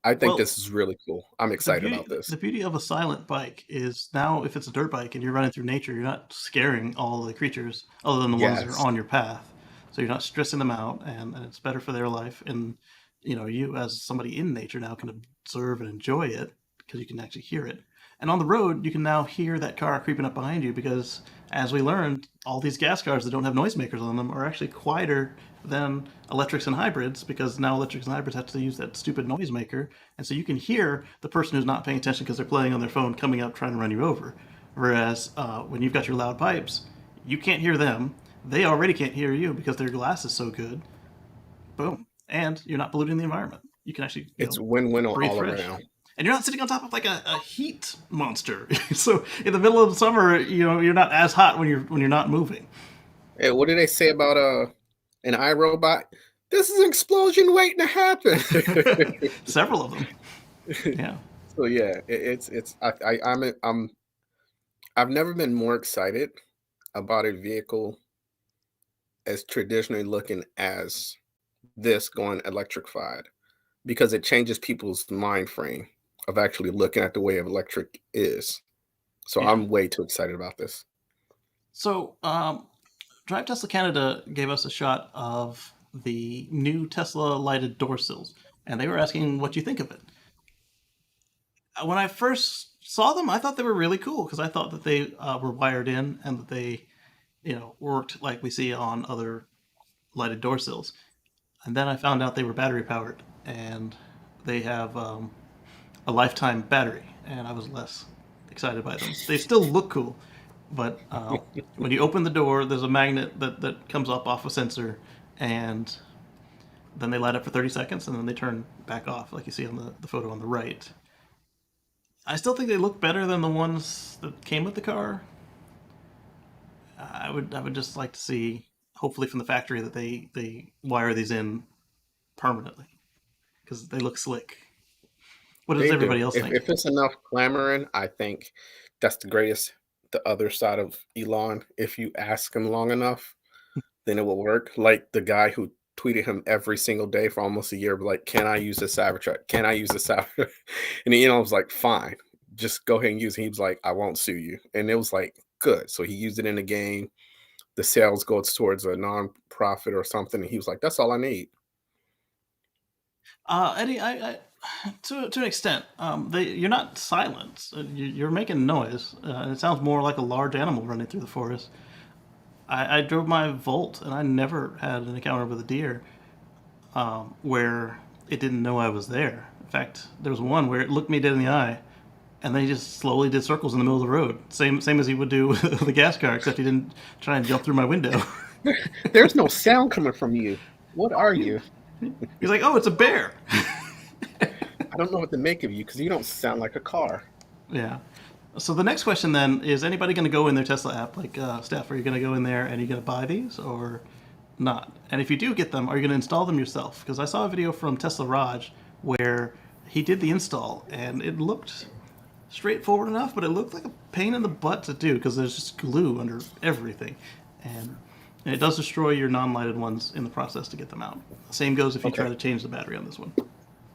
I think Well, this is really cool. I'm excited about this. the beauty of a silent bike is now if it's a dirt bike and you're running through nature, you're not scaring all the creatures other than the ones that are Yes, on your path. So you're not stressing them out, and it's better for their life. And you as somebody in nature now can observe and enjoy it because you can actually hear it. And on the road, you can now hear that car creeping up behind you because, as we learned, all these gas cars that don't have noisemakers on them are actually quieter than electrics and hybrids because now electrics and hybrids have to use that stupid noisemaker. And so you can hear the person who's not paying attention because they're playing on their phone coming up trying to run you over. Whereas when you've got your loud pipes, you can't hear them. They already can't hear you because their glass is so good. Boom. And you're not polluting the environment. You can actually, it's win-win breathe all fresh. around. And you're not sitting on top of like a heat monster. So in the middle of the summer, you're not as hot when you're not moving. Hey, what do they say about an iRobot? This is an explosion waiting to happen. Several of them. Yeah. So yeah, it's I've never been more excited about a vehicle as traditionally looking as this going electrified because it changes people's mind frame of actually looking at the way of electric is. So Yeah. I'm way too excited about this. So Drive Tesla Canada gave us a shot of the new Tesla lighted door sills. and they were asking what you think of it. When I first saw them, I thought they were really cool because I thought that they were wired in and that they, worked like we see on other lighted door sills. And then I found out they were battery powered and they have a lifetime battery, and I was less excited by them. They still look cool, but when you open the door, there's a magnet that comes up off a sensor, and then they light up for 30 seconds, and then they turn back off, like you see on the photo on the right. I still think they look better than the ones that came with the car. I would just like to see, hopefully from the factory, that they wire these in permanently because they look slick. What does everybody else think? If it's enough clamoring, I think that's the other side of Elon. If you ask him long enough, then it will work. Like the guy who tweeted him every single day for almost a year, like, can I use this Cybertruck? Can I use this Cybertruck? And Elon was like, fine, just go ahead and use it. He was like, I won't sue you. And it was like, good. So he used it in the game. The sales goes towards a non-profit or something. And he was like, that's all I need. Eddie, I to an extent, you're not silent. You're making noise, and it sounds more like a large animal running through the forest. I drove my Volt, and I never had an encounter with a deer where it didn't know I was there. In fact, there was one where it looked me dead in the eye, and then he just slowly did circles in the middle of the road, same as he would do with the gas car, except he didn't try and jump through my window. There's no sound coming from you. What are you? He's like, oh, it's a bear. I don't know what to make of you because you don't sound like a car. Yeah. So the next question then is: anybody going to go in their Tesla app? Like, Steph, are you going to go in there and are you going to buy these or not? And if you do get them, are you going to install them yourself? Because I saw a video from Tesla Raj where he did the install and it looked straightforward enough, but it looked like a pain in the butt to do because there's just glue under everything, and it does destroy your non-lighted ones in the process to get them out. Same goes if you try to change the battery on this one.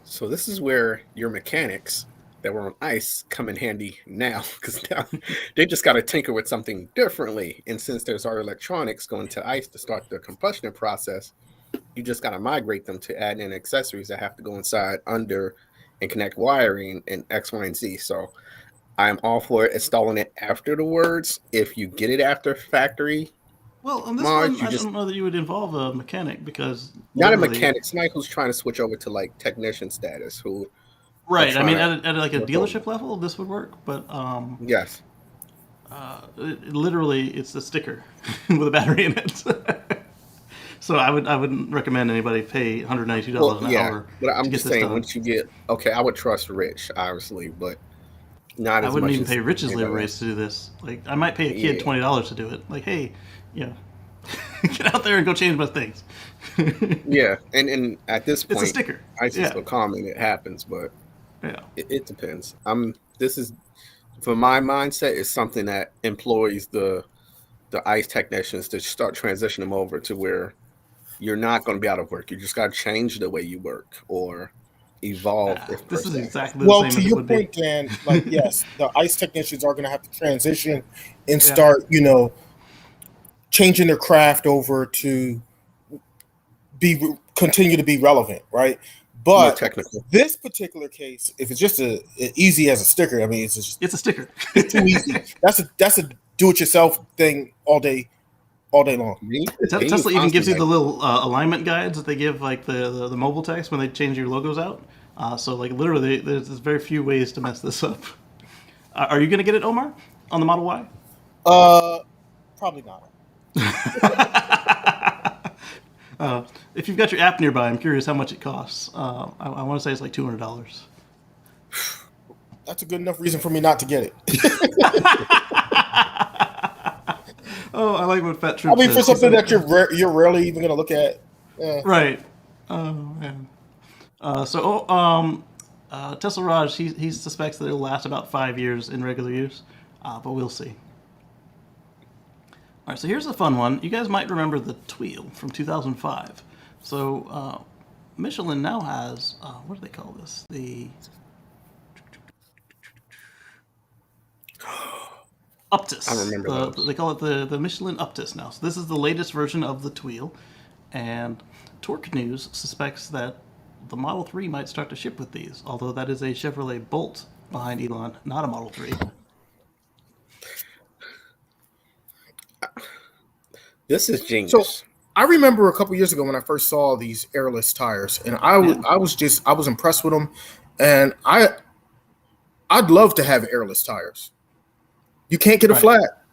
So this is where your mechanics that were on ice come in handy now, because now they just got to tinker with something differently. And since there's our electronics going to ice to start the combustion process, you just got to migrate them to add in accessories that have to go inside under and connect wiring and X, Y, and Z. So I'm all for installing it after the words. If you get it after factory, well, on this one, I don't know that you would involve a mechanic because not a mechanic, somebody who's trying to switch over to like technician status. Who, right? I mean, at like a dealership level, this would work, but yes, literally, it's a sticker with a battery in it. So I wouldn't recommend anybody pay $192 an hour. But I'm just saying, once you get I would trust Rich, obviously, but not as much. I wouldn't even pay Rich's labor rates to do this. Like, I might pay a kid $20 to do it. Like, hey, get out there and go change my things. Yeah, and at this point, it's a sticker. Ice is so common, it happens, but it depends. This is, for my mindset, is something that employs the ICE technicians to start transitioning them over to where you're not going to be out of work. You just got to change the way you work or evolve. This is exactly the same. Well, to your point, Dan, like, yes, the ICE technicians are going to have to transition and start, changing their craft over to continue to be relevant, right? But this particular case, if it's just as easy as a sticker, I mean, it's a sticker. It's too easy. That's a do-it-yourself thing all day long. Tesla even gives you the little alignment guides that they give, like the mobile text when they change your logos out. So like literally, there's very few ways to mess this up. Are you going to get it, Omar, on the Model Y? Probably not. If you've got your app nearby, I'm curious how much it costs. I want to say it's like $200. That's a good enough reason for me not to get it. Oh, I like what Fat Troop says. For something that you're rarely even going to look at. Right. Oh, man. Tesla Raj, he suspects that it'll last about 5 years in regular use, but we'll see. All right, so here's a fun one. You guys might remember the Tweel from 2005. So Michelin now has, what do they call this? The Uptis. I remember they call it the Michelin Uptis now. So this is the latest version of the Tweel, and Torque News suspects that the Model 3 might start to ship with these, although that is a Chevrolet Bolt behind Elon, not a Model 3. This is genius. So I remember a couple years ago when I first saw these airless tires, and I was impressed with them, and I'd love to have airless tires. You can't get a flat.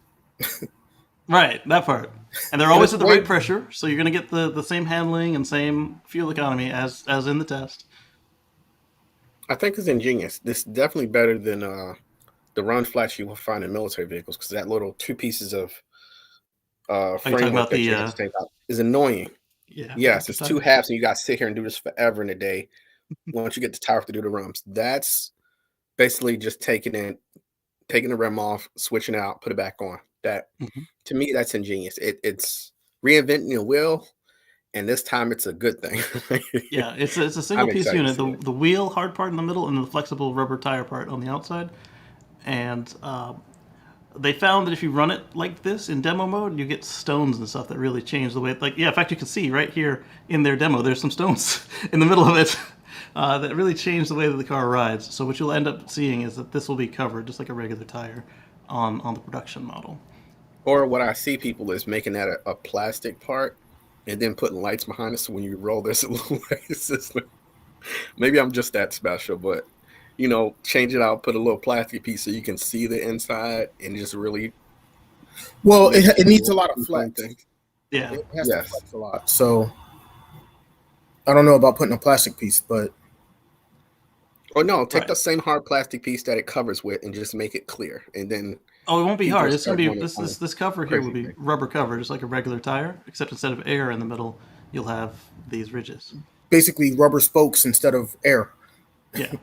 Right, that part. And they're always at the right pressure, so you're going to get the same handling and same fuel economy as in the test. I think it's ingenious. This is definitely better than the run flats you will find in military vehicles, because that little two pieces of framework that you have to take out is annoying. Yeah. Yes, it's two halves, and you got to sit here and do this forever in a day. Once you get the tire to do the rims, that's basically just taking the rim off, switching it out, put it back on. That to me, that's ingenious. It's reinventing the wheel, and this time it's a good thing. Yeah, it's a single piece unit. The wheel hard part in the middle, and the flexible rubber tire part on the outside. And they found that if you run it like this in demo mode, you get stones and stuff that really change the way. In fact, you can see right here in their demo, there's some stones in the middle of it that really change the way that the car rides. So what you'll end up seeing is that this will be covered just like a regular tire on the production model. Or what I see people is making that a plastic part and then putting lights behind it, so when you roll, there's a little light system. Maybe I'm just that special, but change it out, put a little plastic piece so you can see the inside, and just really. Well, it needs a lot of flex. Yeah, it has to flex a lot. So I don't know about putting a plastic piece, but. Or no, take the same hard plastic piece that it covers with and just make it clear, and then. Oh, it won't be hard. It's gonna be this cover here will be rubber cover, just like a regular tire, except instead of air in the middle, you'll have these ridges. Basically, rubber spokes instead of air. Yeah.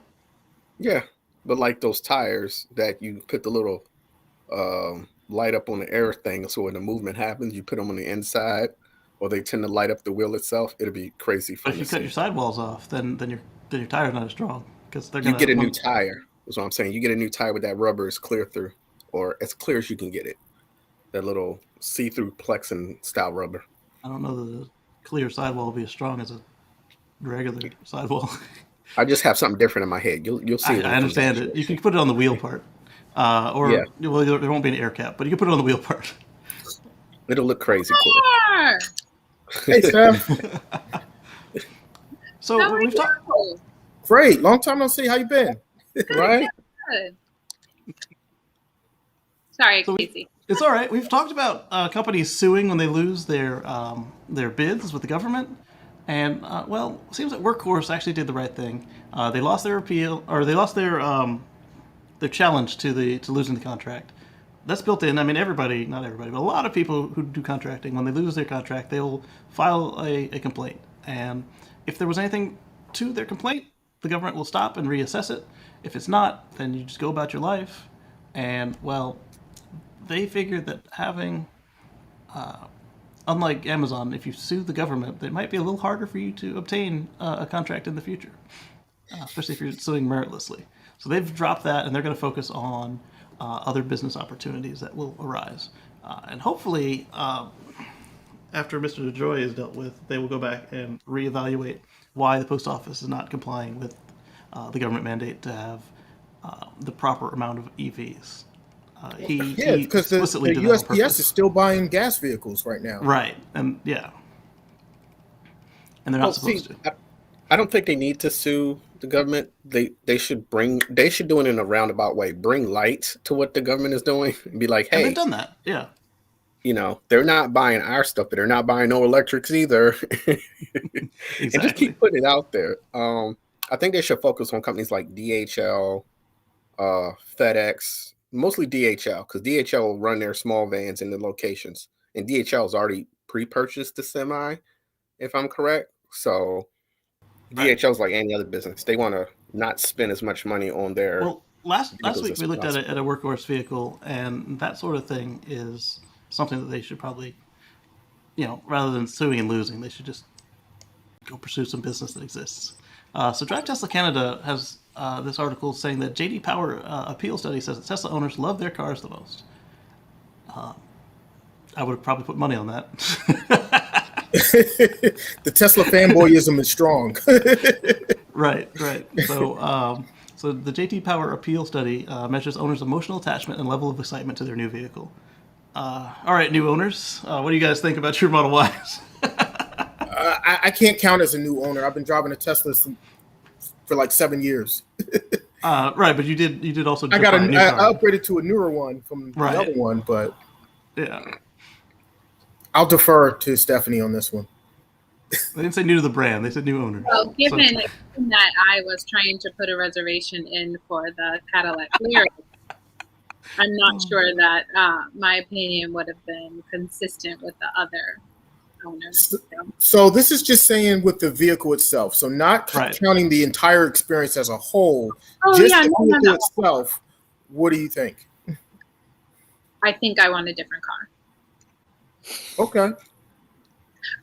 Yeah, but like those tires that you put the little light up on the air thing, so when the movement happens, you put them on the inside, or they tend to light up the wheel itself. It'll be crazy. But if you cut your sidewalls off, then your tire's not as strong, because they're gonna. You get a new tire. That's what I'm saying. You get a new tire with that rubber is clear through, or as clear as you can get it. That little see-through plexin style rubber. I don't know that the clear sidewall will be as strong as a regular sidewall. I just have something different in my head. You'll see. I understand it. You can put it on the wheel part, well, there won't be an air cap, but you can put it on the wheel part. It'll look crazy cool. Hey, Sam. So we've talked. Great, long time no see. How you been? Right. Good. Sorry, Kacey. It's all right. We've talked about companies suing when they lose their bids with the government. And, it seems like Workhorse actually did the right thing. They lost their appeal, or they lost their challenge to losing the contract. That's built in. I mean, not everybody, but a lot of people who do contracting, when they lose their contract, they'll file a complaint. And if there was anything to their complaint, the government will stop and reassess it. If it's not, then you just go about your life. And, they figured that having... unlike Amazon, if you sue the government, it might be a little harder for you to obtain a contract in the future, especially if you're suing meritlessly. So they've dropped that, and they're going to focus on other business opportunities that will arise. And hopefully, after Mr. DeJoy is dealt with, they will go back and reevaluate why the post office is not complying with the government mandate to have the proper amount of EVs. Because the USPS is still buying gas vehicles right now. Right, and and they're not supposed to. I don't think they need to sue the government. They should do it in a roundabout way. Bring light to what the government is doing and be like, hey, and they've done that. Yeah. They're not buying our stuff, but they're not buying no electrics either. Exactly. And just keep putting it out there. I think they should focus on companies like DHL, FedEx. Mostly DHL, because DHL will run their small vans in the locations. And DHL has already pre-purchased the semi, if I'm correct. So DHL is like any other business. They want to not spend as much money on their... Well, last week we looked at a Workhorse vehicle, and that sort of thing is something that they should probably, rather than suing and losing, they should just go pursue some business that exists. So Drive Tesla Canada has... this article saying that J.D. Power appeal study says that Tesla owners love their cars the most. I would have probably put money on that. The Tesla fanboyism is strong. Right. So the JT Power Appeal Study measures owners' emotional attachment and level of excitement to their new vehicle. All right, new owners, what do you guys think about your Model Ys? I can't count as a new owner. I've been driving a Tesla for like 7 years. Right, but you did also. I I upgraded to a newer one from the other one, but yeah, I'll defer to Stephanie on this one. They didn't say new to the brand; they said new owner. Well, given that I was trying to put a reservation in for the Cadillac Lyric, I'm not sure that my opinion would have been consistent with the other owners. So this is just saying with the vehicle itself. So not counting the entire experience as a whole, the vehicle itself. What do you think? I think I want a different car. Okay.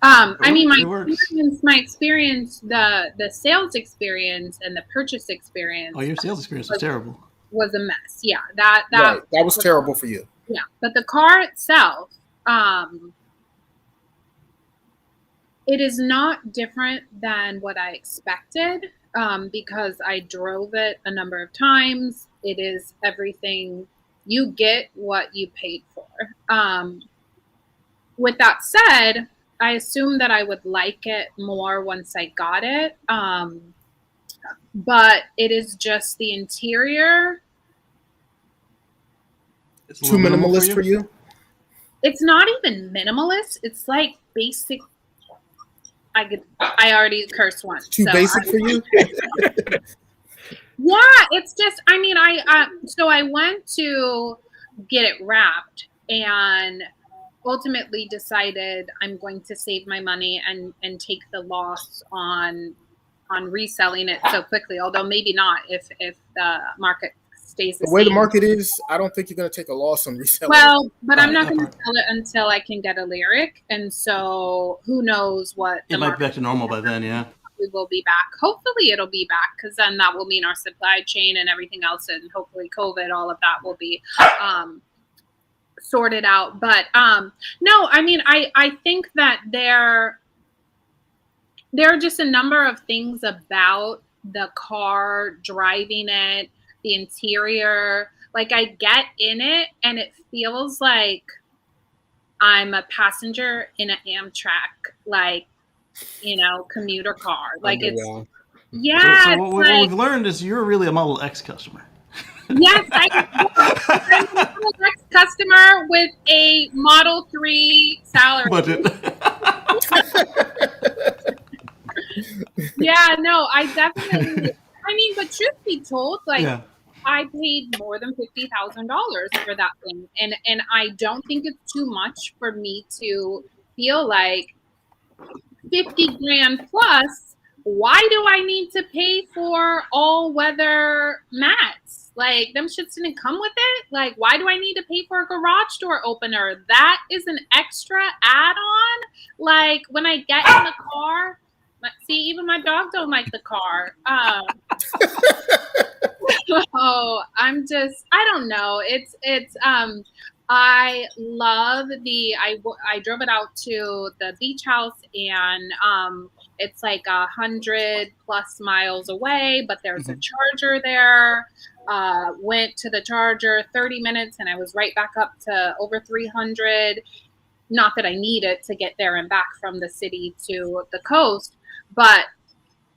I mean, my experience, the sales experience and the purchase experience. Oh, your sales experience was terrible. Was a mess. Yeah, that was terrible for you. Yeah, but the car itself, it is not different than what I expected because I drove it a number of times. It is everything. You get what you paid for. With that said, I assumed that I would like it more once I got it. But it is just the interior. It's too minimalist for you? It's not even minimalist. It's like basic. I already cursed once. Too basic for you? Yeah, it's just, I mean, so I went to get it wrapped and ultimately decided I'm going to save my money and take the loss on reselling it so quickly, although maybe not if the market stays the way same. The market is, I don't think you're going to take a loss on reselling. Well, but I'm not going to sell it until I can get a Lyric, and so who knows what it might be back to normal by then. Yeah, we will be back. Hopefully it'll be back, because then that will mean our supply chain and everything else, and hopefully COVID, all of that will be sorted out. But no, I mean, I think that there are just a number of things about the car, driving it, the interior. Like, I get in it and it feels like I'm a passenger in an Amtrak, like, commuter car. Like, it's, yeah. So what we've learned is you're really a Model X customer. Yes, I'm a Model X customer with a Model 3 salary. Budget. Yeah, no, I definitely. I mean, but truth be told, like, I paid more than $50,000 for that thing, and I don't think it's too much for me to feel like 50 grand plus. Why do I need to pay for all weather mats? Like, them shits didn't come with it. Like, why do I need to pay for a garage door opener? That is an extra add-on. Like, when I get in the car. See, even my dog don't like the car. So I don't know. I love I drove it out to the beach house, and it's like 100+ miles away, but there's a charger there. Went to the charger 30 minutes and I was right back up to over 300. Not that I need it to get there and back from the city to the coast, but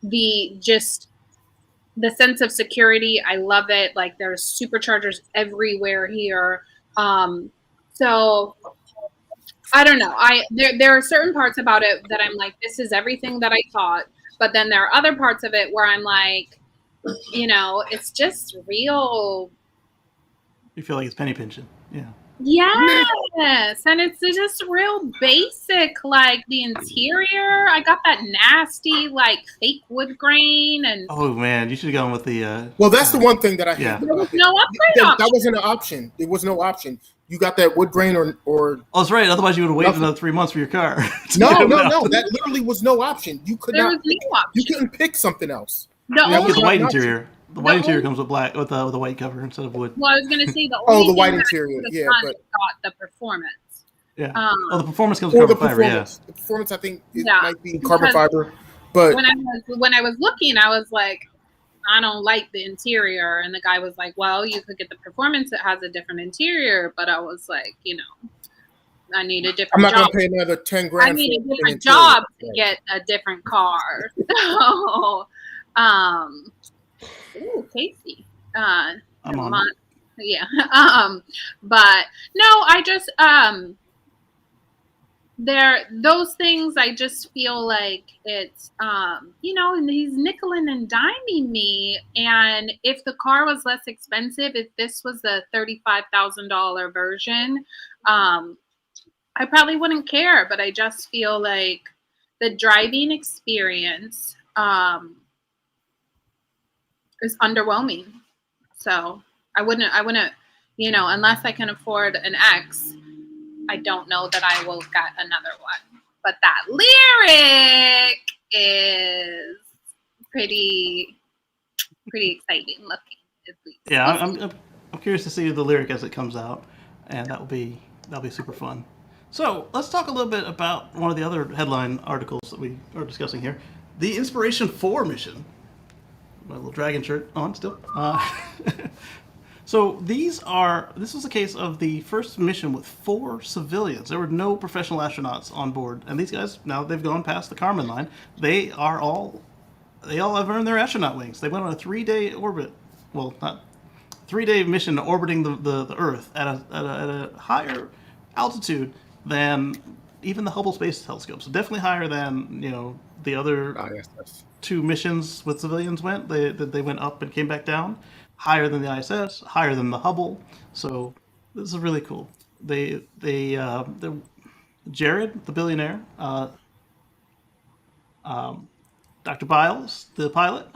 the sense of security, I love it. Like, there's superchargers everywhere here. So I don't know. There are certain parts about it that I'm like, this is everything that I thought. But then there are other parts of it where I'm like, it's just real. You feel like it's penny pinching. Yeah. Yes, and it's just real basic, like the interior. I got that nasty, like, fake wood grain, and oh man, you should have gone with the. Well, that's the one thing that I hate. There was no upgrade option. That wasn't an option. There was no option. You got that wood grain or. Oh, that's right. Otherwise, you would have waited another 3 months for your car. No. That literally was no option. You could not. Was no option. You couldn't pick something else. The white interior. The white interior comes with black with a white cover instead of wood. Well, I was going to say the only the white interior. Yeah, but got the performance. Yeah. Oh, the performance comes Or from the carbon fiber. Yeah. performance. The performance, I think, it Yeah, might be carbon because fiber. But when I was looking, I was like, I don't like the interior, and the guy was like, well, you could get the performance that has a different interior, but I was like, I need a I'm different not job. going to pay another 10 I grand need a for an different interior. job to get a different car. So, ooh, Casey. I'm on it. Yeah. But no, I just those things I just feel like it's and he's nickeling and diming me, and if the car was less expensive, if this was the $35,000 version, I probably wouldn't care, but I just feel like the driving experience is underwhelming. So I wouldn't unless I can afford an X, I don't know that I will get another one. But that lyric is pretty exciting looking, at least. Yeah, We'll see. I'm curious to see the lyric as it comes out, and that'll be super fun. So let's talk a little bit about one of the other headline articles that we are discussing here, the Inspiration 4 mission. My little dragon shirt on still. So this was a case of the first mission with 4 civilians. There were no professional astronauts on board, and these guys, now they've gone past the Kármán line, they all have earned their astronaut wings. They went on a 3-day orbit. Well, not 3-day mission orbiting the Earth at a higher altitude than even the Hubble Space Telescope. So definitely higher than the other ISS. 2 missions with civilians went. They went up and came back down. Higher than the ISS, higher than the Hubble. So this is really cool. Jared, the billionaire, Dr. Biles, the pilot,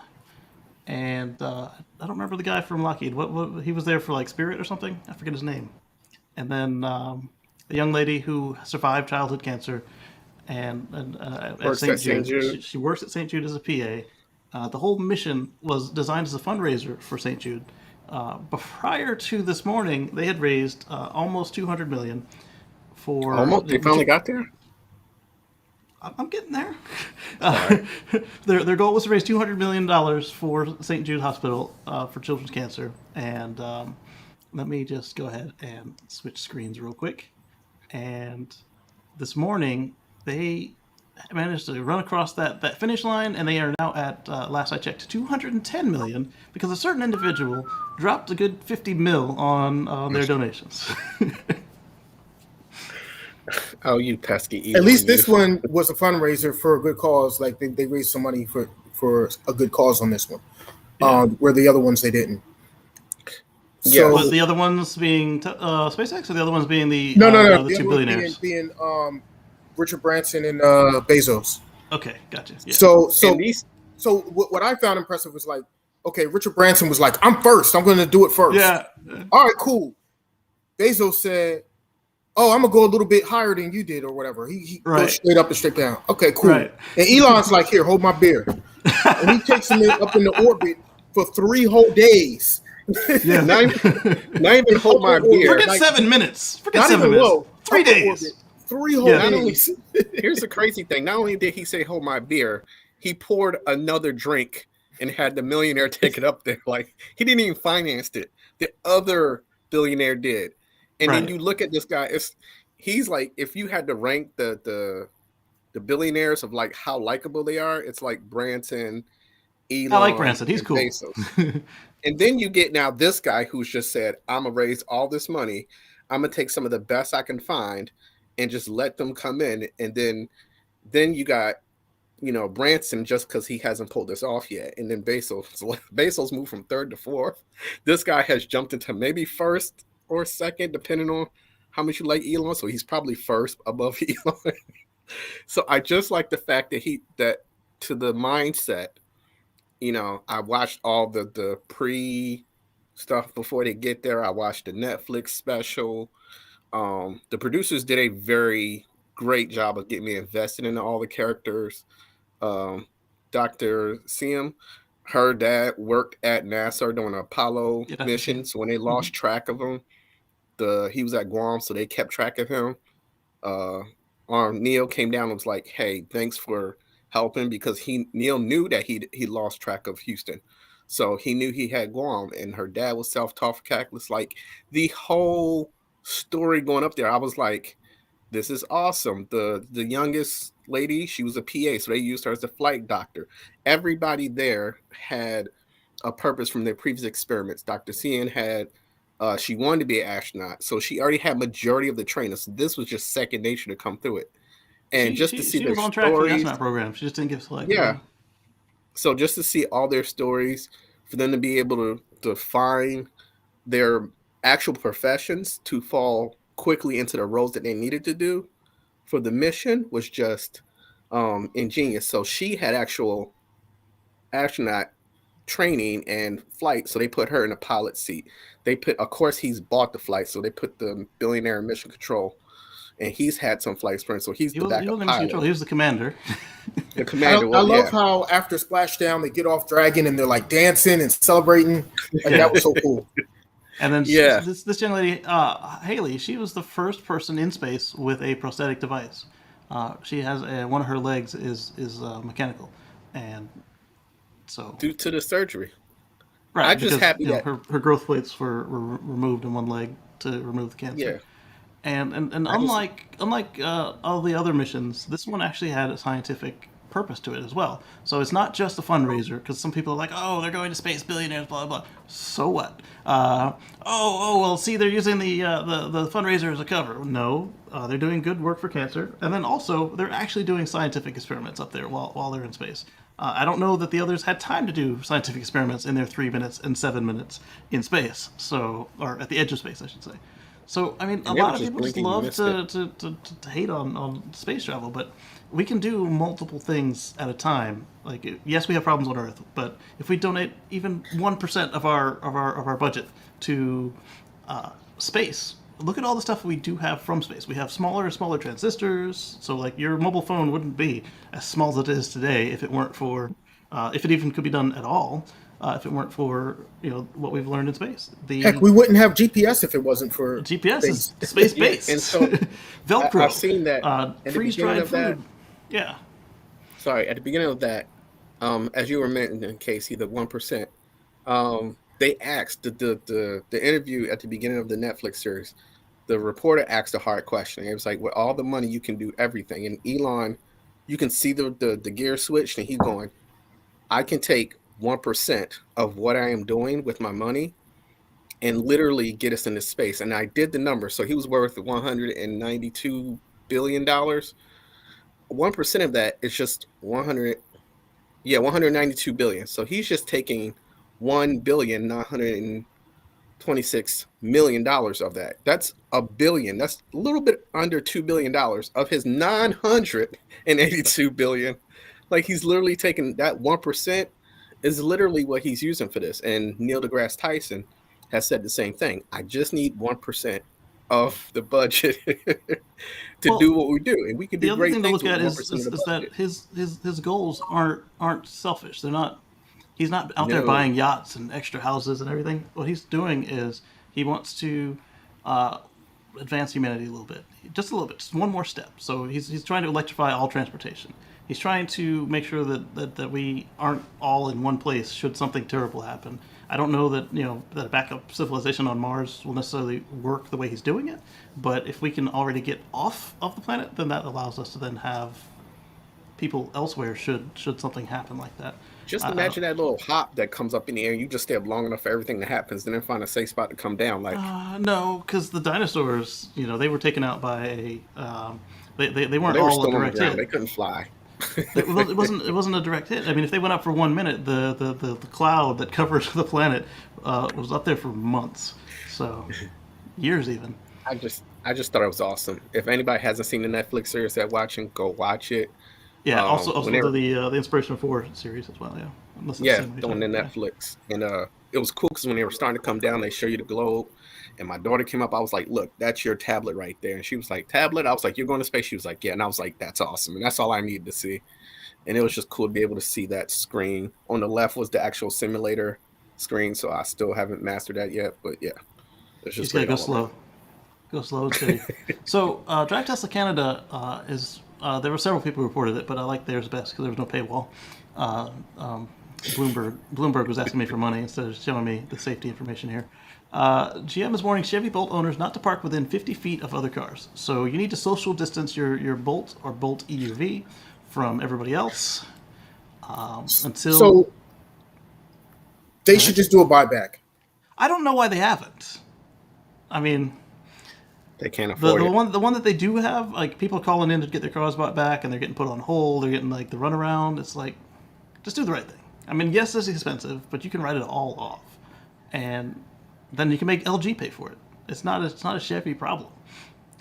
and I don't remember the guy from Lockheed. What he was there for, like Spirit or something? I forget his name. And then a young lady who survived childhood cancer and at Works St. at St. Jude. Jude. She works at St. Jude as a PA. The whole mission was designed as a fundraiser for St. Jude. But prior to this morning, they had raised almost $200 million for. Almost. They finally got there. I'm getting there. Their goal was to raise $200 million for St. Jude Hospital for children's cancer. And let me just go ahead and switch screens real quick. And this morning, they managed to run across that finish line, and they are now at, last I checked, $210 million because a certain individual dropped a good $50 million on their donations. Oh, you pesky Elon. At least this one was a fundraiser for a good cause. Like they raised some money for a good cause on this one. Yeah. Where the other ones they didn't. Yeah. But the other ones being SpaceX, or the other ones being the No. the The 2 other billionaires? being Richard Branson and Bezos. Okay, gotcha. Yeah. So these, what I found impressive was like, okay, Richard Branson was like, I'm first. I'm going to do it first. Yeah. All right, cool. Bezos said, oh, I'm going to go a little bit higher than you did or whatever. He Right. goes straight up and straight down. Okay, cool. Right. And Elon's like, here, hold my beer. And he takes him up in the orbit for 3 whole days. Yeah. not even hold my beer. Forget Like, 7 minutes. Forget Not 7 even minutes. low. 3 Upper days. orbit, 3 whole Yeah. days. Here's the crazy thing. Not only did he say hold my beer, he poured another drink and had the millionaire take it up there. Like, he didn't even finance it. The other billionaire did. And Right. then you look at this guy, he's like, if you had to rank the billionaires of like how likable they are, it's like Branson, Elon. I like Branson. He's cool. Bezos. And then you get now this guy who's just said, I'm gonna raise all this money. I'm gonna take some of the best I can find and just let them come in. And then you got, Branson, just because he hasn't pulled this off yet. And then Bezos moved from 3rd to 4th. This guy has jumped into maybe 1st or 2nd, depending on how much you like Elon. So he's probably 1st above Elon. So I just like the fact that to the mindset, I watched all the pre stuff before they get there. I watched the Netflix special. The producers did a very great job of getting me invested in all the characters. Dr. Siem, her dad worked at NASA doing Apollo missions. When they lost track of him, he was at Guam, so they kept track of him. uh, Neil came down and was like, "Hey, thanks for helping," because Neil knew that he lost track of Houston, so he knew he had Guam, and her dad was self-taught for calculus. Like the whole story going up there, I was like, "This is awesome." The youngest lady, she was a PA, so they used her as a flight doctor. Everybody there had a purpose from their previous experiments. Dr. Cian had she wanted to be an astronaut, so she already had majority of the training. So this was just second nature to come through it, and She just to she see she their was on track for the stories, astronaut program. She just didn't get selected. yeah. So just to see all their stories, for them to be able to find their actual professions to fall quickly into the roles that they needed to do for the mission was just ingenious. So she had actual astronaut training and flight, so they put her in a pilot seat. They put, of course, he's bought the flight, so they put the billionaire in mission control, and he's had some flight experience, so he's He the wasn't. He backup wasn't in mission pilot. control. He was the commander. The commander, I well, love yeah, how after splashdown they get off Dragon and they're like dancing and celebrating. Like Yeah. that was so cool. And then yeah. this young lady, Haley, she was the first person in space with a prosthetic device. She has one of her legs is mechanical, and so Due to the surgery, I right just because happy that her growth plates were removed in one leg to remove the cancer. yeah, And I just unlike all the other missions, this one actually had a scientific purpose to it as well. So it's not just a fundraiser because some people are like, oh, they're going to space, billionaires, blah blah blah. So what? Well, see, they're using the fundraiser as a cover. No, they're doing good work for cancer, and then also they're actually doing scientific experiments up there while they're in space. I don't know that the others had time to do scientific experiments in their 3 minutes and 7 minutes in space. So, or at the edge of space, I should say. So, I mean, a and they were lot of just people just blinking, you love missed it. to hate on space travel, but we can do multiple things at a time. Like, yes, we have problems on Earth, but if we donate even 1% of our budget to space, look at all the stuff we do have from space. We have smaller and smaller transistors, so like your mobile phone wouldn't be as small as it is today if it weren't for, if it even could be done at all, if it weren't for what we've learned in space. Heck, The we wouldn't have GPS if it wasn't for GPS is space. space Yeah, and based. so I've Velcro, seen that at the freeze beginning dried of that. food. Yeah. Sorry, at the beginning of that, as you were mentioning, Casey, the 1%. They asked the interview at the beginning of the Netflix series. The reporter asked a hard question. It was like, with all the money, you can do everything. And Elon, you can see the gear switch, and he's going, I can take 1% of what I am doing with my money and literally get us into space. And I did the number. So he was worth $192 billion. 1% of that is just 100. Yeah, 192 billion. So he's just taking 1,926,000,000 of that. That's a billion. That's a little bit under $2 billion of his 982 billion. Like he's literally taking that 1% is literally what he's using for this. And Neil deGrasse Tyson has said the same thing. I just need 1% of the budget to Well, do what we do, and we can the do other great thing to things look with at 1% of is the that budget. his goals aren't selfish. They're not. He's not out there No, buying yachts and extra houses and everything. What he's doing is he wants to uh, advance humanity a little bit, just a little bit, just one more step. So he's trying to electrify all transportation. He's trying to make sure that we aren't all in one place should something terrible happen. I don't know that that a backup civilization on Mars will necessarily work the way he's doing it, but if we can already get off of the planet, then that allows us to then have people elsewhere should something happen like that. just I don't. imagine that little hop that comes up in the air. You just stay up long enough for everything to happen, and then find a safe spot to come down. Like, No, because the dinosaurs, they were taken out by a. They well, weren't they were all a still on the direct ground. hit. They couldn't fly. It wasn't a direct hit. I mean, if they went up for 1 minute, the cloud that covered the planet was up there for months, so years even. I just thought it was awesome. If anybody hasn't seen the Netflix series they're watching, go watch it. Yeah. Also Whenever, the Inspiration 4 series as well. Yeah, unless it's the yeah, same one you're on the talking about. Yeah. Netflix, and it was cool because when they were starting to come down, they show you the globe. And my daughter came up. I was like, "Look, that's your tablet right there." And she was like, "Tablet?" I was like, "You're going to space?" She was like, "Yeah." And I was like, "That's awesome." And that's all I needed to see. And it was just cool to be able to see that screen. On the left was the actual simulator screen, so I still haven't mastered that yet. But yeah, it's You just just gotta great go all around. slow. Go slow and steady. So, Drive Tesla Canada is. There were several people who reported it, but I like theirs best because there was no paywall. Bloomberg was asking me for money instead of showing me the safety information here. GM is warning Chevy Bolt owners not to park within 50 feet of other cars. So you need to social distance your Bolt or Bolt EUV from everybody else until. So they should just do a buyback. I don't know why they haven't. I mean, They can't afford it. the one that they do have, like people calling in to get their cars bought back, and they're getting put on hold. They're getting like the runaround. It's like, just do the right thing. I mean, yes, it's expensive, but you can write it all off, and then you can make LG pay for it. It's not a Chevy problem.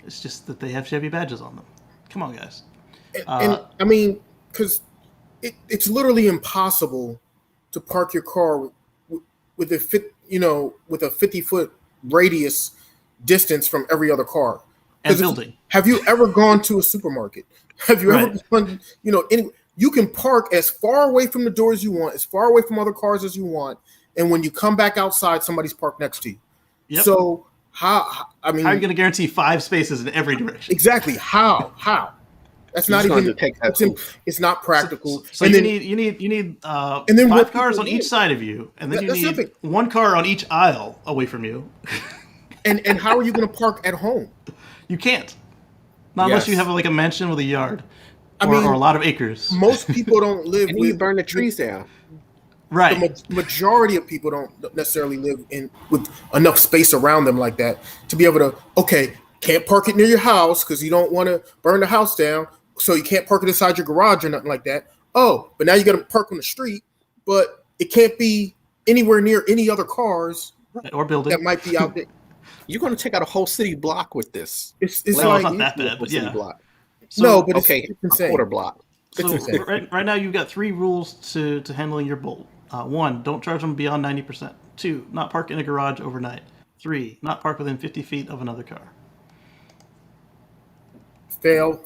It's just that they have Chevy badges on them. Come on, guys. And I mean, because it's literally impossible to park your car with a 50-foot radius distance from every other car. And building. Have you ever gone to a supermarket? Have you ever gone, you can park as far away from the door as you want, as far away from other cars as you want, and when you come back outside, somebody's parked next to you. Yep. So how are you going to guarantee 5 spaces in every direction? Exactly. How? That's not even. It's not practical. So you need 5 cars on each side of you, and then you need 1 car on each aisle away from you. And how are you going to park at home? You can't. Not unless you have like a mansion with a yard, or a lot of acres. Most people don't live. And you burn the trees down. Right. The majority of people don't necessarily live with enough space around them like that to be able to. Can't park it near your house because you don't want to burn the house down. So you can't park it inside your garage or nothing like that. Oh, but now you got to park on the street, but it can't be anywhere near any other cars or building that might be out there. You're going to take out a whole city block with this. It's not that bad, but yeah. Block. So, no, but it's a quarter block. So right now you've got 3 rules to handling your Bolt. 1, don't charge them beyond 90%. 2, not park in a garage overnight. 3, not park within 50 feet of another car. Fail.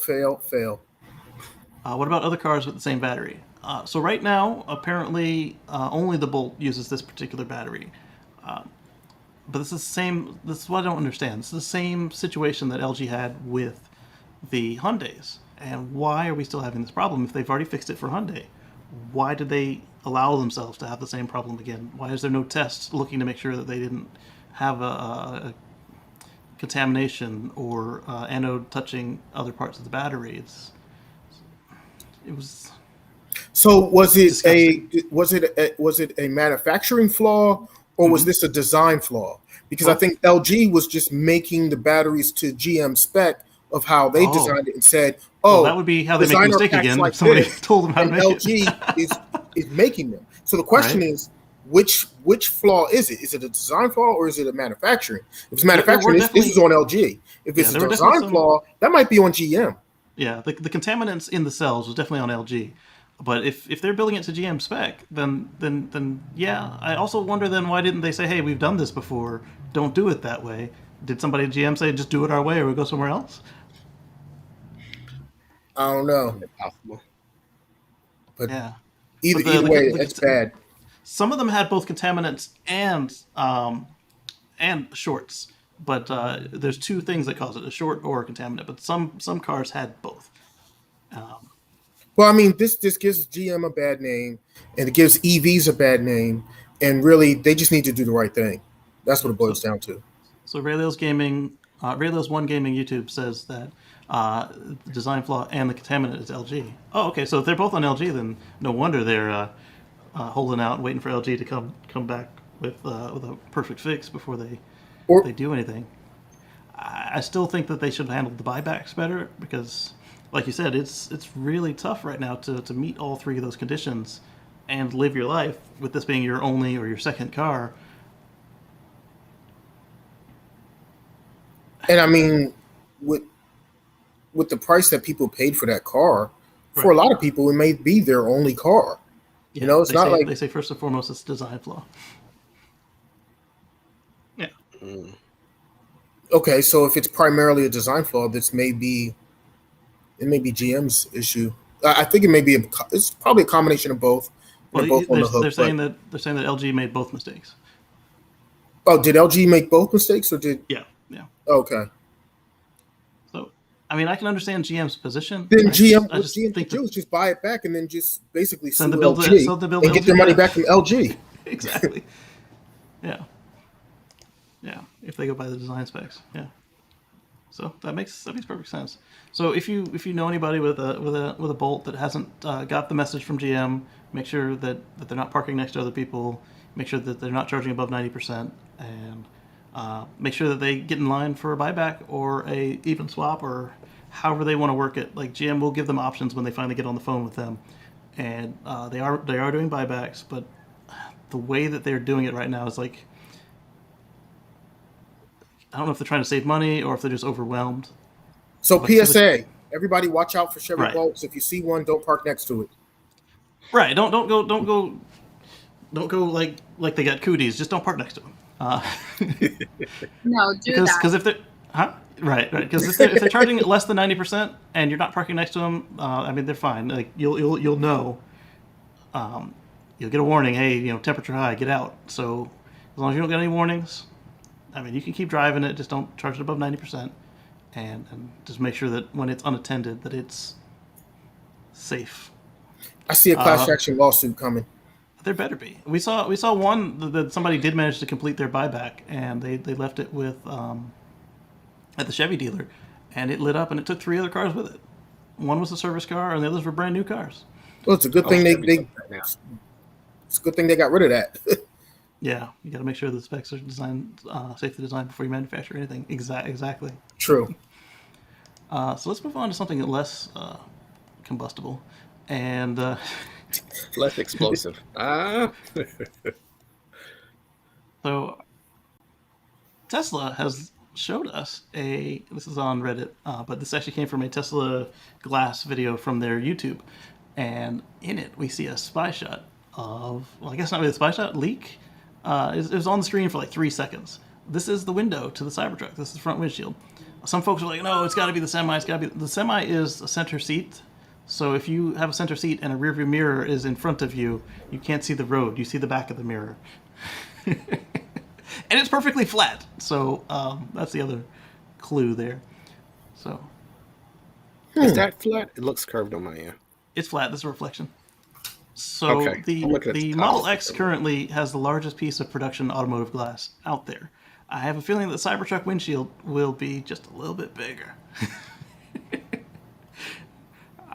What about other cars with the same battery? So right now, apparently, only the Bolt uses this particular battery. But this is what I don't understand. This is the same situation that LG had with the Hyundais. And why are we still having this problem if they've already fixed it for Hyundai? Why did they allow themselves to have the same problem again? Why is there no tests looking to make sure that they didn't have a contamination or anode touching other parts of the battery? It was. So was it disgusting. was it a manufacturing flaw or was this a design flaw? Because I think LG was just making the batteries to GM spec of how they designed it and said, well, that would be how they make a mistake again. Like if somebody told them how to make LG it. is making them. So the question is, which flaw is it? Is it a design flaw or is it a manufacturing? If it's manufacturing, this is on LG. If it's a design flaw, that might be on GM. Yeah, the contaminants in the cells was definitely on LG. But if they're building it to GM spec, then yeah. I also wonder then why didn't they say, hey, we've done this before, don't do it that way? Did somebody at GM say just do it our way or we go somewhere else? I don't know. Possible. But yeah. Either way, it's bad. Some of them had both contaminants and shorts, but there's 2 things that cause it: a short or a contaminant. But some cars had both. Well, I mean, this gives GM a bad name, and it gives EVs a bad name, and really, they just need to do the right thing. That's what it boils down to. So Rayleo's One Gaming YouTube says that the design flaw and the contaminant is LG. Oh, okay. So if they're both on LG, then no wonder they're holding out and waiting for LG to come back with a perfect fix before they do anything. I still think that they should have handled the buybacks better because, like you said, it's really tough right now to meet all 3 of those conditions and live your life with this being your only or your second car. And I mean, with the price that people paid for that car, for a lot of people, it may be their only car. Yeah, it's not like they say first and foremost it's design flaw. Yeah. Okay, so if it's primarily a design flaw, it may be GM's issue. I think it's probably a combination of both. Well, they're saying that LG made both mistakes. Oh, did LG make both mistakes or did? Yeah. Okay. I mean, I can understand GM's position. Then I GM, just, I what just GM think could do that is just buy it back and then just basically sue send the bill to LG and get LG. their money Yeah. back from LG. Exactly. Yeah. Yeah. If they go by the design specs. Yeah. So that makes perfect sense. So if you know anybody with a Bolt that hasn't got the message from GM, make sure that they're not parking next to other people. Make sure that they're not charging above 90%, and make sure that they get in line for a buyback or a even swap or however they want to work it. Like GM will give them options when they finally get on the phone with them, and they are doing buybacks, but the way that they're doing it right now is like, I don't know if they're trying to save money or if they're just overwhelmed. So But so PSA, everybody watch out for Chevy Right. Bolts. If you see one, don't park next to it. Right. Don't go like they got cooties. Just don't park next to them. No, do that. Because if they're right. Because if they're charging less than 90% and you're not parking next to them, I mean they're fine. Like you'll know. You'll get a warning. Hey, temperature high. Get out. So as long as you don't get any warnings, I mean you can keep driving it. Just don't charge it above 90%, and just make sure that when it's unattended that it's safe. I see a class action lawsuit coming. There better be. We saw one that somebody did manage to complete their buyback, and they left it with at the Chevy dealer, and it lit up, and it took 3 other cars with it. One was a service car, and the others were brand new cars. Well, it's a good thing it's a good thing they got rid of that. Yeah, you got to make sure the specs are designed safely designed before you manufacture anything. Exactly. True. So let's move on to something less combustible and less explosive. So Tesla has showed us this is on Reddit, but this actually came from a Tesla Glass video from their YouTube, and in it we see a spy shot of, well, I guess not really a spy shot, leak. It was on the screen for like 3 seconds. This is the window to the Cybertruck. This is the front windshield. Some folks are like, no, it's got to be the Semi. The Semi is a center seat. So if you have a center seat and a rearview mirror is in front of you, you can't see the road. You see the back of the mirror. And it's perfectly flat. So that's the other clue there. So Is that flat? It looks curved on my end. it's flat. This is a reflection. So Okay. the Model X currently has the largest piece of production automotive glass out there. I have a feeling that the Cybertruck windshield will be just a little bit bigger.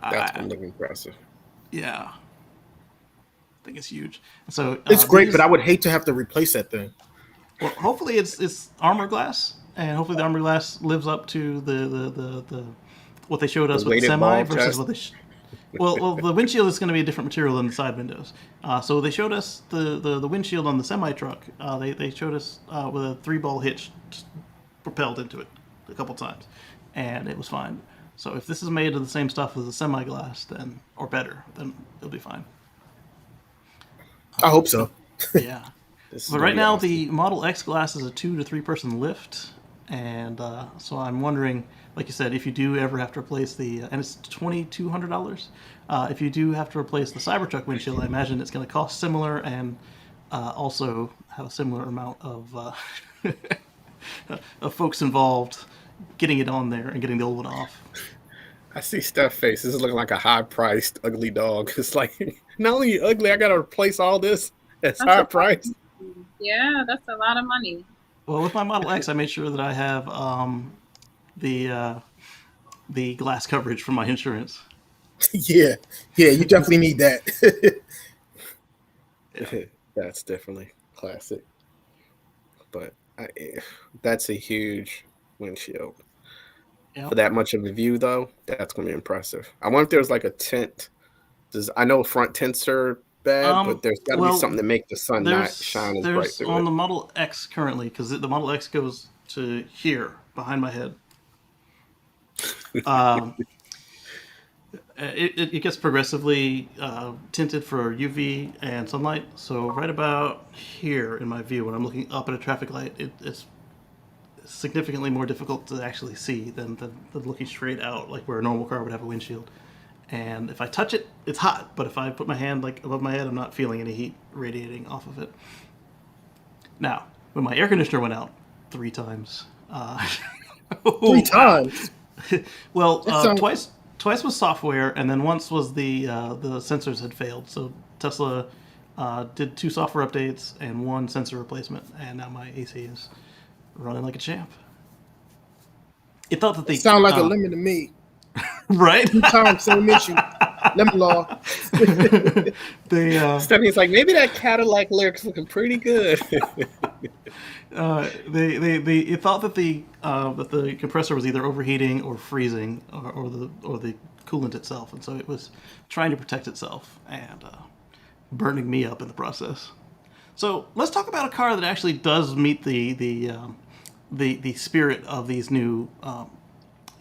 That's going to look impressive. Yeah. I think it's huge. So It's great, but I would hate to have to replace that thing. Well, hopefully it's armor glass, and hopefully the armor glass lives up to the what they showed us with the Semi versus what they. Well, the windshield is going to be a different material than the side windows. So they showed us the windshield on the semi truck. They showed us with a 3-ball hitch propelled into it a couple times, and it was fine. So if this is made of the same stuff as the semi glass, then or better, then it'll be fine. I hope so. Yeah. But right now the Model X glass is a 2 to 3 person lift, and so I'm wondering, like you said, if you do ever have to replace and it's $2,200. If you do have to replace the Cybertruck windshield, I imagine it's going to cost similar and also have a similar amount of of folks involved getting it on there and getting the old one off. I see Steph's face. This is looking like a high-priced, ugly dog. It's like, not only ugly, I got to replace all this at high price. Yeah, that's a lot of money. Well, with my Model X, I made sure that I have the glass coverage for my insurance. Yeah, you definitely need that. Yeah. That's definitely classic. But that's a huge windshield. Yep. For that much of a view, though, that's going to be impressive. I wonder if there's like a tint. I know front tints are bad, but there's got to be something to make the sun not shine as bright through on it. the Model X currently, because the Model X goes to here, behind my head. It gets progressively tinted for UV and sunlight. So right about here in my view, when I'm looking up at a traffic light, it's significantly more difficult to actually see than looking straight out, like where a normal car would have a windshield. And if I touch it, it's hot. But if I put my hand like above my head, I'm not feeling any heat radiating off of it. Now, when my air conditioner went out 3 times, 3 times. Well, It sounds twice was software, and then once was the sensors had failed. So Tesla did 2 software updates and 1 sensor replacement, and now my AC is running like a champ. It thought that it the sound like a lemon to me. right. 2 times, same issue. Lemon law. they Stephanie's like, maybe that Cadillac lyric's looking pretty good. they it thought that the compressor was either overheating or freezing or the coolant itself, and so it was trying to protect itself and burning me up in the process. So let's talk about a car that actually does meet the spirit of these new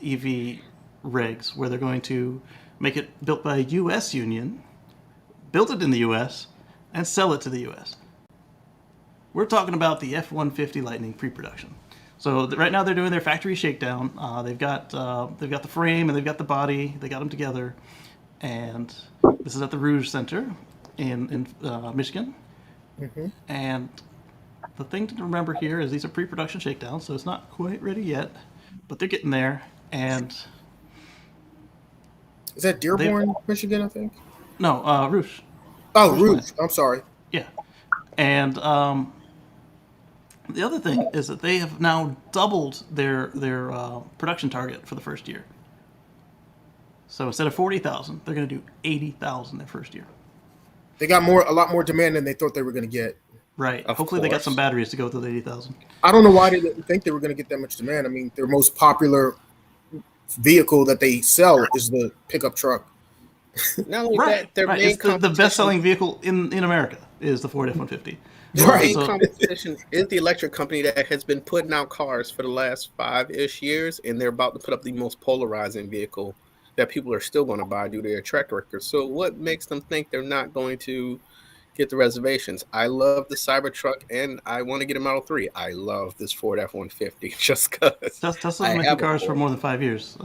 EV regs, where they're going to make it built by a U.S. union, build it in the U.S., and sell it to the U.S. We're talking about the F-150 Lightning pre-production. So right now they're doing their factory shakedown. They've got the frame and they've got the body. They got them together, and this is at the Rouge Center in Michigan. Mm-hmm. And the thing to remember here is these are pre-production shakedowns, so it's not quite ready yet, but they're getting there. And Is that Dearborn, Michigan? I think. no, Rouge. Oh, Rouge Rouge. plant. I'm sorry. Yeah, and the other thing is that they have now doubled their production target for the first year. So instead of 40,000, they're going to do 80,000 their first year. They got a lot more demand than they thought they were going to get. Right. Of Hopefully they got course. some batteries to go with those 80,000. I don't know why they didn't think they were going to get that much demand. I mean, their most popular vehicle that they sell is the pickup truck. Not only Right. that, their Right. main It's the competition, best-selling vehicle in America is the Ford F-150. their Right. main So- competition is the electric company that has been putting out cars for the last 5-ish years, and they're about to put up the most polarizing vehicle that people are still going to buy due to their track record. So what makes them think they're not going to get the reservations? I love the Cybertruck, and I want to get a Model 3. I love this Ford F-150 just because Tesla's I making have a cars for Ford. more than 5 years.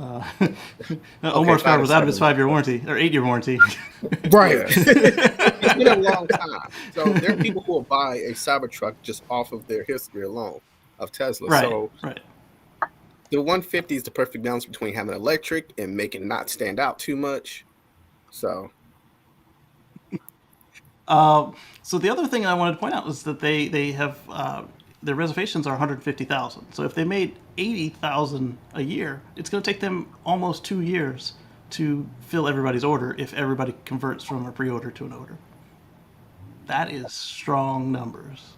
Omar's car 5 was or out of his 7. 5-year warranty, or 8-year warranty. Right. Yeah. It's been a long time. So there are people who will buy a Cybertruck just off of their history alone of Tesla. Right. So Right. the 150 is the perfect balance between having electric and making it not stand out too much. So So the other thing I wanted to point out is that they have their reservations are 150,000. So if they made 80,000 a year, it's going to take them almost 2 years to fill everybody's order if everybody converts from a pre-order to an order. That is strong numbers.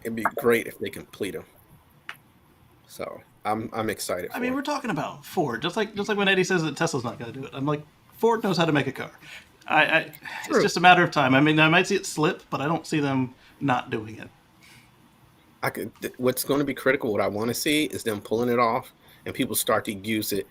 it'd be great if they complete them. So I'm excited. I mean, we're talking about Ford, just like when Eddie says that Tesla's not going to do it. I'm like, Ford knows how to make a car. It's True. just a matter of time. I mean, I might see it slip, but I don't see them not doing it. What's going to be critical, what I want to see is them pulling it off and people start to use it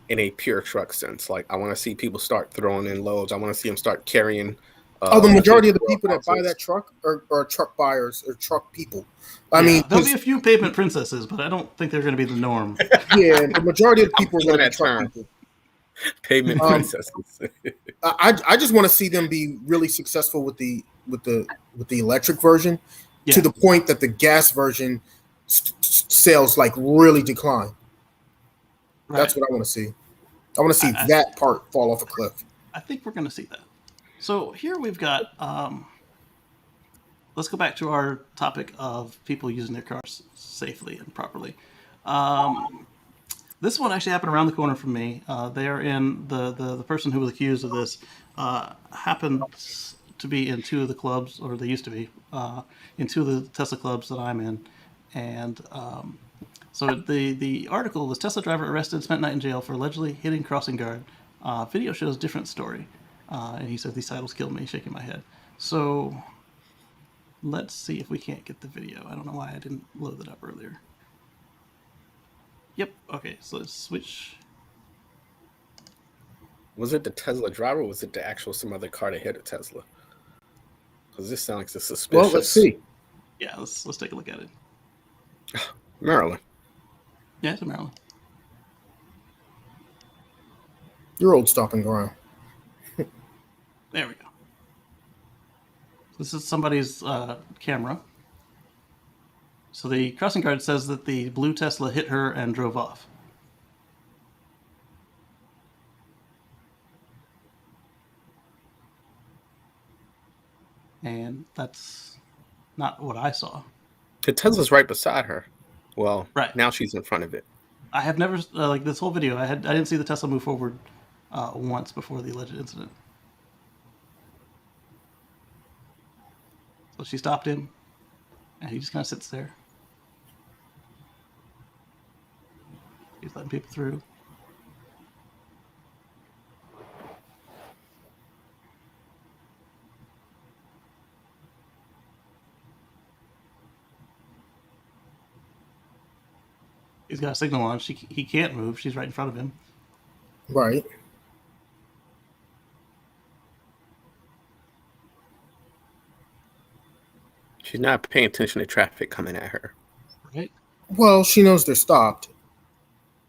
in a pure truck sense. Like I want to see people start throwing in loads. I want to see them start carrying. The majority of the big people that buy warehouses. that truck are truck buyers or truck people. Yeah, I mean, there'll be 'cause- a few pavement princesses, but I don't think they're going to be the norm. yeah, the majority of the people are going to be That truck term. people. Pavement princesses. I just want to see them be really successful with the electric version, Yeah. to the point that the gas version sales like really decline. Right. That's what I want to see. I want to see I- that part fall off a cliff. I think we're going to see that. So here we've got. Let's go back to our topic of people using their cars safely and properly. This one actually happened around the corner from me. They're in the person who was accused of this happens to be in 2 of the clubs, or they used to be in 2 of the Tesla clubs that I'm in, and so the article was Tesla driver arrested, spent night in jail for allegedly hitting crossing guard. Video shows different story, and he says these titles killed me, shaking my head. So let's see if we can't get the video. I don't know why I didn't load it up earlier. Yep. Okay. So let's switch. Was it the Tesla driver or was it the actual some other car that hit a Tesla? Because this sounds like a suspicious. Well, let's see. Yeah. Let's take a look at it. Maryland. Yeah, it's in Maryland. Your old stomping ground. There we go. This is somebody's camera. So the crossing guard says that the blue Tesla hit her and drove off. and that's not what I saw. The Tesla's right beside her. Well, Right. now she's in front of it. I have never like this whole video. I didn't see the Tesla move forward once before the alleged incident. So she stopped him, and he just kind of sits there. He's letting people through. He's got a signal on. He can't move. She's right in front of him. Right. She's not paying attention to traffic coming at her. Right. Well, she knows they're stopped.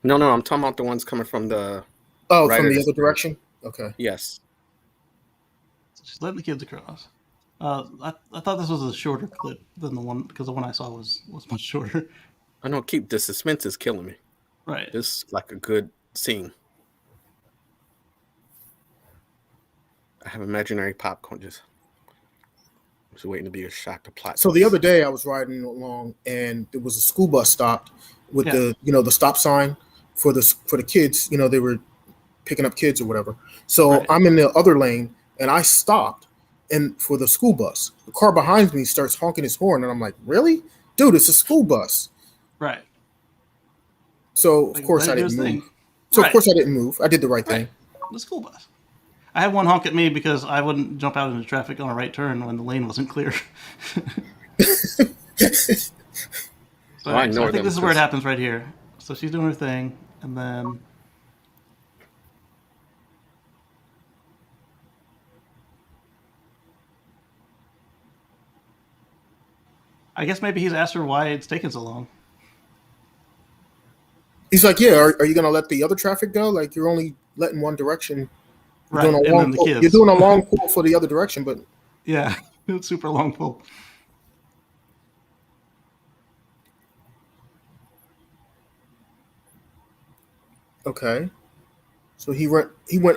No, I'm talking about the ones coming from the. Oh, right from of the the other street. direction? Okay. Yes. So she's letting the kids across. I thought this was a shorter clip than the one, because the one I saw was much shorter. I know. The suspense is killing me. Right. This is like a good scene. I have imaginary popcorn just waiting to be a shock to plot. So the other day I was riding along and there was a school bus stopped with the stop sign for the kids. They were picking up kids or whatever. So Right. I'm in the other lane and I stopped and for the school bus. The car behind me starts honking his horn and I'm like, really? Dude, it's a school bus. Right. So of Like, course let I it do didn't his move. thing. So Right. of course I didn't move. I did the right thing. The school bus. I had one honk at me because I wouldn't jump out into traffic on a right turn when the lane wasn't clear. So I I ignore think them this is where it because- happens right here. So she's doing her thing, and then I guess maybe he's asked her why it's taking so long. He's like, yeah, are you going to let the other traffic go? Like you're only letting one direction. You're Right, doing a and long then the pull. kids. You're doing a long pull for the other direction, but Yeah, it's super long pull. okay. So he went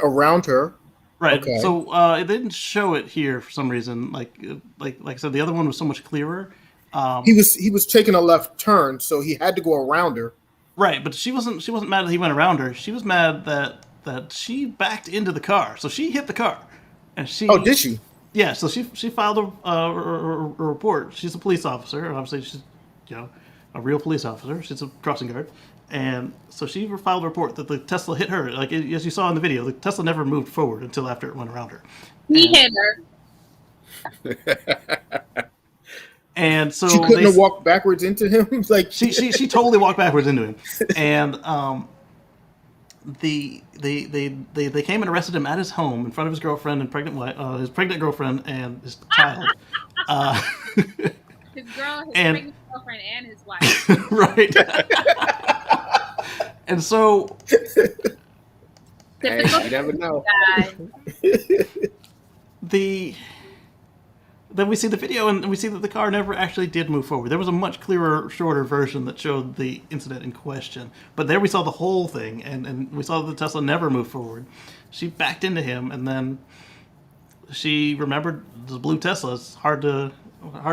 around her. Right. Okay. So they didn't show it here for some reason. Like I said, the other one was so much clearer. He was taking a left turn, so he had to go around her. Right, but she wasn't mad that he went around her. She was mad that she backed into the car. So she hit the car, and she. Oh, did she? Yeah. So she filed a report. She's a police officer. Obviously, she's a real police officer. She's a crossing guard, and so she filed a report that the Tesla hit her. Like as you saw in the video, the Tesla never moved forward until after it went around her. He hit her. And so She couldn't have walked backwards into him. Like she totally walked backwards into him, and they came and arrested him at his home in front of his girlfriend and his pregnant girlfriend and his child. His pregnant girlfriend, and his wife. Right. And so Hey, you never know. Then we see the video and we see that the car never actually did move forward. There was a much clearer, shorter version that showed the incident in question. But there we saw the whole thing, and we saw that the Tesla never moved forward. She backed into him, and then she remembered the blue Tesla. It's hard to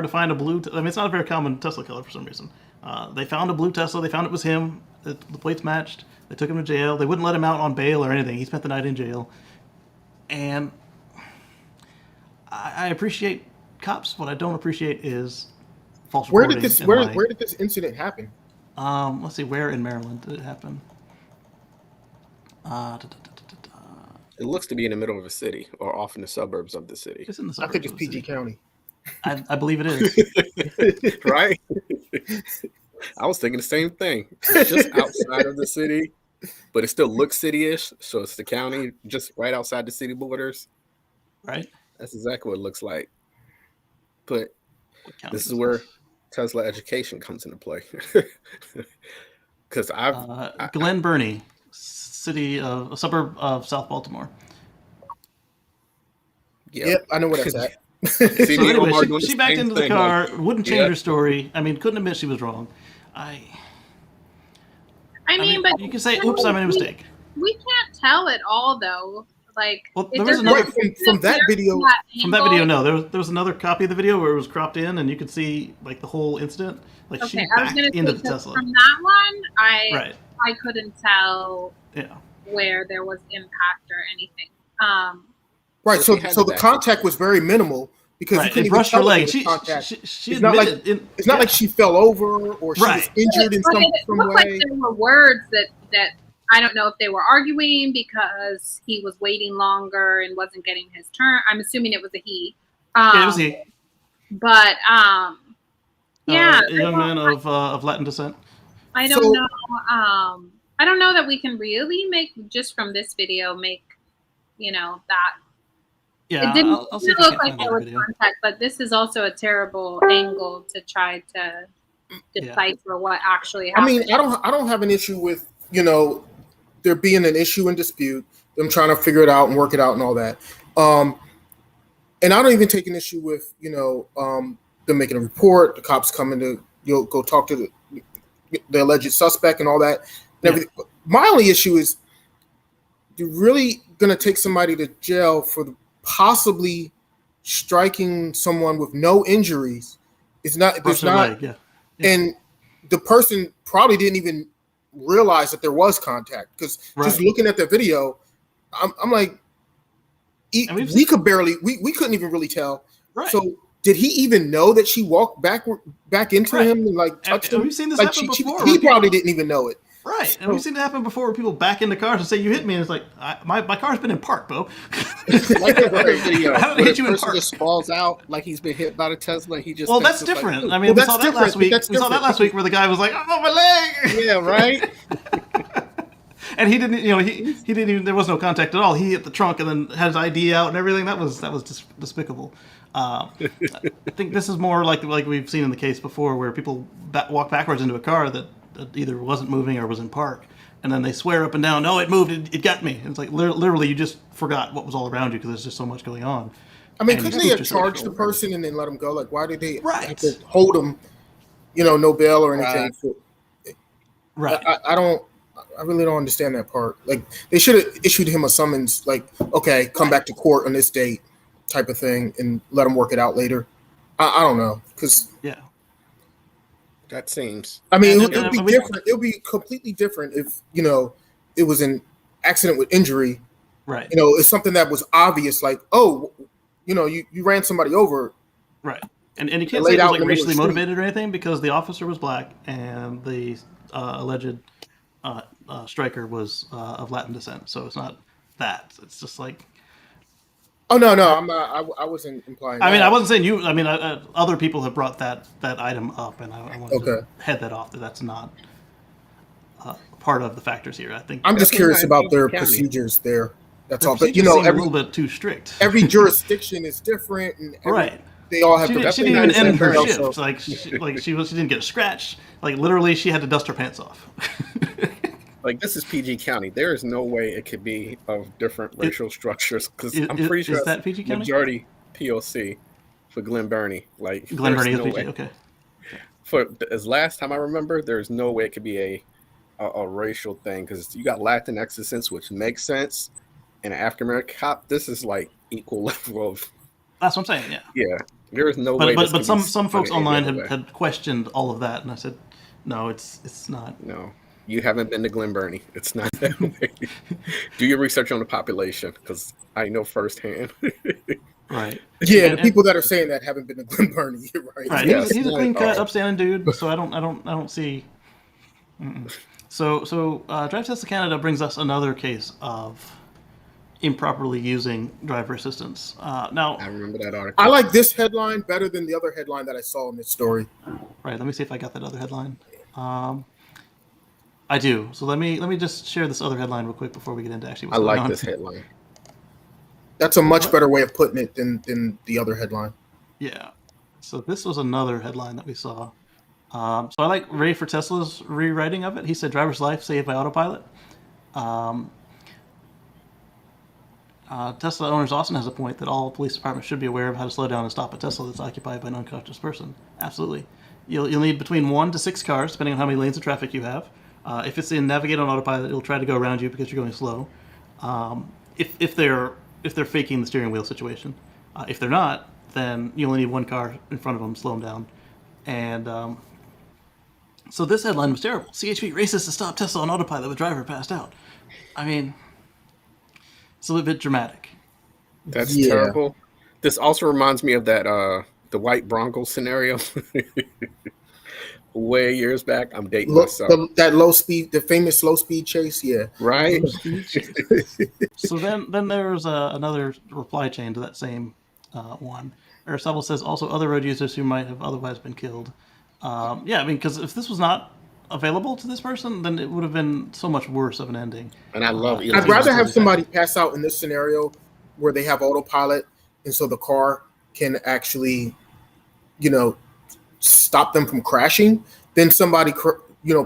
find a blue. I mean, it's not a very common Tesla color for some reason. They found a blue Tesla. They found it was him. The plates matched. They took him to jail. They wouldn't let him out on bail or anything. He spent the night in jail. And I appreciate cops. What I don't appreciate is false where reporting. did this incident happen? Let's see, where in Maryland did it happen? It looks to be in the middle of a city or off in the suburbs of the city. It's in the I suburbs think it's of the PG city. County. I believe it is. Right? I was thinking the same thing. It's just outside of the city, but it still looks city-ish. So it's the county just right outside the city borders. Right? That's exactly what it looks like. But What county this is where Tesla education comes into play. Because Glen Burnie, a suburb of South Baltimore. Yep, I know where that's at. See, So me and Omar anyway, doing she the backed same into the thing, car, like, wouldn't change her story. I mean, couldn't admit she was wrong. I mean, but you can say, "Oops, I made a mistake." We can't tell it all, though, Like, Well, it there was doesn't another from that video. From that video, no, there was another copy of the video where it was cropped in, and you could see like the whole incident. Like Okay, she I was backed gonna into say, the 'cause Tesla. from that one, Right. I couldn't tell Yeah. where there was impact or anything. Right. So So she had so to the back contact was very minimal because you Right. couldn't It even brushed her tell if leg. it was contact. She It's not like admitted. it's not like she fell over or she was Right. injured in But some it looked way. like there were words that I don't know if they were arguing because he was waiting longer and wasn't getting his turn. I'm assuming it was a he. Yeah, it was he. But yeah, A young man of Latin descent. I So- don't know. I don't know that we can really make just from this video make that. Yeah, It didn't I'll see if I look can like find there that was video. contact, but this is also a terrible angle to try to decipher what actually I happened. mean, I don't have an issue with there being an issue and dispute, them trying to figure it out and work it out and all that. And I don't even take an issue with them making a report, the cops coming to go talk to the alleged suspect and all that. And everything. My only issue is you're really gonna take somebody to jail for possibly striking someone with no injuries. It's not. Brush There's her not. leg. Yeah. And the person probably didn't even realize that there was contact because just looking at the video, I'm like, we couldn't even really tell. Right. So did he even know that she walked back into him and like touched him? We've seen this like happen before. He probably didn't even know it. Right, and we've seen it happen before where people back into cars and say, "You hit me," and it's like, my car's been in park, Bo. Like the other video, How did I where hit the you in person park? just falls out like he's been hit by the Tesla. He just Well, thinks that's it's like, different. "Ooh." I mean, we Well, saw that's that last week. different. We saw that last week where the guy was like, "Oh, my leg!" Yeah, right. And he didn't, he didn't even. There was no contact at all. He hit the trunk and then had his ID out and everything. That was just despicable. I think this is more like we've seen in the case before, where people walk backwards into a car that either wasn't moving or was in park, and then they swear up and down, "No, it moved. It got me." And it's like literally, you just forgot what was all around you because there's just so much going on. I mean, And you couldn't they have spooked yourself. charged the person and then let him go? Like, why did they Right. have to hold him? No bail or anything. Right. I really don't understand that part. Like, they should have issued him a summons, like, okay, come back to court on this date, type of thing, and let him work it out later. I don't know, because That seems. I mean, And it would be different. It would be completely different if it was an accident with injury. Right. It's something that was obvious, like, oh, you ran somebody over. Right. And you can't say laid it was out like in the middle of racially the street. motivated or anything because the officer was black and the alleged striker was of Latin descent. So it's not that. It's just like. Oh no, I'm not. I wasn't implying. I mean, that. I wasn't saying you. I mean, other people have brought that item up, and I wanted to head that off. That's not part of the factors here. I think I'm just Definitely curious not about their county. procedures there. That's the all. But procedures seem a every little bit too strict. every jurisdiction is different, and they all have She to. didn't even end her so- shift. Like she didn't get a scratch. Like literally, she had to dust her pants off. Like, this is PG County. There is no way it could be of different racial structures because I'm pretty sure is that PG County? majority POC for Glen Burnie. Like, Glen there's Burnie is no PG. way. Okay. For as last time I remember, there's no way it could be a racial thing because you got Latinx descent, which makes sense, and an African American cop. This is like equal level of. That's what I'm saying. Yeah. Yeah, there is no way. But some folks online had had questioned all of that, and I said, no, it's not. No, you haven't been to Glen Burnie. It's not that way. Do your research on the population because I know firsthand. Right. Yeah, And- the people that are saying that haven't been to Glen Burnie, right? Right. Yes. He's a clean cut, upstanding dude. So I don't see. So Drive Tesla Canada brings us another case of improperly using driver assistance. Now, I remember that article. I like this headline better than the other headline that I saw in this story. right. Let me see if I got that other headline. I do. So let me just share this other headline real quick before we get into actually I what's going like on. this headline. That's a much better way of putting it than the other headline. Yeah. So this was another headline that we saw. So I like Ray for Tesla's rewriting of it. He said, "Driver's life saved by autopilot." Tesla owners Austin has a point that all police departments should be aware of how to slow down and stop a Tesla that's occupied by an unconscious person. Absolutely. You'll need between 1 to 6 cars, depending on how many lanes of traffic you have. If it's in Navigate on autopilot, it'll try to go around you because you're going slow. if they're faking the steering wheel situation. If they're not, then you only need one car in front of them, slow them down, and so this headline was terrible. CHP races to stop Tesla on autopilot with driver passed out. I mean, it's a little bit dramatic. That's Yeah. terrible. This also reminds me of that the white Bronco scenario. Way years back. I'm dating myself. That low speed, the famous low speed chase, yeah. Right? So then there's another reply chain to that same one. Aristotle says also other road users who might have otherwise been killed. Yeah, I mean, because if this was not available to this person, then it would have been so much worse of an ending. And I love Elon. I'd rather have somebody pass out in this scenario where they have autopilot, and so the car can actually, stop them from crashing, than somebody,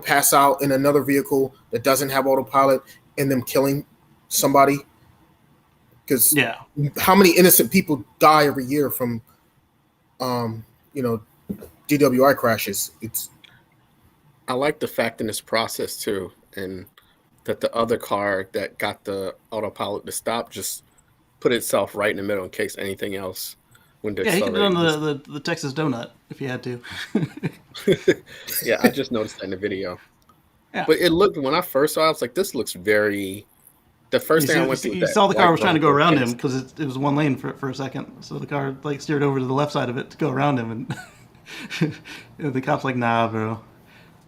pass out in another vehicle that doesn't have autopilot and them killing somebody. Because how many innocent people die every year from, DWI crashes? I like the fact in this process too, and that the other car that got the autopilot to stop just put itself right in the middle in case anything else went to accelerate. He could have done the Texas donut if he had to. Yeah, I just noticed that in the video. Yeah. But it looked, when I first saw it, I was like, this looks very... The first thing I went to... You saw the car was trying to go around him because it was one lane for a second. So the car steered over to the left side of it to go around him. And the cop's like, nah, bro.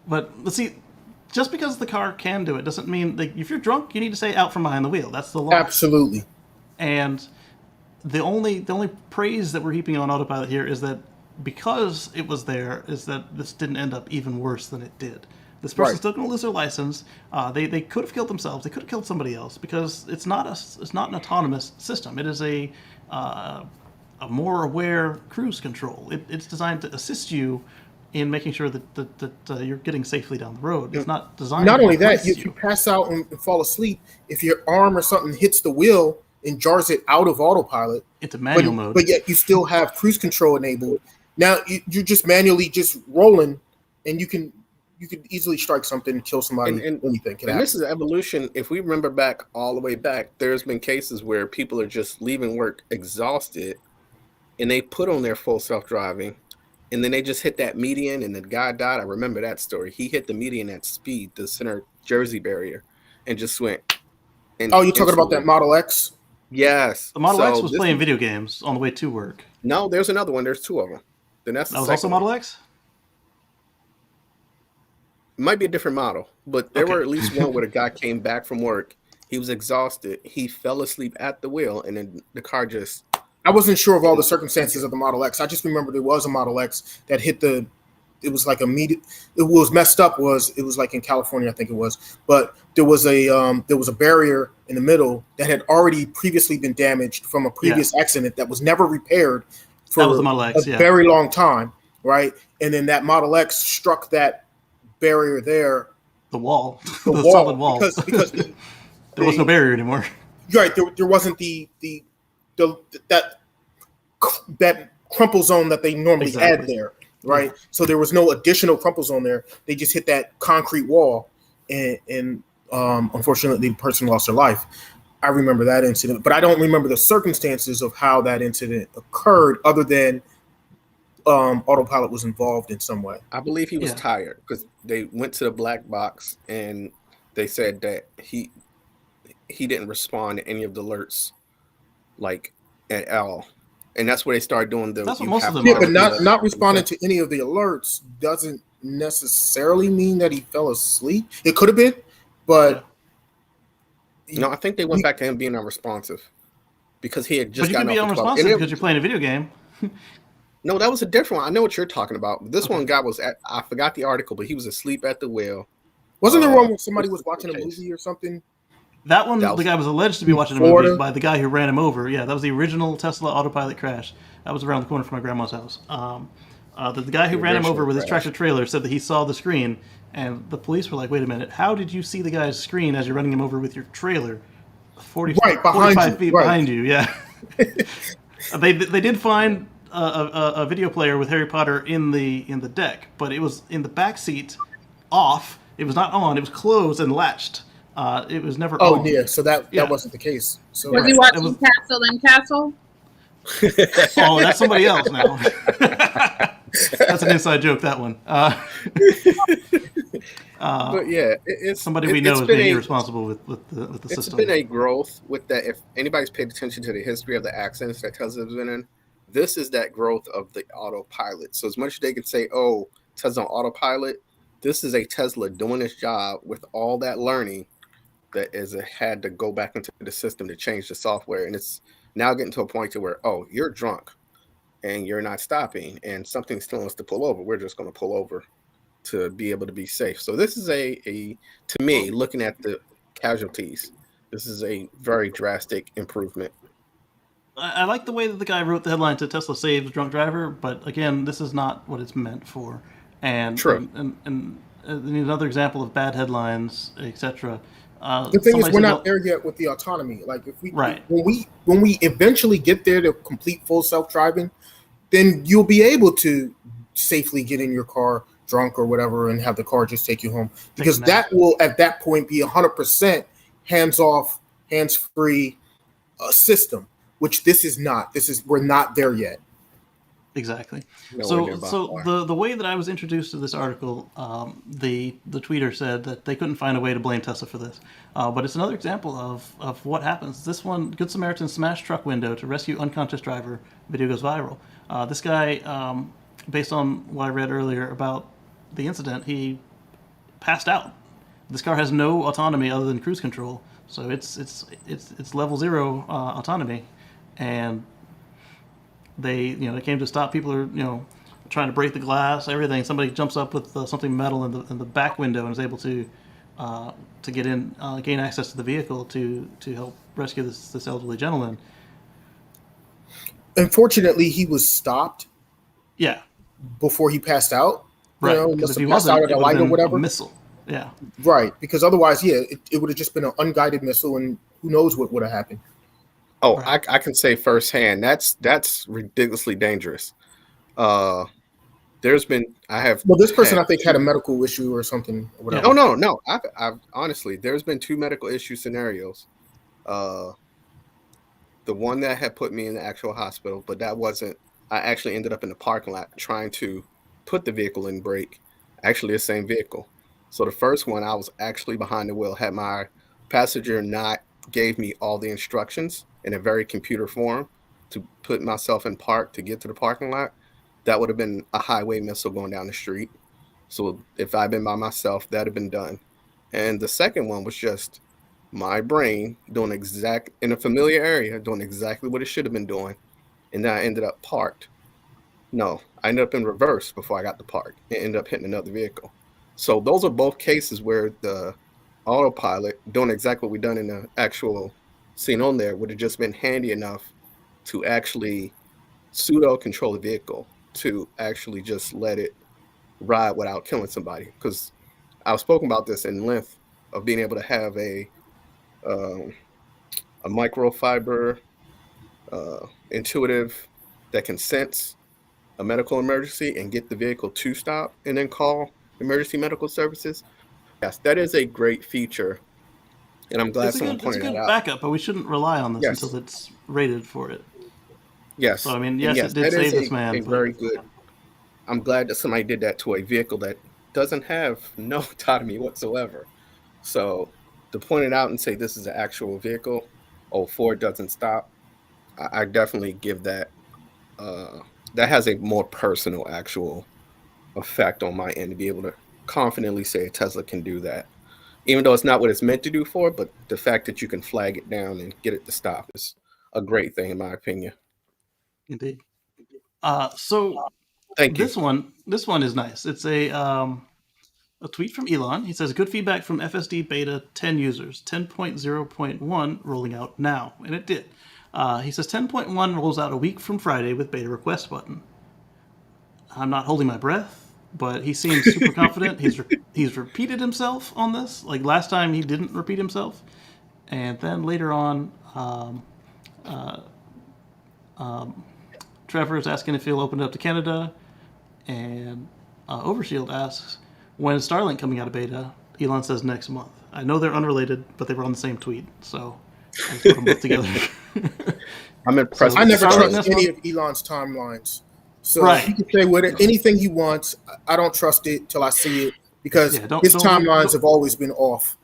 But let's see, just because the car can do it doesn't mean that if you're drunk, you need to stay out from behind the wheel. That's the law. Absolutely. And the only praise that we're heaping on autopilot here is that because it was there, is that this didn't end up even worse than it did. This person's still going to lose their license. They could have killed themselves. They could have killed somebody else because it's not an autonomous system. It is a more aware cruise control. It's designed to assist you in making sure that you're getting safely down the road. It's not designed. Not only that, you pass out and fall asleep. If your arm or something hits the wheel and jars it out of autopilot, into manual mode. But yet you still have cruise control enabled. Now you're just manually just rolling, and you could easily strike something and kill somebody. And anything can happen. This is evolution. If we remember back all the way back, there's been cases where people are just leaving work exhausted, and they put on their full self-driving, and then they just hit that median, and the guy died. I remember that story. He hit the median at speed, the center Jersey barrier, and just went. And you're talking about that Model X? Yes. The Model X was playing video games on the way to work. No, there's another one. There's two of them. Then that was also Model X? It might be a different model, but there were at least one where the guy came back from work. He was exhausted. He fell asleep at the wheel, and then the car just... I wasn't sure of all the circumstances of the Model X. I just remember there was a Model X that hit the... It was like immediate... It was messed up. It was like in California, I think it was. But there was a barrier in the middle that had already previously been damaged from a previous accident that was never repaired for a very long time, right? And then that Model X struck that barrier there. The wall. The wall. Solid wall. Because there was no barrier anymore. Right. There wasn't that crumple zone that they normally add there. Right. Yeah. So there was no additional crumple zone there. They just hit that concrete wall, and unfortunately the person lost their life. I remember that incident, but I don't remember the circumstances of how that incident occurred other than autopilot was involved in some way. I believe he was tired because they went to the black box and they said that he didn't respond to any of the alerts, like at all, and that's where they started doing the. That's what most of them. Yeah, but not responding to any of the alerts doesn't necessarily mean that he fell asleep. It could have been, but no, I think they went back to him being unresponsive because he had just gotten off. But you can be unresponsive because you're playing a video game. No, that was a different one. I know what you're talking about. This one guy was I forgot the article, but he was asleep at the wheel. Wasn't there one where somebody was watching a movie or something? That one, the guy was alleged to be watching a movie by the guy who ran him over. Yeah, that was the original Tesla autopilot crash. That was around the corner from my grandma's house. The guy who ran him over with his tractor trailer said that he saw the screen, and the police were like, wait a minute, how did you see the guy's screen as you're running him over with your trailer? 45 feet behind you, yeah. They did find a video player with Harry Potter in the deck, but it was in the back seat, off. It was not on. It was closed and latched. It was never Oh owned. yeah, so that Yeah. wasn't the case. So Was Right. he It watching was- Castle and Castle? Oh, that's somebody else now. That's an inside joke, that one. But yeah, Somebody we know it's is been being a irresponsible with the it's system. been a growth with that. If anybody's paid attention to the history of the accidents that Tesla's been in, this is that growth of the autopilot. So as much as they can say, "Oh, Tesla on autopilot," this is a Tesla doing its job with all that learning that is had to go back into the system to change the software, and it's now getting to a point to where, oh, you're drunk and you're not stopping, and something's telling us to pull over. We're just going to pull over to be able to be safe. So this is a to me, looking at the casualties, this is a very drastic improvement. I like the way that the guy wrote the headline to Tesla saves drunk driver, but again, this is not what it's meant for. And True. and another example of bad headlines, etc. the thing is, Somebody we're said, not well, there yet with the autonomy. Like if we Right. when we eventually get there to complete full self-driving, then you'll be able to safely get in your car drunk or whatever and have the car just take you home, because a nap. that will at that point be 100% hands-off, hands-free system, which this is not. We're not there yet. Exactly. Nowhere near So Bob the way that I was introduced to this article, the tweeter said that they couldn't find a way to blame Tesla for this, but it's another example of what happens. This one, Good Samaritan smashed truck window to rescue unconscious driver. Video goes viral. This guy, based on what I read earlier about the incident, he passed out. This car has no autonomy other than cruise control, so it's level 0 autonomy, and they came to stop. People are trying to break the glass, everything. Somebody jumps up with something metal in the back window and is able to get in, gain access to the vehicle to help rescue this elderly gentleman. Unfortunately, he was stopped Yeah, before he passed out. right. He Because must if have he passed out wasn't, at a it would light have or been whatever. a missile. Yeah, Right, because otherwise, yeah, it would have just been an unguided missile, and who knows what would have happened. Oh, right. I can say firsthand that's ridiculously dangerous. There's been I have Well, this person, had I think, had a two. medical issue or something, or whatever. Oh no. I've honestly, there's been two medical issue scenarios. Uh, the one that had put me in the actual hospital, but that wasn't. I actually ended up in the parking lot trying to put the vehicle in brake. Actually, the same vehicle. So the first one, I was actually behind the wheel. Had my passenger not gave me all the instructions in a very computer form to put myself in park to get to the parking lot, that would have been a highway missile going down the street. So if I'd been by myself, that'd have been done. And the second one was just my brain doing in a familiar area, doing exactly what it should have been doing. And then I ended up parked. No, I ended up in reverse before I got to park and ended up hitting another vehicle. So those are both cases where the autopilot doing exactly what we done in the actual scene on there would have just been handy enough to actually pseudo control the vehicle, to actually just let it ride without killing somebody. Because I've spoken about this in length of being able to have um, a microfiber intuitive that can sense a medical emergency and get the vehicle to stop and then call emergency medical services. Yes, that is a great feature, and I'm glad someone It's a pointed that good out. backup, but we shouldn't rely on this Yes, until it's rated for it. So yes, I mean, and yes, it yes, did that is save this a man, but very good. I'm glad that somebody did that to a vehicle that doesn't have no autonomy whatsoever. So to point it out and say this is an actual vehicle, oh, Ford doesn't stop. I definitely give that. Uh, that has a more personal, actual effect on my end to be able to confidently say a Tesla can do that, even though it's not what it's meant to do for. But the fact that you can flag it down and get it to stop is a great thing, in my opinion. indeed. So Thank you. this one is nice. It's a tweet from Elon. He says, "Good feedback from FSD Beta 10 users. 10.0.1 rolling out now," and it did. He says 10.1 rolls out a week from Friday with beta request button. I'm not holding my breath, but he seems super confident. He's repeated himself on this. Like last time, he didn't repeat himself, and then later on, Trevor is asking if he'll open it up to Canada, and Overshield asks, when is Starlink coming out of beta? Elon says next month. I know they're unrelated, but they were on the same tweet, so I just put them both together. I'm impressed. I never Starting trust this any month? of Elon's timelines. So Right. he can say anything he wants. I don't trust it till I see it because Yeah, his timelines have always been off.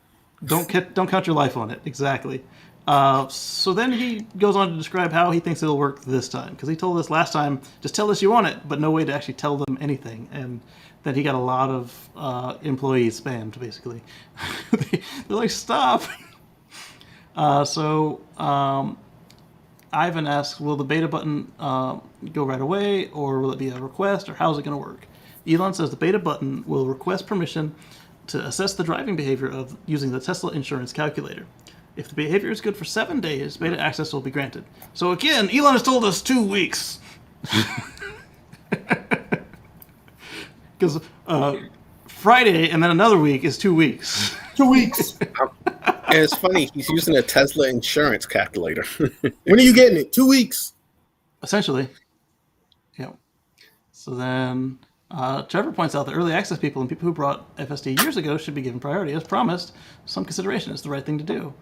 Don't count your life on it. Exactly. So then he goes on to describe how he thinks it'll work this time, because he told us last time, just tell us you want it, but no way to actually tell them anything. And then he got a lot of employees spammed, basically. They're like, stop. Ivan asks, will the beta button go right away, or will it be a request, or how's it going to work? Elon says the beta button will request permission to assess the driving behavior of using the Tesla insurance calculator. If the behavior is good for 7 days, beta access will be granted. So again, Elon has told us 2 weeks. Because Friday and then another week is 2 weeks. 2 weeks. And it's funny, he's using a Tesla insurance calculator. When are you getting it? 2 weeks. Essentially. Yeah. So then Trevor points out that early access people and people who brought FSD years ago should be given priority. As promised, some consideration is the right thing to do.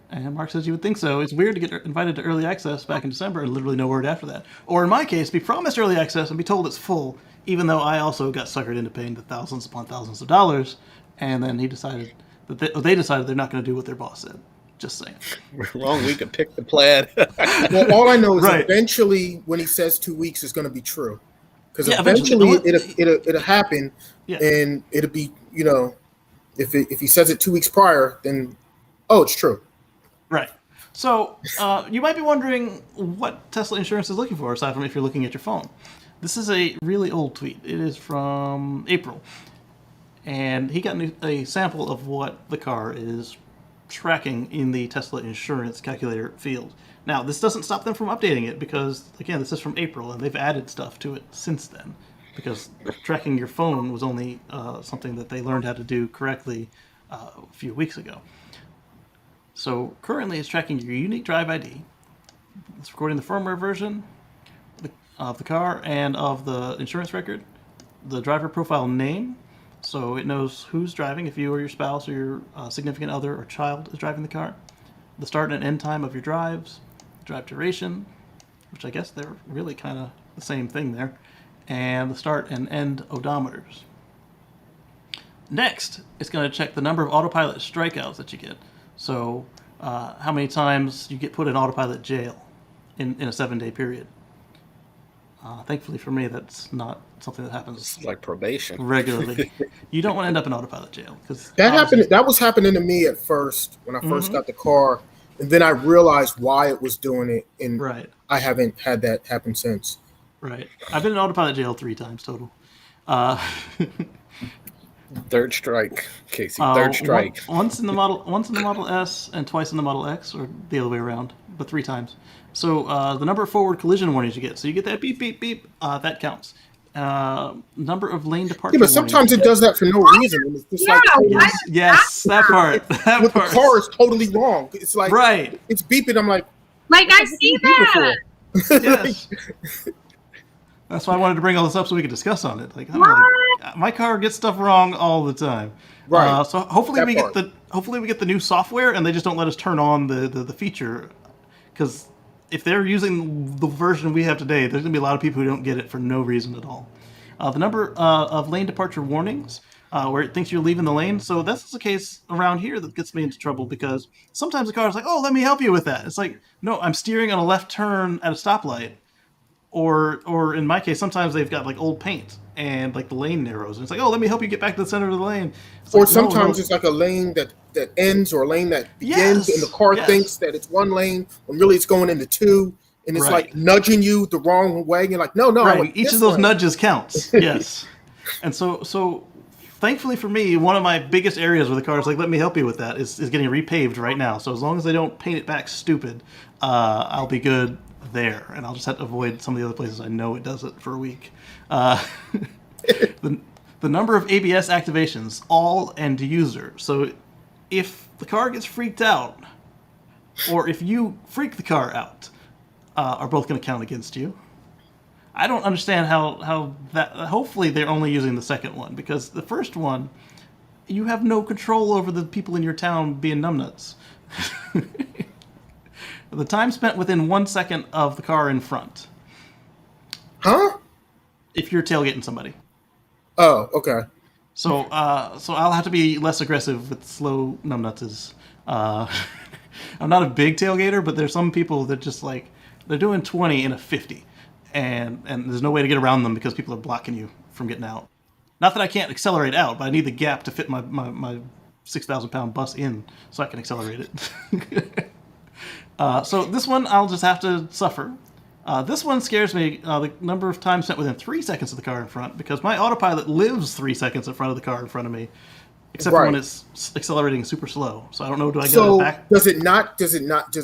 And Mark says you would think so. It's weird to get invited to early access back in December and literally no word after that. Or in my case, be promised early access and be told it's full, even though I also got suckered into paying the thousands upon thousands of dollars. And then he decided that they decided they're not going to do what their boss said. Just saying. Wrong week to pick the plaid. Well, all I know is Right. eventually when he says 2 weeks is going to be true. Because Yeah, eventually eventually. it'll happen, Yeah. and it'll be, if he says it 2 weeks prior, then, it's true. Right. So you might be wondering what Tesla Insurance is looking for, aside from if you're looking at your phone. This is a really old tweet. It is from April. And he got a sample of what the car is tracking in the Tesla Insurance calculator field. Now, this doesn't stop them from updating it because, again, this is from April, and they've added stuff to it since then. Because tracking your phone was only something that they learned how to do correctly a few weeks ago. So currently it's tracking your unique drive ID. It's recording the firmware version of the car and of the insurance record, the driver profile name, so it knows who's driving, if you or your spouse or your significant other or child is driving the car, the start and end time of your drives, drive duration, which I guess they're really kind of the same thing there, and the start and end odometers. Next, it's going to check the number of autopilot strikeouts that you get. So how many times you get put in autopilot jail in a 7-day period. Thankfully for me, that's not something that happens It's like probation. regularly. You don't want to end up in autopilot jail. Cause That happened. That was happening to me at first when I first got the car, and then I realized why it was doing it, and Right. I haven't had that happen since. Right. I've been in autopilot jail 3 times total. Third strike, Casey. Third strike. Once in the Model S and twice in the Model X, or the other way around, but 3 times. So the number of forward collision warnings you get. So you get that beep, beep, beep. That counts. Number of lane departure. Yeah, but sometimes it does that for no reason. And it's just Yes, that part. That the part. car is totally wrong. It's like Right. It's beeping. I'm like I see that. Yes. That's why I wanted to bring all this up so we could discuss on it. Like, I don't know, my car gets stuff wrong all the time. Right. So hopefully That we part. get the new software and they just don't let us turn on the feature, because if they're using the version we have today, there's gonna be a lot of people who don't get it for no reason at all. The number of lane departure warnings, where it thinks you're leaving the lane. So that's the case around here that gets me into trouble, because sometimes the car's like, oh, let me help you with that. It's like, no, I'm steering on a left turn at a stoplight. Or in my case, sometimes they've got like old paint and like the lane narrows, and it's like, oh, let me help you get back to the center of the lane. It's or like, sometimes no. it's like a lane that ends or a lane that begins, and the car Yes. thinks that it's one lane when really it's going into 2, and it's Right. like nudging you the wrong way. You're like, no, I Right, went each this of those way. nudges counts. Yes, and so thankfully for me, one of my biggest areas where the car is like, let me help you with that, is getting repaved right now. So as long as they don't paint it back stupid, I'll be good there, and I'll just have to avoid some of the other places I know it does it for a week. The number of ABS activations, all end user. So if the car gets freaked out, or if you freak the car out, are both going to count against you. I don't understand how that. Hopefully, they're only using the second one, because the first one, you have no control over the people in your town being numbnuts. The time spent within 1 second of the car in front. Huh? If you're tailgating somebody. Oh, okay. So I'll have to be less aggressive with slow numbnuts. I'm not a big tailgater, but there's some people that just like, they're doing 20 in a 50. And there's no way to get around them because people are blocking you from getting out. Not that I can't accelerate out, but I need the gap to fit my 6,000 pound bus in so I can accelerate it. So this one, I'll just have to suffer. This one scares me, the number of times spent within 3 seconds of the car in front, because my autopilot lives 3 seconds in front of the car in front of me, except for when it's accelerating super slow. So I don't know, do I get it back? Does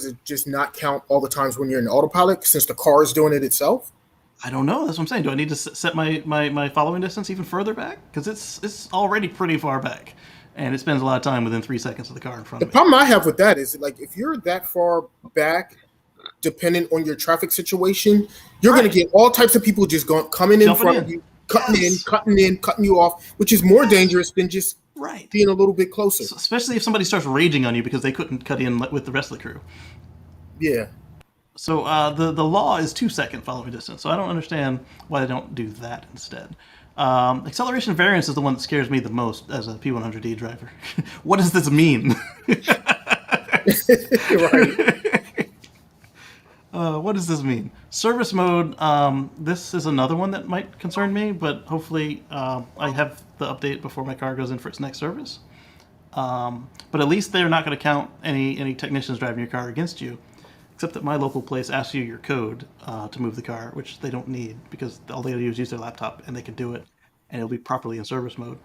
it just not count all the times when you're in autopilot since the car is doing it itself? I don't know. That's what I'm saying. Do I need to set my following distance even further back? Because it's already pretty far back, and it spends a lot of time within 3 seconds of the car in front of me. The problem I have with that is, like, if you're that far back, dependent on your traffic situation, you're going to get all types of people just coming in front of you, cutting you off, which is more dangerous than just being a little bit closer. So, especially if somebody starts raging on you because they couldn't cut in with the rest of the crew. Yeah. So the law is 2 second following distance. So I don't understand why they don't do that instead. Acceleration variance is the one that scares me the most as a P100D driver. What does this mean? Right. What does this mean? Service mode, this is another one that might concern me, but hopefully I have the update before my car goes in for its next service. But at least they're not going to count any technicians driving your car against you, except that my local place asks you your code to move the car, which they don't need, because all they got to do is use their laptop, and they can do it, and it'll be properly in service mode.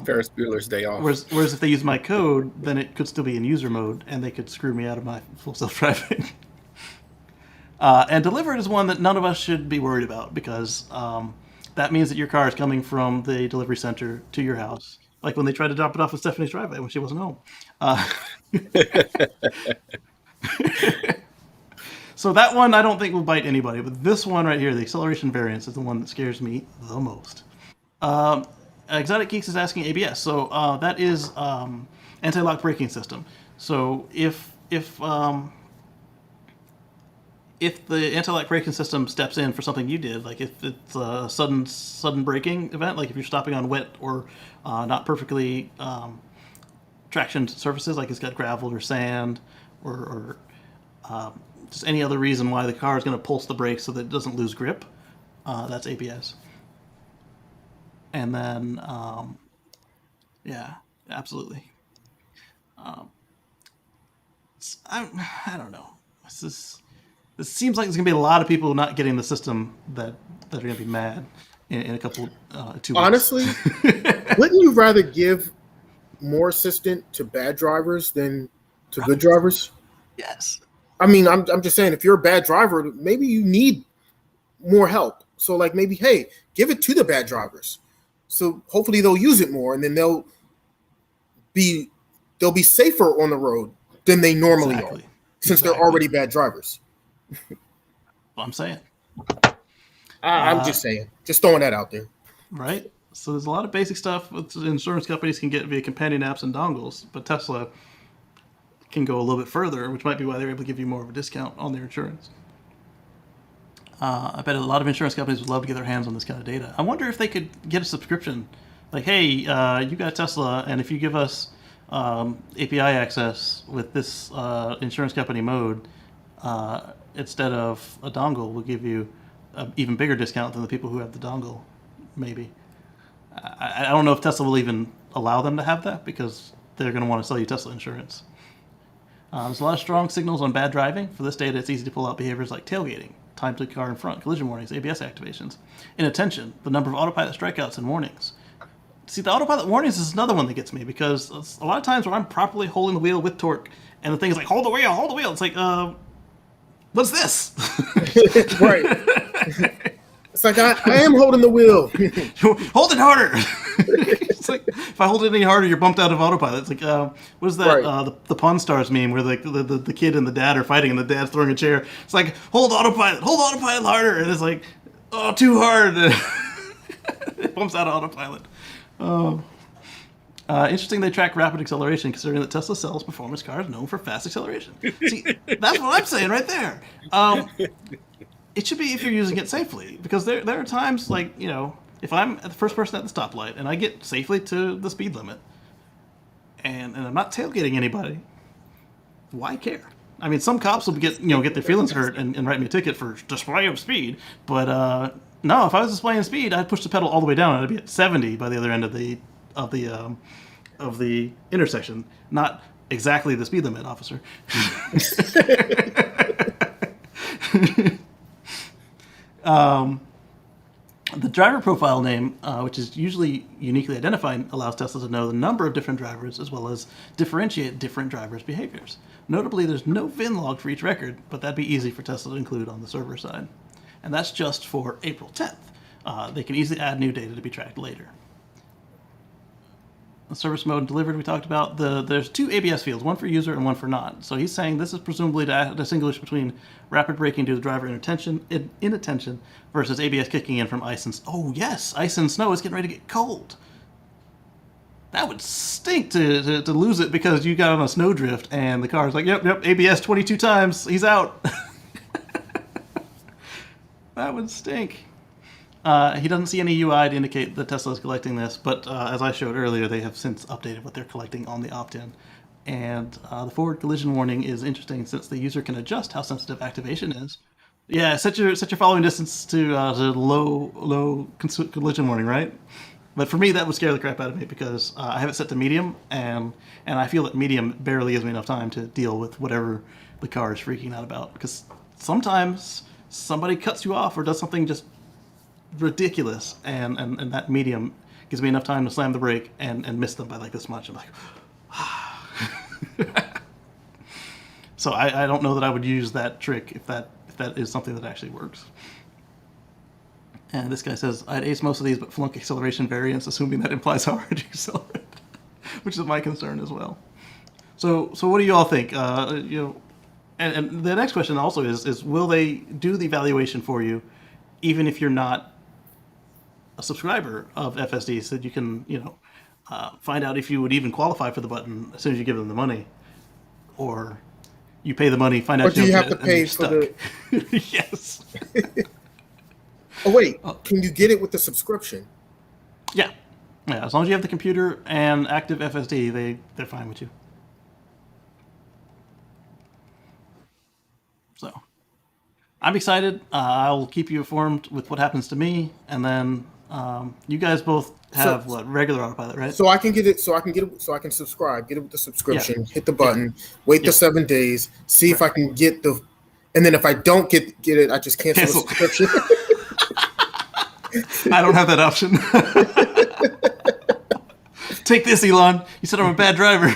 Ferris Bueller's Day Off. Whereas if they use my code, then it could still be in user mode, and they could screw me out of my full self-driving. And delivered is one that none of us should be worried about, because that means that your car is coming from the delivery center to your house. Like when they tried to drop it off at Stephanie's driveway when she wasn't home. So that one I don't think will bite anybody. But this one right here, the acceleration variance, is the one that scares me the most. Exotic Geeks is asking ABS. So that is anti-lock braking system. So if the anti-lock braking system steps in for something you did, like if it's a sudden braking event, like if you're stopping on wet or not perfectly tractioned surfaces, like it's got gravel or sand or just any other reason why the car is going to pulse the brakes so that it doesn't lose grip, that's ABS. And then, yeah, absolutely. I don't know. This seems like there's going to be a lot of people not getting the system that are going to be mad in a couple 2 weeks. Honestly, wouldn't you rather give more assistance to bad drivers than to good drivers? Yes. I mean, I'm just saying, if you're a bad driver, maybe you need more help. So, like, maybe, hey, give it to the bad drivers. So hopefully they'll use it more, and then they'll be safer on the road than they normally are, since they're already bad drivers. What I'm saying. I'm just saying. Just throwing that out there. Right? So there's a lot of basic stuff that insurance companies can get via companion apps and dongles, but Tesla can go a little bit further, which might be why they're able to give you more of a discount on their insurance. I bet a lot of insurance companies would love to get their hands on this kind of data. I wonder if they could get a subscription. Like, hey, you got a Tesla, and if you give us API access with this insurance company mode, instead of a dongle, we'll give you an even bigger discount than the people who have the dongle, maybe. I don't know if Tesla will even allow them to have that, because they're going to want to sell you Tesla insurance. There's a lot of strong signals on bad driving. For this data, it's easy to pull out behaviors like tailgating, time to car in front, collision warnings, ABS activations. Inattention, the number of autopilot strikeouts and warnings. See, the autopilot warnings is another one that gets me, because a lot of times where I'm properly holding the wheel with torque, and the thing is like, hold the wheel, hold the wheel. It's like, what's this? Right. It's like, I am holding the wheel. Hold it harder. It's like, if I hold it any harder, you're bumped out of autopilot. It's like, what is that? Right. The Pawn Stars meme where the kid and the dad are fighting and the dad's throwing a chair. It's like, hold autopilot harder. And it's like, oh, too hard. It bumps out of autopilot. Interesting they track rapid acceleration, considering that Tesla sells performance cars known for fast acceleration. See, that's what I'm saying right there. It should be if you're using it safely, because there are times like, if I'm the first person at the stoplight and I get safely to the speed limit, and I'm not tailgating anybody, why care? I mean, some cops will get their feelings hurt and write me a ticket for display of speed, but no, if I was displaying speed, I'd push the pedal all the way down and I'd be at 70 by the other end of the intersection, not exactly the speed limit, officer. The driver profile name, which is usually uniquely identified, allows Tesla to know the number of different drivers as well as differentiate different drivers' behaviors. Notably, there's no VIN log for each record, but that'd be easy for Tesla to include on the server side. And that's just for April 10th. They can easily add new data to be tracked later. The service mode delivered, we talked about. There's two ABS fields, one for user and one for not. So he's saying this is presumably to distinguish between rapid braking due to driver inattention versus ABS kicking in from ice and oh yes, ice and snow is getting ready to get cold. That would stink to lose it because you got on a snowdrift and the car's like, yep, ABS 22 times, he's out. That would stink. He doesn't see any UI to indicate that Tesla is collecting this, but as I showed earlier, they have since updated what they're collecting on the opt-in. And the forward collision warning is interesting since the user can adjust how sensitive activation is. Yeah, set your following distance to low collision warning, right? But for me, that would scare the crap out of me because I have it set to medium, and I feel that medium barely gives me enough time to deal with whatever the car is freaking out about. Because sometimes somebody cuts you off or does something just ridiculous, and that medium gives me enough time to slam the brake and miss them by like this much. I'm like, so I don't know that I would use that trick if that is something that actually works. And this guy says, I'd ace most of these, but flunk acceleration variance, assuming that implies how hard you accelerate, which is my concern as well. So what do you all think? And the next question also is will they do the evaluation for you, even if you're not a subscriber of FSD, so that you can, find out if you would even qualify for the button as soon as you give them the money, or you pay the money, find out. Or do you have to pay for the? Yes. Oh wait, can you get it with the subscription? Yeah, as long as you have the computer and active FSD, they're fine with you. So, I'm excited. I'll keep you informed with what happens to me, and then you guys both have regular autopilot, right? So I can get it. So I can subscribe. Get it with the subscription. Hit the button. Wait the 7 days. See if I can get the. And then if I don't get it, I just cancel the subscription. I don't have that option. Take this, Elon. You said I'm a bad driver.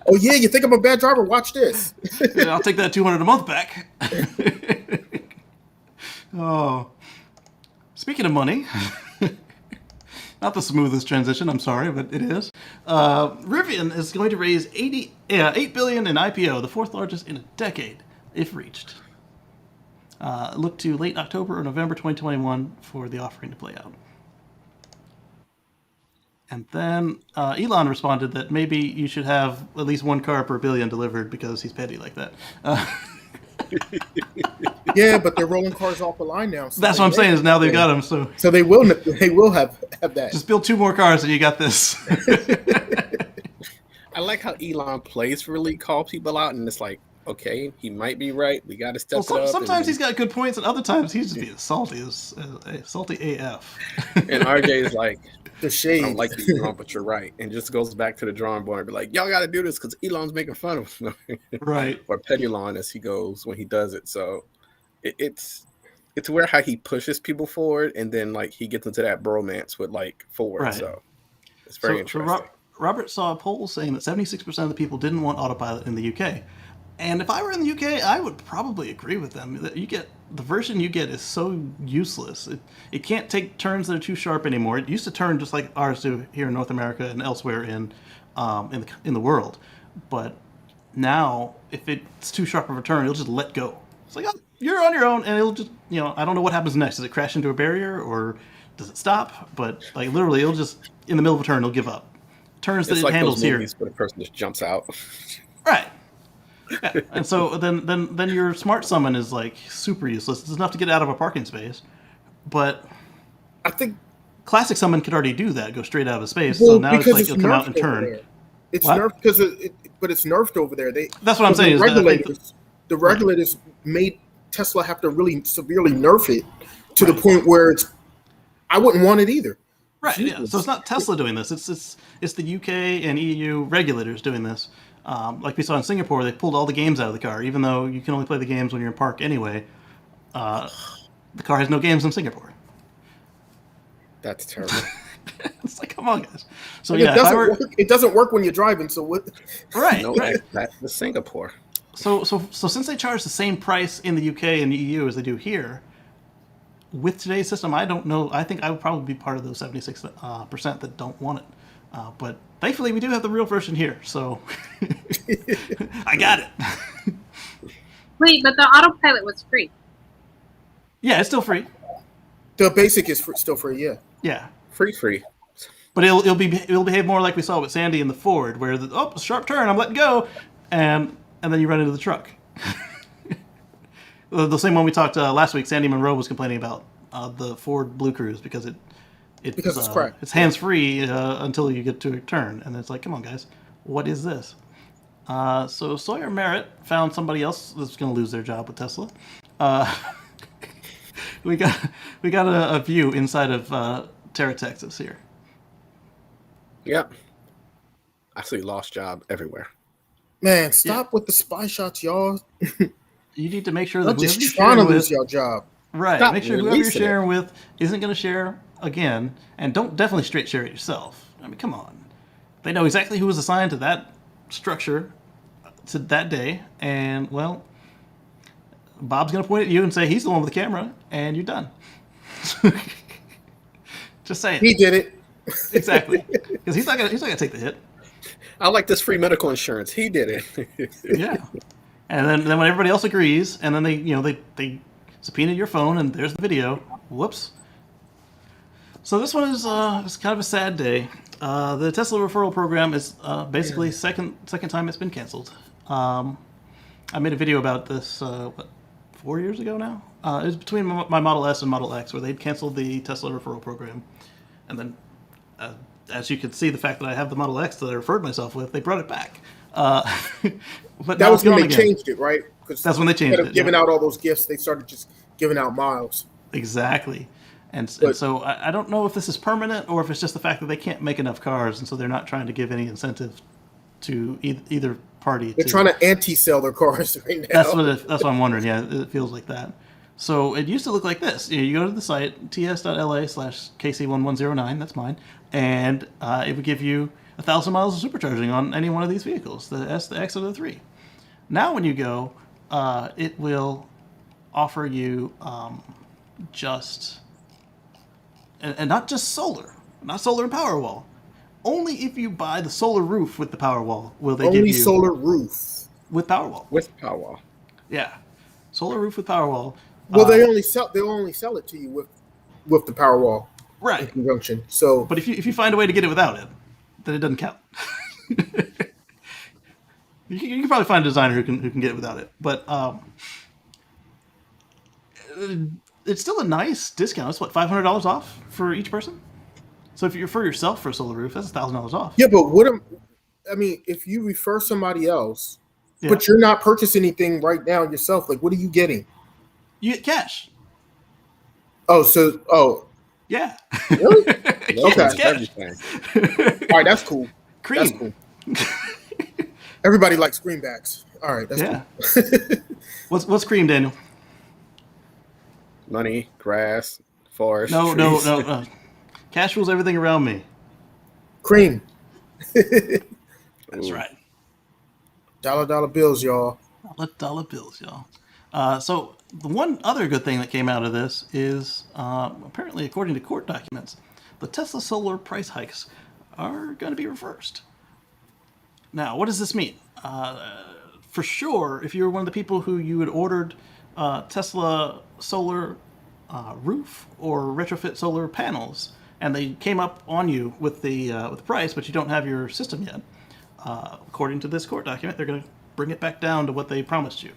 Oh yeah, you think I'm a bad driver? Watch this. Yeah, I'll take that $200 a month back. Oh, speaking of money, not the smoothest transition. I'm sorry, but it is. Rivian is going to raise $8 billion in IPO, the fourth largest in a decade, if reached. Look to late October or November 2021 for the offering to play out. And then Elon responded that maybe you should have at least one car per billion delivered because he's petty like that. Yeah, but they're rolling cars off the line now. So that's what I'm saying is now they've got them. So they will have that. Just build 2 more cars and you got this. I like how Elon plays for really call people out, and it's like, okay, he might be right. We got to step it up. Sometimes he's got good points, and other times he's just being salty AF. And RJ is like, the shade. I don't like the Elon, but you're right. And just goes back to the drawing board and be like, y'all got to do this because Elon's making fun of him. Right. Or Petty Elon as he goes when he does it. So it's where how he pushes people forward, and then like he gets into that bromance with like Ford. Right. So it's very interesting. Robert saw a poll saying that 76% of the people didn't want autopilot in the UK. And if I were in the UK, I would probably agree with them. That the version you get is so useless. It can't take turns that are too sharp anymore. It used to turn just like ours do here in North America and elsewhere in the world. But now, if it's too sharp of a turn, it'll just let go. It's like, oh, you're on your own, and it'll just, I don't know what happens next. Does it crash into a barrier, or does it stop? But like literally, it'll just, in the middle of a turn, it'll give up. turns It's the like handles those here. movies where the person just jumps out. Right. Yeah. And so then your smart summon is like super useless. It's enough to get out of a parking space, but I think classic summon could already do that, go straight out of space. So well now it's because like it's it'll come out and nerfed over turn. there. It's What? nerfed because but it's nerfed over there. That's what I'm So saying. Is that I think the right. regulators made Tesla have to really severely nerf it to the Right. point where I wouldn't want it either. Right. Yeah. So it's not Tesla doing this. It's the UK and EU regulators doing this. Like we saw in Singapore, they pulled all the games out of the car, even though you can only play the games when you're in park anyway. The car has no games in Singapore. That's terrible. It's like, come on, guys. So And yeah, it doesn't work when you're driving. So what? Right. No, Right. that's the Singapore. So since they charge the same price in the UK and the EU as they do here, with today's system, I don't know. I think I would probably be part of those 76% that don't want it. But thankfully, we do have the real version here, so I got it. Wait, but the autopilot was free. Yeah, it's still free. The basic is still free. Yeah. Yeah, Free. but it'll behave more like we saw with Sandy in the Ford, where sharp turn, I'm letting go, and then you run into the truck. The same one we talked last week. Sandy Monroe was complaining about the Ford Blue Cruise because it's crap. It's hands free until you get to a turn, and it's like, come on, guys, what is this? So Sawyer Merritt found somebody else that's going to lose their job with Tesla. We got a view inside of Terra, Texas here. Yep. I see lost job everywhere. Man, stop with the spy shots, y'all. You need to make sure that I'm whoever just you're trying to sharing lose with, your job. right? Stop Make sure whoever you're releasing it. sharing with isn't going to share again, and don't definitely straight share it yourself. I mean, come on. They know exactly who was assigned to that structure to that day, and well, Bob's going to point at you and say he's the one with the camera, and you're done. Just saying. He did it. Exactly, because he's not gonna take the hit. I like this free medical insurance. He did it. Yeah, and then when everybody else agrees, and then they subpoena your phone, and there's the video. Whoops. So this one is kind of a sad day. The Tesla referral program is basically second time it's been canceled. I made a video about this 4 years ago now. It was between my Model S and Model X where they'd canceled the Tesla referral program, and then as you can see, the fact that I have the Model X that I referred myself with, they brought it back. But That was when they again. changed it, right? Because That's when they changed instead of it. giving Yeah. out all those gifts, they started just giving out miles. Exactly. And But- so I don't know if this is permanent or if it's just the fact that they can't make enough cars, and so they're not trying to give any incentive to either party. They're trying to anti-sell their cars right now. That's what I'm wondering. Yeah, it feels like that. So it used to look like this. You go to the site ts.la/kc1109. That's mine, and it would give you 1,000 miles of supercharging on any one of these vehicles, the S, the X, or the 3. Now, when you go, it will offer you just and not just solar, not solar and Powerwall. Only if you buy the solar roof with the Powerwall will they give Only you solar roof. with Powerwall. With Powerwall. Yeah, solar roof with Powerwall. Well, they'll only sell it to you with the Powerwall in Right. conjunction. So, But if you find a way to get it without it, then it doesn't count. You can probably find a designer who can get it without it, but it's still a nice discount. It's what, $500 off for each person. So if you're for yourself for a solar roof, that's $1,000 off. yeah, but if you refer somebody else, Yeah. but you're not purchasing anything right now yourself, like what are you getting? You get cash. Yeah. Really? Yeah, Okay. it's cash. Everything. All right, that's cool. Cream. That's cool. Everybody likes greenbacks. All right, that's Yeah. cool. What's cream, Daniel? Money, grass, forest. No. trees. Cash rules everything around me. Cream. That's right. Dollar bills, y'all. Dollar bills, y'all. So the one other good thing that came out of this is apparently, according to court documents, the Tesla solar price hikes are going to be reversed. Now, what does this mean? For sure, if you were one of the people who you had ordered Tesla solar roof or retrofit solar panels, and they came up on you with the price, but you don't have your system yet. According to this court document, they're going to bring it back down to what they promised you.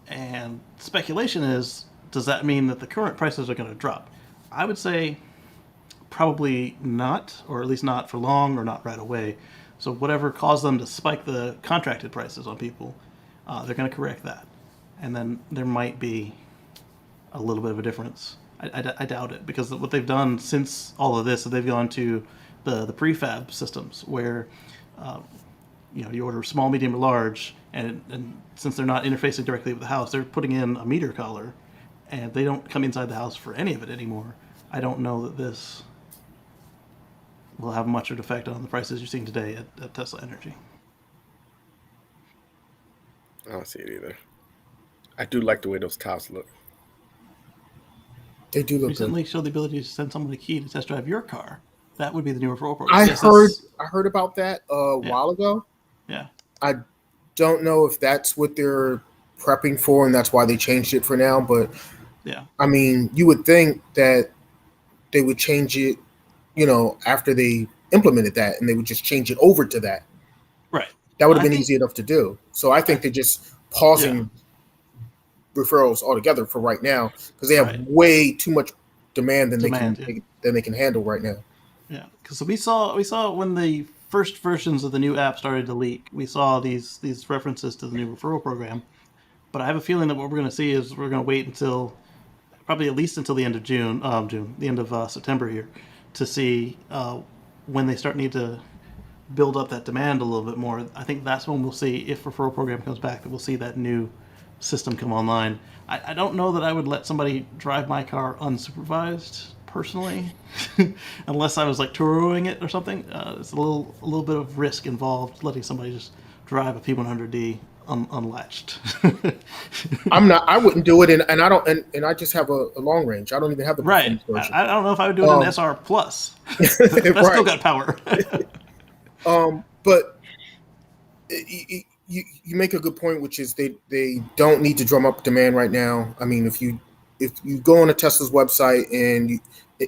And speculation is, does that mean that the current prices are going to drop? I would say probably not, or at least not for long, or not right away. So whatever caused them to spike the contracted prices on people, they're going to correct that. And then there might be a little bit of a difference. I doubt it, because what they've done since all of this is they've gone to the prefab systems where you order small, medium, or large, and since they're not interfacing directly with the house, they're putting in a meter collar, and they don't come inside the house for any of it anymore. I don't know that this will have much of an effect on the prices you're seeing today at Tesla Energy. I don't see it either. I do like the way those tops look. They do look Recently good. showed the ability to send someone a key to test drive your car. That would be the new referral program. I heard about that a while ago. Yeah. I don't know if that's what they're prepping for, and that's why they changed it for now. But Yeah. I mean, you would think that they would change it, after they implemented that, and they would just change it over to that. Right. That would have been easy enough to do. So I think they're just pausing referrals altogether for right now, because they have way too much demand than they can handle right now. Yeah, because we saw when the first versions of the new app started to leak, we saw these references to the new referral program. But I have a feeling that what we're going to see is we're going to wait until probably at least until the end of the end of September here, to see when they need to build up that demand a little bit more. I think that's when we'll see, if referral program comes back, that we'll see that new system come online. I don't know that I would let somebody drive my car unsupervised personally, unless I was like touring it or something. It's a little bit of risk involved letting somebody just drive a P100D unlatched. I wouldn't do it, and I don't, and I just have a long range. I don't even have the right. version. I don't know if I would do it in SR Plus. That's still got power. But you make a good point, which is they don't need to drum up demand right now. I mean, if you go on a Tesla's website and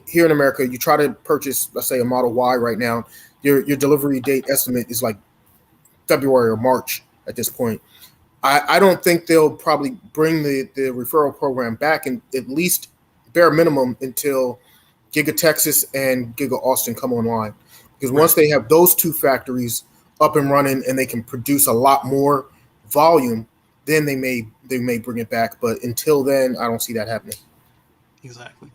here in America, you try to purchase, let's say, a Model Y right now, your delivery date estimate is like February or March at this point. I don't think they'll probably bring the referral program back, and at least bare minimum until Giga Texas and Giga Austin come online. Because once they have those two factories up and running and they can produce a lot more volume, then they may bring it back. But until then, I don't see that happening. Exactly.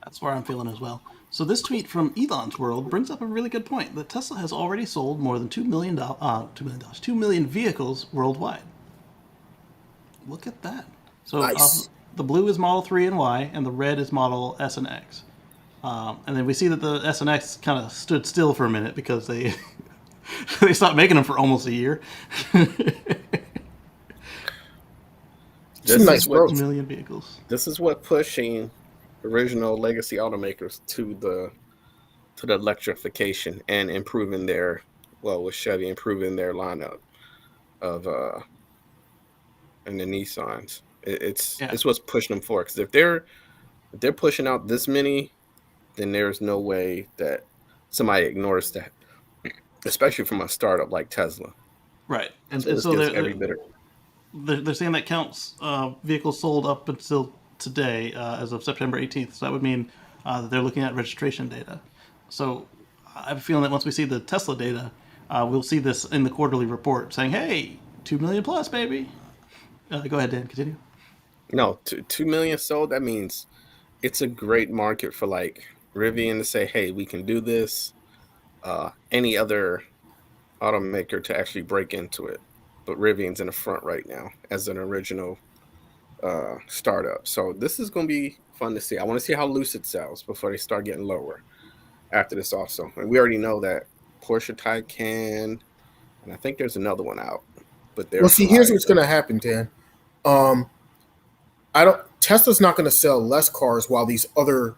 That's where I'm feeling as well. So this tweet from Elon's World brings up a really good point, that Tesla has already sold more than 2 million vehicles worldwide. Look at that. So nice. The blue is Model 3 and Y, and the red is Model S and X. And then we see that the S and X kind of stood still for a minute because they they stopped making them for almost a year. This nice is what million vehicles. This is what pushing original legacy automakers to the electrification and improving with Chevy improving their lineup of and the Nissans. It's what's pushing them forward. Because if they're pushing out this many, then there's no way that somebody ignores that, especially from a startup like Tesla. Right, and so they're saying that counts vehicles sold up until today, as of September 18th. So that would mean that they're looking at registration data. So I have a feeling that once we see the Tesla data, we'll see this in the quarterly report saying, "Hey, 2 million plus, baby." Go ahead, Dan. Continue. No, 2 million sold. That means it's a great market for like Rivian to say, "Hey, we can do this." Any other automaker to actually break into it, but Rivian's in the front right now as an original startup. So this is going to be fun to see. I want to see how Lucid sells before they start getting lower after this also. And we already know that Porsche Taycan, and I think there's another one out. But Here's what's going to happen, Dan. Tesla's not going to sell less cars while these other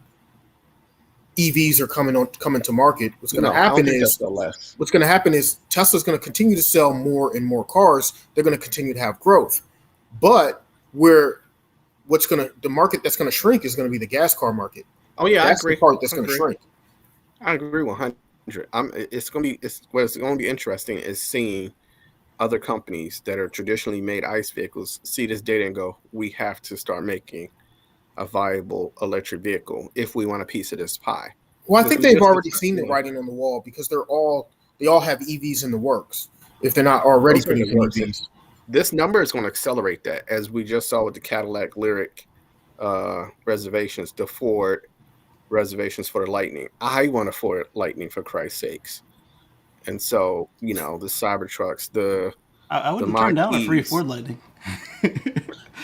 EVs are coming to market. What's going to happen is Tesla's going to continue to sell more and more cars. They're going to continue to have growth, but the market that's going to shrink is going to be the gas car market. Oh yeah, I That's the agree. part that's I going to agree. shrink. I agree 100. What's going to be interesting is seeing other companies that are traditionally made ICE vehicles see this data and go, we have to start making a viable electric vehicle if we want a piece of this pie. Well, I Because think we they've just already seen the writing on the wall because they all have EVs in the works. If they're not already those are in the producing works. EVs, This number is going to accelerate that, as we just saw with the Cadillac Lyric reservations, the Ford reservations for the Lightning. I want a Ford Lightning, for Christ's sakes. And so, the Cybertrucks, I the wouldn't turn down a free Mach-E's, Ford Lightning.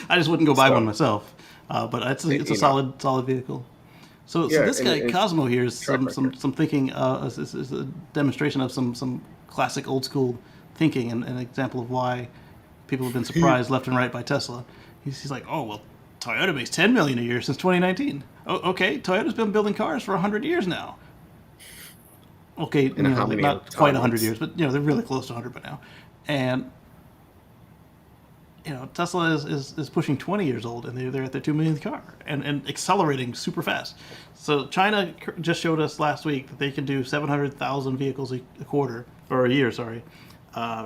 I just wouldn't go buy one myself. But it's a solid vehicle. So yeah, this guy and Cosmo here is track some record. thinking. Is a demonstration of some classic old school thinking, and an example of why people have been surprised left and right by Tesla. He's like, oh well, Toyota makes 10 million a year since 2019. Oh, okay, Toyota's been building cars for 100 years now. Okay, And how many not quite 100 autonomous? years, but they're really close to 100 by now, and Tesla is pushing 20 years old, and they're at their 2 millionth car, and accelerating super fast. So China just showed us last week that they can do 700,000 vehicles a quarter, or a year, sorry.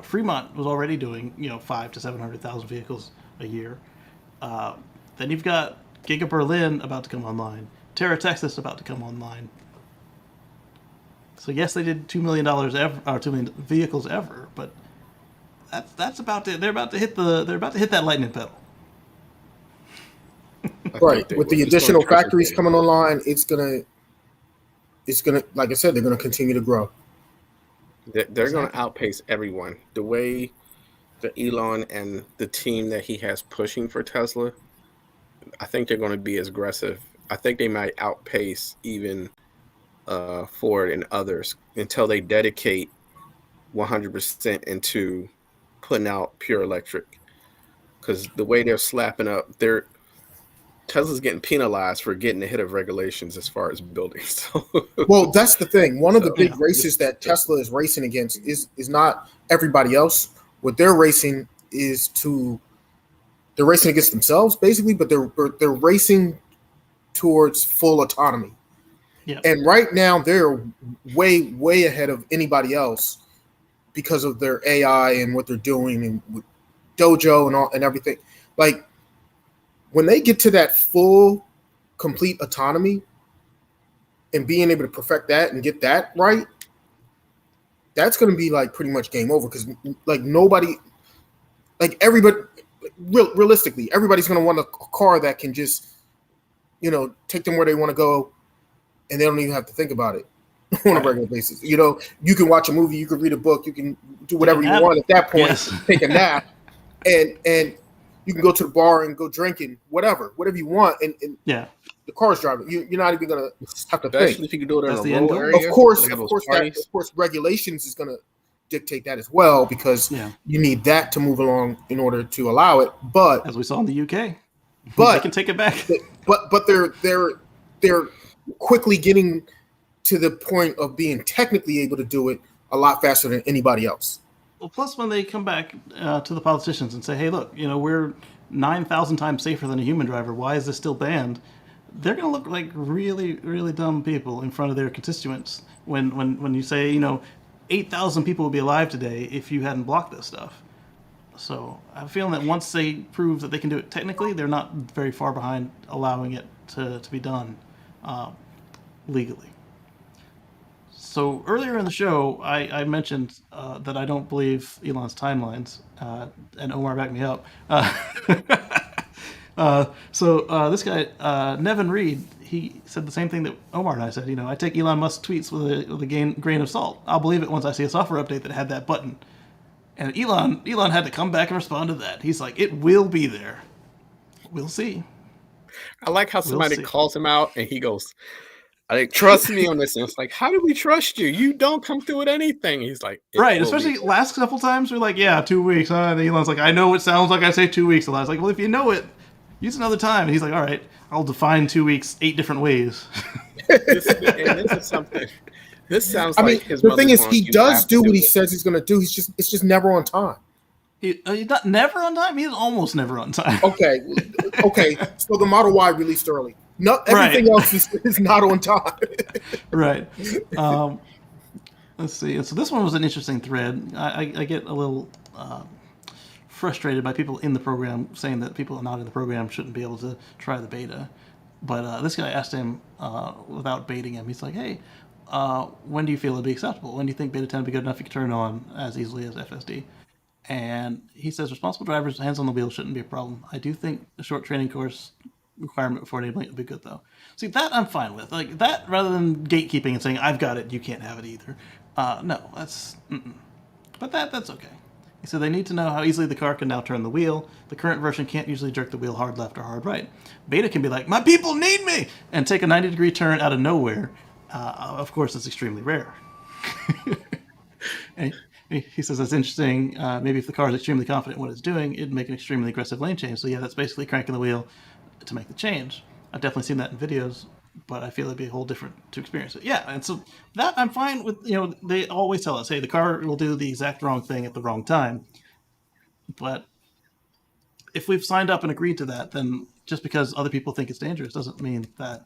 Fremont was already doing 5 to 700,000 vehicles a year. Then you've got Giga Berlin about to come online, Terra Texas about to come online. So yes, they did $2 million ever, or 2 million vehicles ever, but that's about to, they're about to hit that lightning pedal. right? With the additional factories coming online, it's gonna, like I said, they're gonna continue to grow. They're going to outpace everyone. The way that Elon and the team that he has pushing for Tesla, I think they're going to be as aggressive. I think they might outpace even Ford and others until they dedicate 100% into putting out pure electric. Because the way they're slapping up, Tesla's getting penalized for getting ahead of regulations as far as building. So, well, that's the thing. One of the big races that Tesla is racing against is not everybody else. What they're racing they're racing against themselves basically, but they're racing towards full autonomy. Yeah. And right now they're way ahead of anybody else because of their AI and what they're doing and with Dojo and all and everything. Like when they get to that full, complete autonomy and being able to perfect that and get that right, that's going to be like pretty much game over because like nobody, like everybody, realistically, everybody's going to want a car that can just, take them where they want to go and they don't even have to think about it on a regular basis. You can watch a movie, you can read a book, you can do whatever you want at that point, take a nap, and you can go to the bar and go drinking, whatever you want, and the car's driving. You're not even gonna have to think. Especially if you can do it in a rural area. Of course, regulations is gonna dictate that as well because you need that to move along in order to allow it. But as we saw in the UK, but they can take it back. But they're quickly getting to the point of being technically able to do it a lot faster than anybody else. Well, plus when they come back to the politicians and say, "Hey, look, we're 9,000 times safer than a human driver. Why is this still banned?" They're going to look like really, really dumb people in front of their constituents when you say, 8,000 people would be alive today if you hadn't blocked this stuff. So I have a feeling that once they prove that they can do it technically, they're not very far behind allowing it to be done legally. So earlier in the show, I mentioned that I don't believe Elon's timelines, and Omar backed me up. So this guy, Nevin Reed, he said the same thing that Omar and I said. I take Elon Musk tweets with a grain of salt. I'll believe it once I see a software update that had that button. And Elon had to come back and respond to that. He's like, it will be there. We'll see. I like how somebody calls him out and he goes, trust me on this. And it's like, how do we trust you? You don't come through with anything. He's like, right. Especially last couple times, we're like, 2 weeks. And Elon's like, I know it sounds like I say 2 weeks a lot. I was like, well, if you know it, use another time. And he's like, all right, I'll define 2 weeks 8 different ways. This is something. This sounds like his the thing is, he does do what he says he's going to do. It's just never on time. He's never on time. He's almost never on time. Okay. So the Model Y released early. No, everything else is not on time. Right. Let's see. So this one was an interesting thread. I get a little frustrated by people in the program saying that people not in the program shouldn't be able to try the beta. But this guy asked him without baiting him. He's like, "Hey, when do you feel it'd be acceptable? When do you think beta 10 would be good enough you can turn on as easily as FSD?" And he says, "Responsible drivers, hands on the wheel shouldn't be a problem. I do think a short training course requirement before enabling it would be good, though." See, that I'm fine with. Like that, rather than gatekeeping and saying, "I've got it, you can't have it either." No, that's. Mm-mm. But that's okay. He said they need to know how easily the car can now turn the wheel. The current version can't usually jerk the wheel hard left or hard right. Beta can be like, "My people need me," and take a 90-degree turn out of nowhere. Of course, it's extremely rare. And he says that's interesting. Maybe if the car is extremely confident in what it's doing, it'd make an extremely aggressive lane change. So yeah, that's basically cranking the wheel to make the change. I've definitely seen that in videos, but I feel it'd be a whole different to experience it. Yeah, and so that I'm fine with. They always tell us, hey, the car will do the exact wrong thing at the wrong time. But if we've signed up and agreed to that, then just because other people think it's dangerous doesn't mean that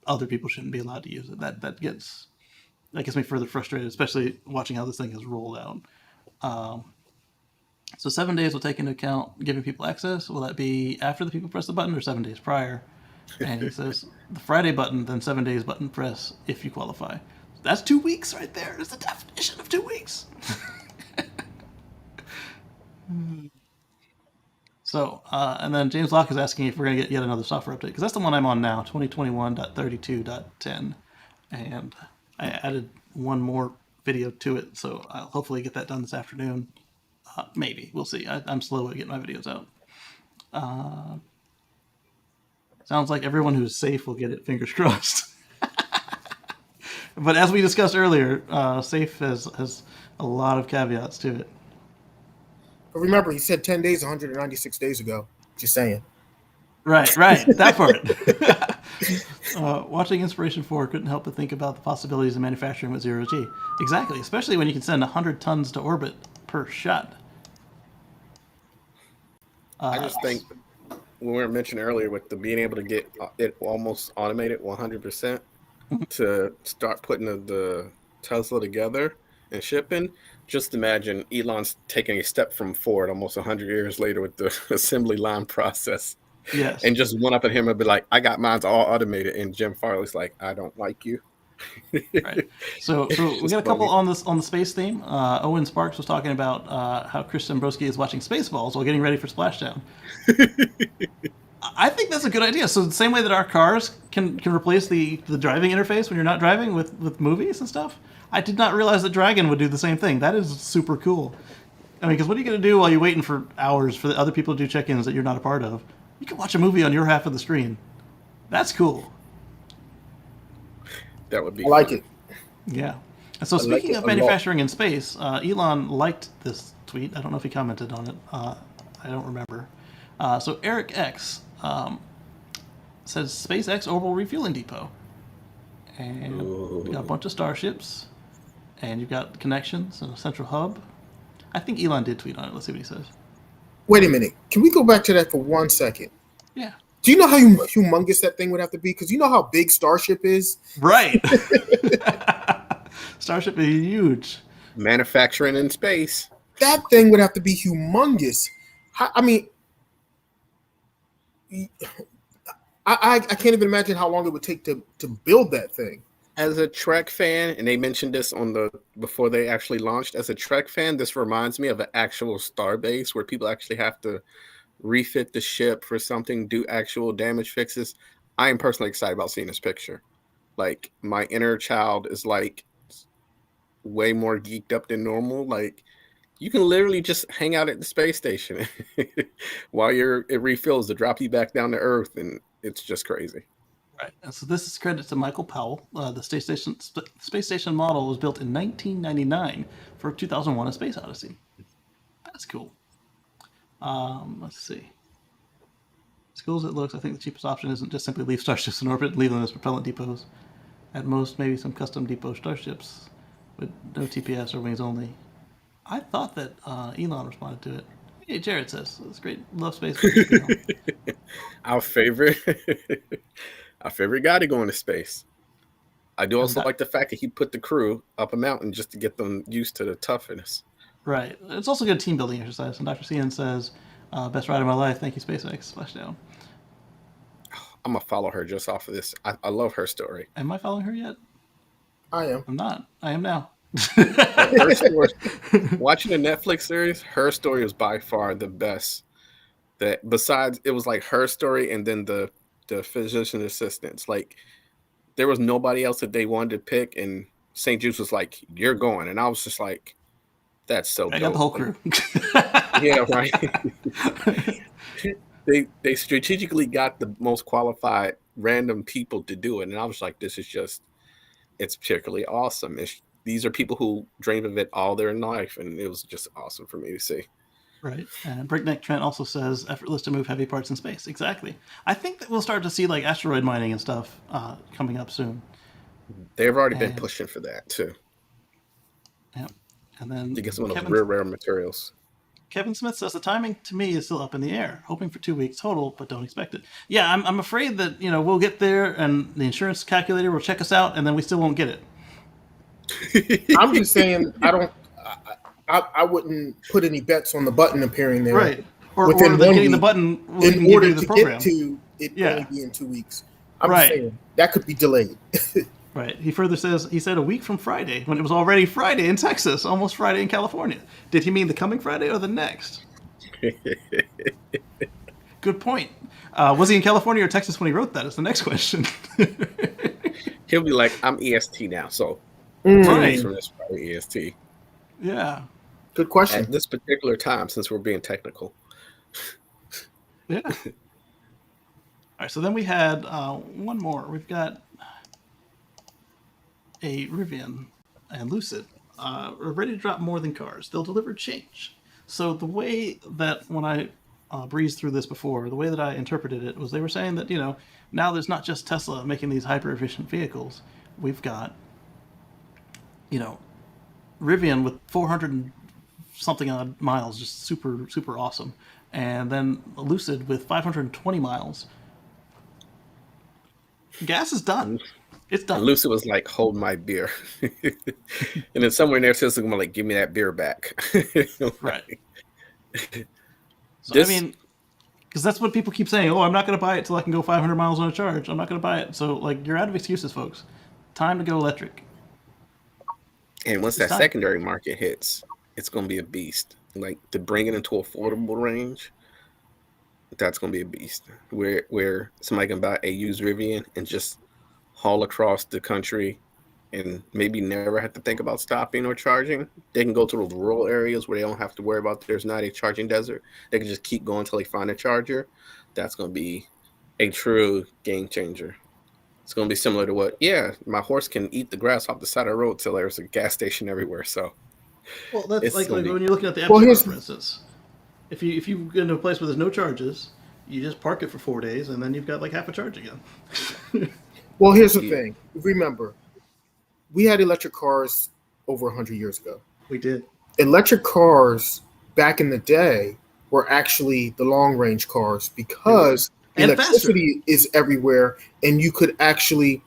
other people shouldn't be allowed to use it. That gets me further frustrated, especially watching how this thing has rolled out. So 7 days will take into account giving people access. Will that be after the people press the button or 7 days prior? And he says the Friday button, then 7 days button press if you qualify. That's 2 weeks right there. That's the definition of 2 weeks. So, and then James Locke is asking if we're going to get yet another software update, because that's the one I'm on now, 2021.32.10. And I added one more video to it, so I'll hopefully get that done this afternoon. Maybe. We'll see. I'm slow at getting my videos out. Sounds like everyone who's safe will get it, fingers crossed. But as we discussed earlier, safe has a lot of caveats to it. But remember, he said 10 days, 196 days ago. Just saying. Right, that part. Watching Inspiration 4 couldn't help but think about the possibilities of manufacturing with zero-G. Exactly, especially when you can send 100 tons to orbit per shot. I just think when we were mentioning earlier with the being able to get it almost automated 100% to start putting the Tesla together and shipping, just imagine Elon's taking a step from Ford almost 100 years later with the assembly line process. Yes. And just one up at him and be like, "I got mine's all automated." And Jim Farley's like, "I don't like you." Right. So we got a couple on the space theme. Owen Sparks was talking about how Chris Dombrowski is watching Spaceballs while getting ready for Splashdown. I think that's a good idea. So the same way that our cars can replace the driving interface when you're not driving with movies and stuff, I did not realize that Dragon would do the same thing. That is super cool. I mean, because what are you going to do while you're waiting for hours for the other people to do check-ins that you're not a part of? You can watch a movie on your half of the screen. That's cool. That would be. I like it. Yeah. And so speaking of manufacturing in space, Elon liked this tweet. I don't know if he commented on it. I don't remember. So Eric X says SpaceX Orbital Refueling Depot. And we got a bunch of starships. And you've got connections and a central hub. I think Elon did tweet on it. Let's see what he says. Wait a minute. Can we go back to that for 1 second? Yeah. Do you know how humongous that thing would have to be? Because you know how big Starship is? Right. Starship is huge. Manufacturing in space. That thing would have to be humongous. I mean, I can't even imagine how long it would take to build that thing. As a Trek fan, and they mentioned this before they actually launched, as a Trek fan, this reminds me of an actual starbase where people actually have to refit the ship for something, do actual damage fixes. I am personally excited about seeing this picture. Like, my inner child is like way more geeked up than normal. Like, you can literally just hang out at the space station while it refills to drop you back down to Earth, and it's just crazy. Right. And so this is credit to Michael Powell. The space station model was built in 1999 for 2001: A Space Odyssey. That's cool. Let's see. As cool as it looks, I think the cheapest option isn't just simply leave starships in orbit and leave them as propellant depots. At most, maybe some custom depot starships with no TPS or wings only. I thought that Elon responded to it. Hey, Jared says it's great. Love space. You know. Our favorite, our favorite guy to go into space. I do also like the fact that he put the crew up a mountain just to get them used to the toughness. Right. It's also good team building exercise. And Dr. Cian says, "Best ride of my life. Thank you, SpaceX." Splashdown. I'm gonna follow her just off of this. I love her story. Am I following her yet? I am. I'm not. I am now. Her story, watching the Netflix series, her story was by far the best. That besides, it was like her story and then the physician assistants. Like there was nobody else that they wanted to pick, and St. Jude's was like, "You're going," and I was just like, "That's so." I got the whole crew. Yeah, right. They strategically got the most qualified random people to do it, and I was like, "This is just, it's particularly awesome." These are people who dreamed of it all their life, and it was just awesome for me to see. Right. And Breakneck Trent also says, effortless to move heavy parts in space. Exactly. I think that we'll start to see like asteroid mining and stuff coming up soon. They've already been pushing for that too. Yeah. And then to get some of those rare materials. Kevin Smith says the timing to me is still up in the air. Hoping for 2 weeks total, but don't expect it. Yeah, I'm afraid that we'll get there and the insurance calculator will check us out, and then we still won't get it. I'm just saying I wouldn't put any bets on the button appearing there. Right. Or getting the button in order to get to it only be in 2 weeks. I'm just saying that could be delayed. Right. He further says, he said a week from Friday, when it was already Friday in Texas, almost Friday in California. Did he mean the coming Friday or the next? Good point. Was he in California or Texas when he wrote that? Is the next question. He'll be like, I'm EST now, so right. from this Friday EST. Yeah. Good question. At this particular time, since we're being technical. Yeah. All right, so then we had one more. We've got a Rivian and Lucid are ready to drop more than cars. They'll deliver change. So the way that when I breezed through this before, the way that I interpreted it was they were saying that, now there's not just Tesla making these hyper-efficient vehicles. We've got, Rivian with 400 and something odd miles, just super, super awesome. And then Lucid with 520 miles. Gas is done. It's done. And Lucid was like, hold my beer. And then somewhere in there, Tesla's going to like, give me that beer back. Right. So, because that's what people keep saying. Oh, I'm not going to buy it till I can go 500 miles on a charge. I'm not going to buy it. So, you're out of excuses, folks. Time to go electric. And once that secondary market hits, it's going to be a beast. Like, to bring it into affordable range, that's going to be a beast. Where somebody can buy a used Rivian and just haul across the country and maybe never have to think about stopping or charging. They can go to those rural areas where they don't have to worry about there's not a charging desert. They can just keep going until they find a charger. That's going to be a true game changer. It's going to be similar to what, my horse can eat the grass off the side of the road till there's a gas station everywhere. So, well, that's like when you're looking at the App Store, for instance. If you get into a place where there's no charges, you just park it for 4 days, and then you've got like half a charge again. Well, here's the thing. Remember, we had electric cars over 100 years ago. We did. Electric cars back in the day were actually the long-range cars because electricity is everywhere, and you could actually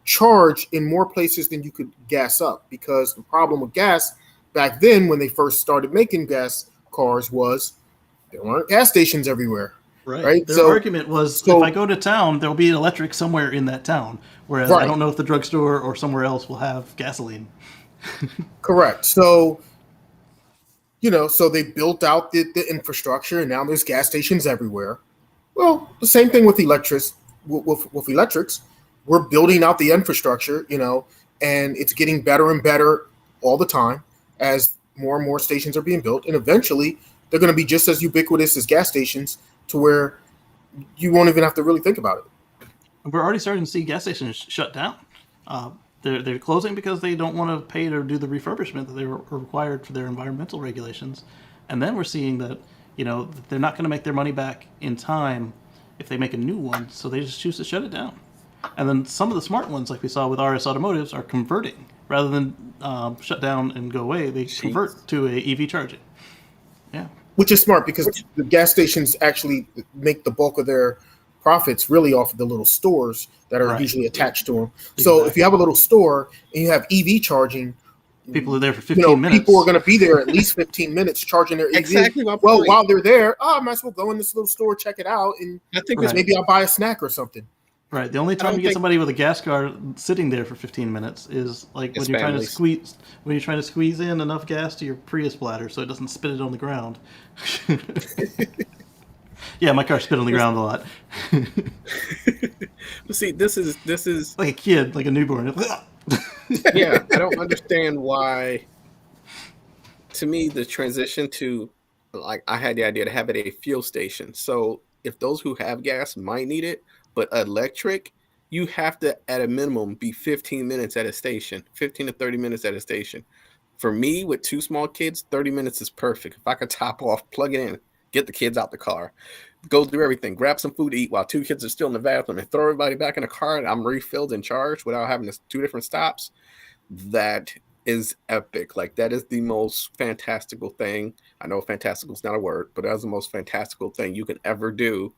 charge in more places than you could gas up. Because the problem with gas back then, when they first started making gas cars, was there weren't gas stations everywhere. Right. Their argument was, if I go to town, there'll be an electric somewhere in that town. Whereas I don't know if the drugstore or somewhere else will have gasoline. Correct. So, so they built out the infrastructure, and now there's gas stations everywhere. Well, the same thing with electrics. We're building out the infrastructure, and it's getting better and better all the time as more and more stations are being built. And eventually, they're going to be just as ubiquitous as gas stations, to where you won't even have to really think about it. We're already starting to see gas stations shut down. They're closing because they don't want to pay to do the refurbishment that they were required for their environmental regulations. And then we're seeing that, they're not going to make their money back in time if they make a new one, so they just choose to shut it down. And then some of the smart ones, like we saw with RS Automotives, are converting. Rather than shut down and go away, they convert to a EV charging. Yeah. which is smart because the gas stations actually make the bulk of their profits really off of the little stores that are usually attached to them. So if you have a little store and you have EV charging, people are there for 15 minutes. People are going to be there at least 15 minutes charging their EV. Exactly my point. Well, while they're there, I might as well go in this little store, check it out, and I think maybe I'll buy a snack or something. Right. The only time you get somebody with a gas car sitting there for 15 minutes is like when you're trying to squeeze in enough gas to your Prius bladder so it doesn't spit it on the ground. Yeah, my car spit on the ground a lot. See, this is like a kid, like a newborn. Yeah, I don't understand why. To me, the transition to, like, I had the idea to have it a fuel station. So if those who have gas might need it, but electric, you have to, at a minimum, be 15 minutes at a station, 15 to 30 minutes at a station. For me, with 2 small kids, 30 minutes is perfect. If I could top off, plug it in, get the kids out the car, go through everything, grab some food to eat while 2 kids are still in the bathroom, and throw everybody back in the car, and I'm refilled and charged without having 2 different stops, that is epic. Like, that is the most fantastical thing. I know fantastical is not a word, but that's the most fantastical thing you can ever do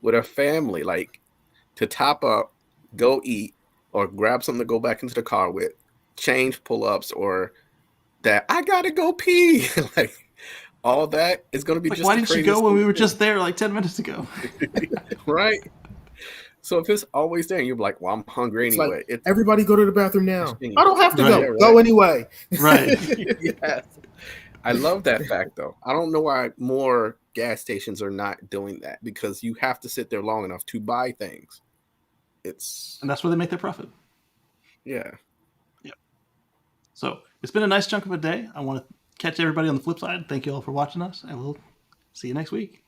with a family. Like, to top up, go eat, or grab something to go back into the car with, change pull-ups, or that I gotta go pee. Like, all that is going to be like, just. Why didn't you go when we were just there like 10 minutes ago? Right. So if it's always there, and you're like, well, I'm hungry anyway. Like, everybody go to the bathroom now. I don't have to go. Right. Go anyway. Right. Yes. I love that fact, though. I don't know why more gas stations are not doing that, because you have to sit there long enough to buy things. And that's where they make their profit. Yeah. Yep. So it's been a nice chunk of a day. I want to catch everybody on the flip side. Thank you all for watching us, and we'll see you next week.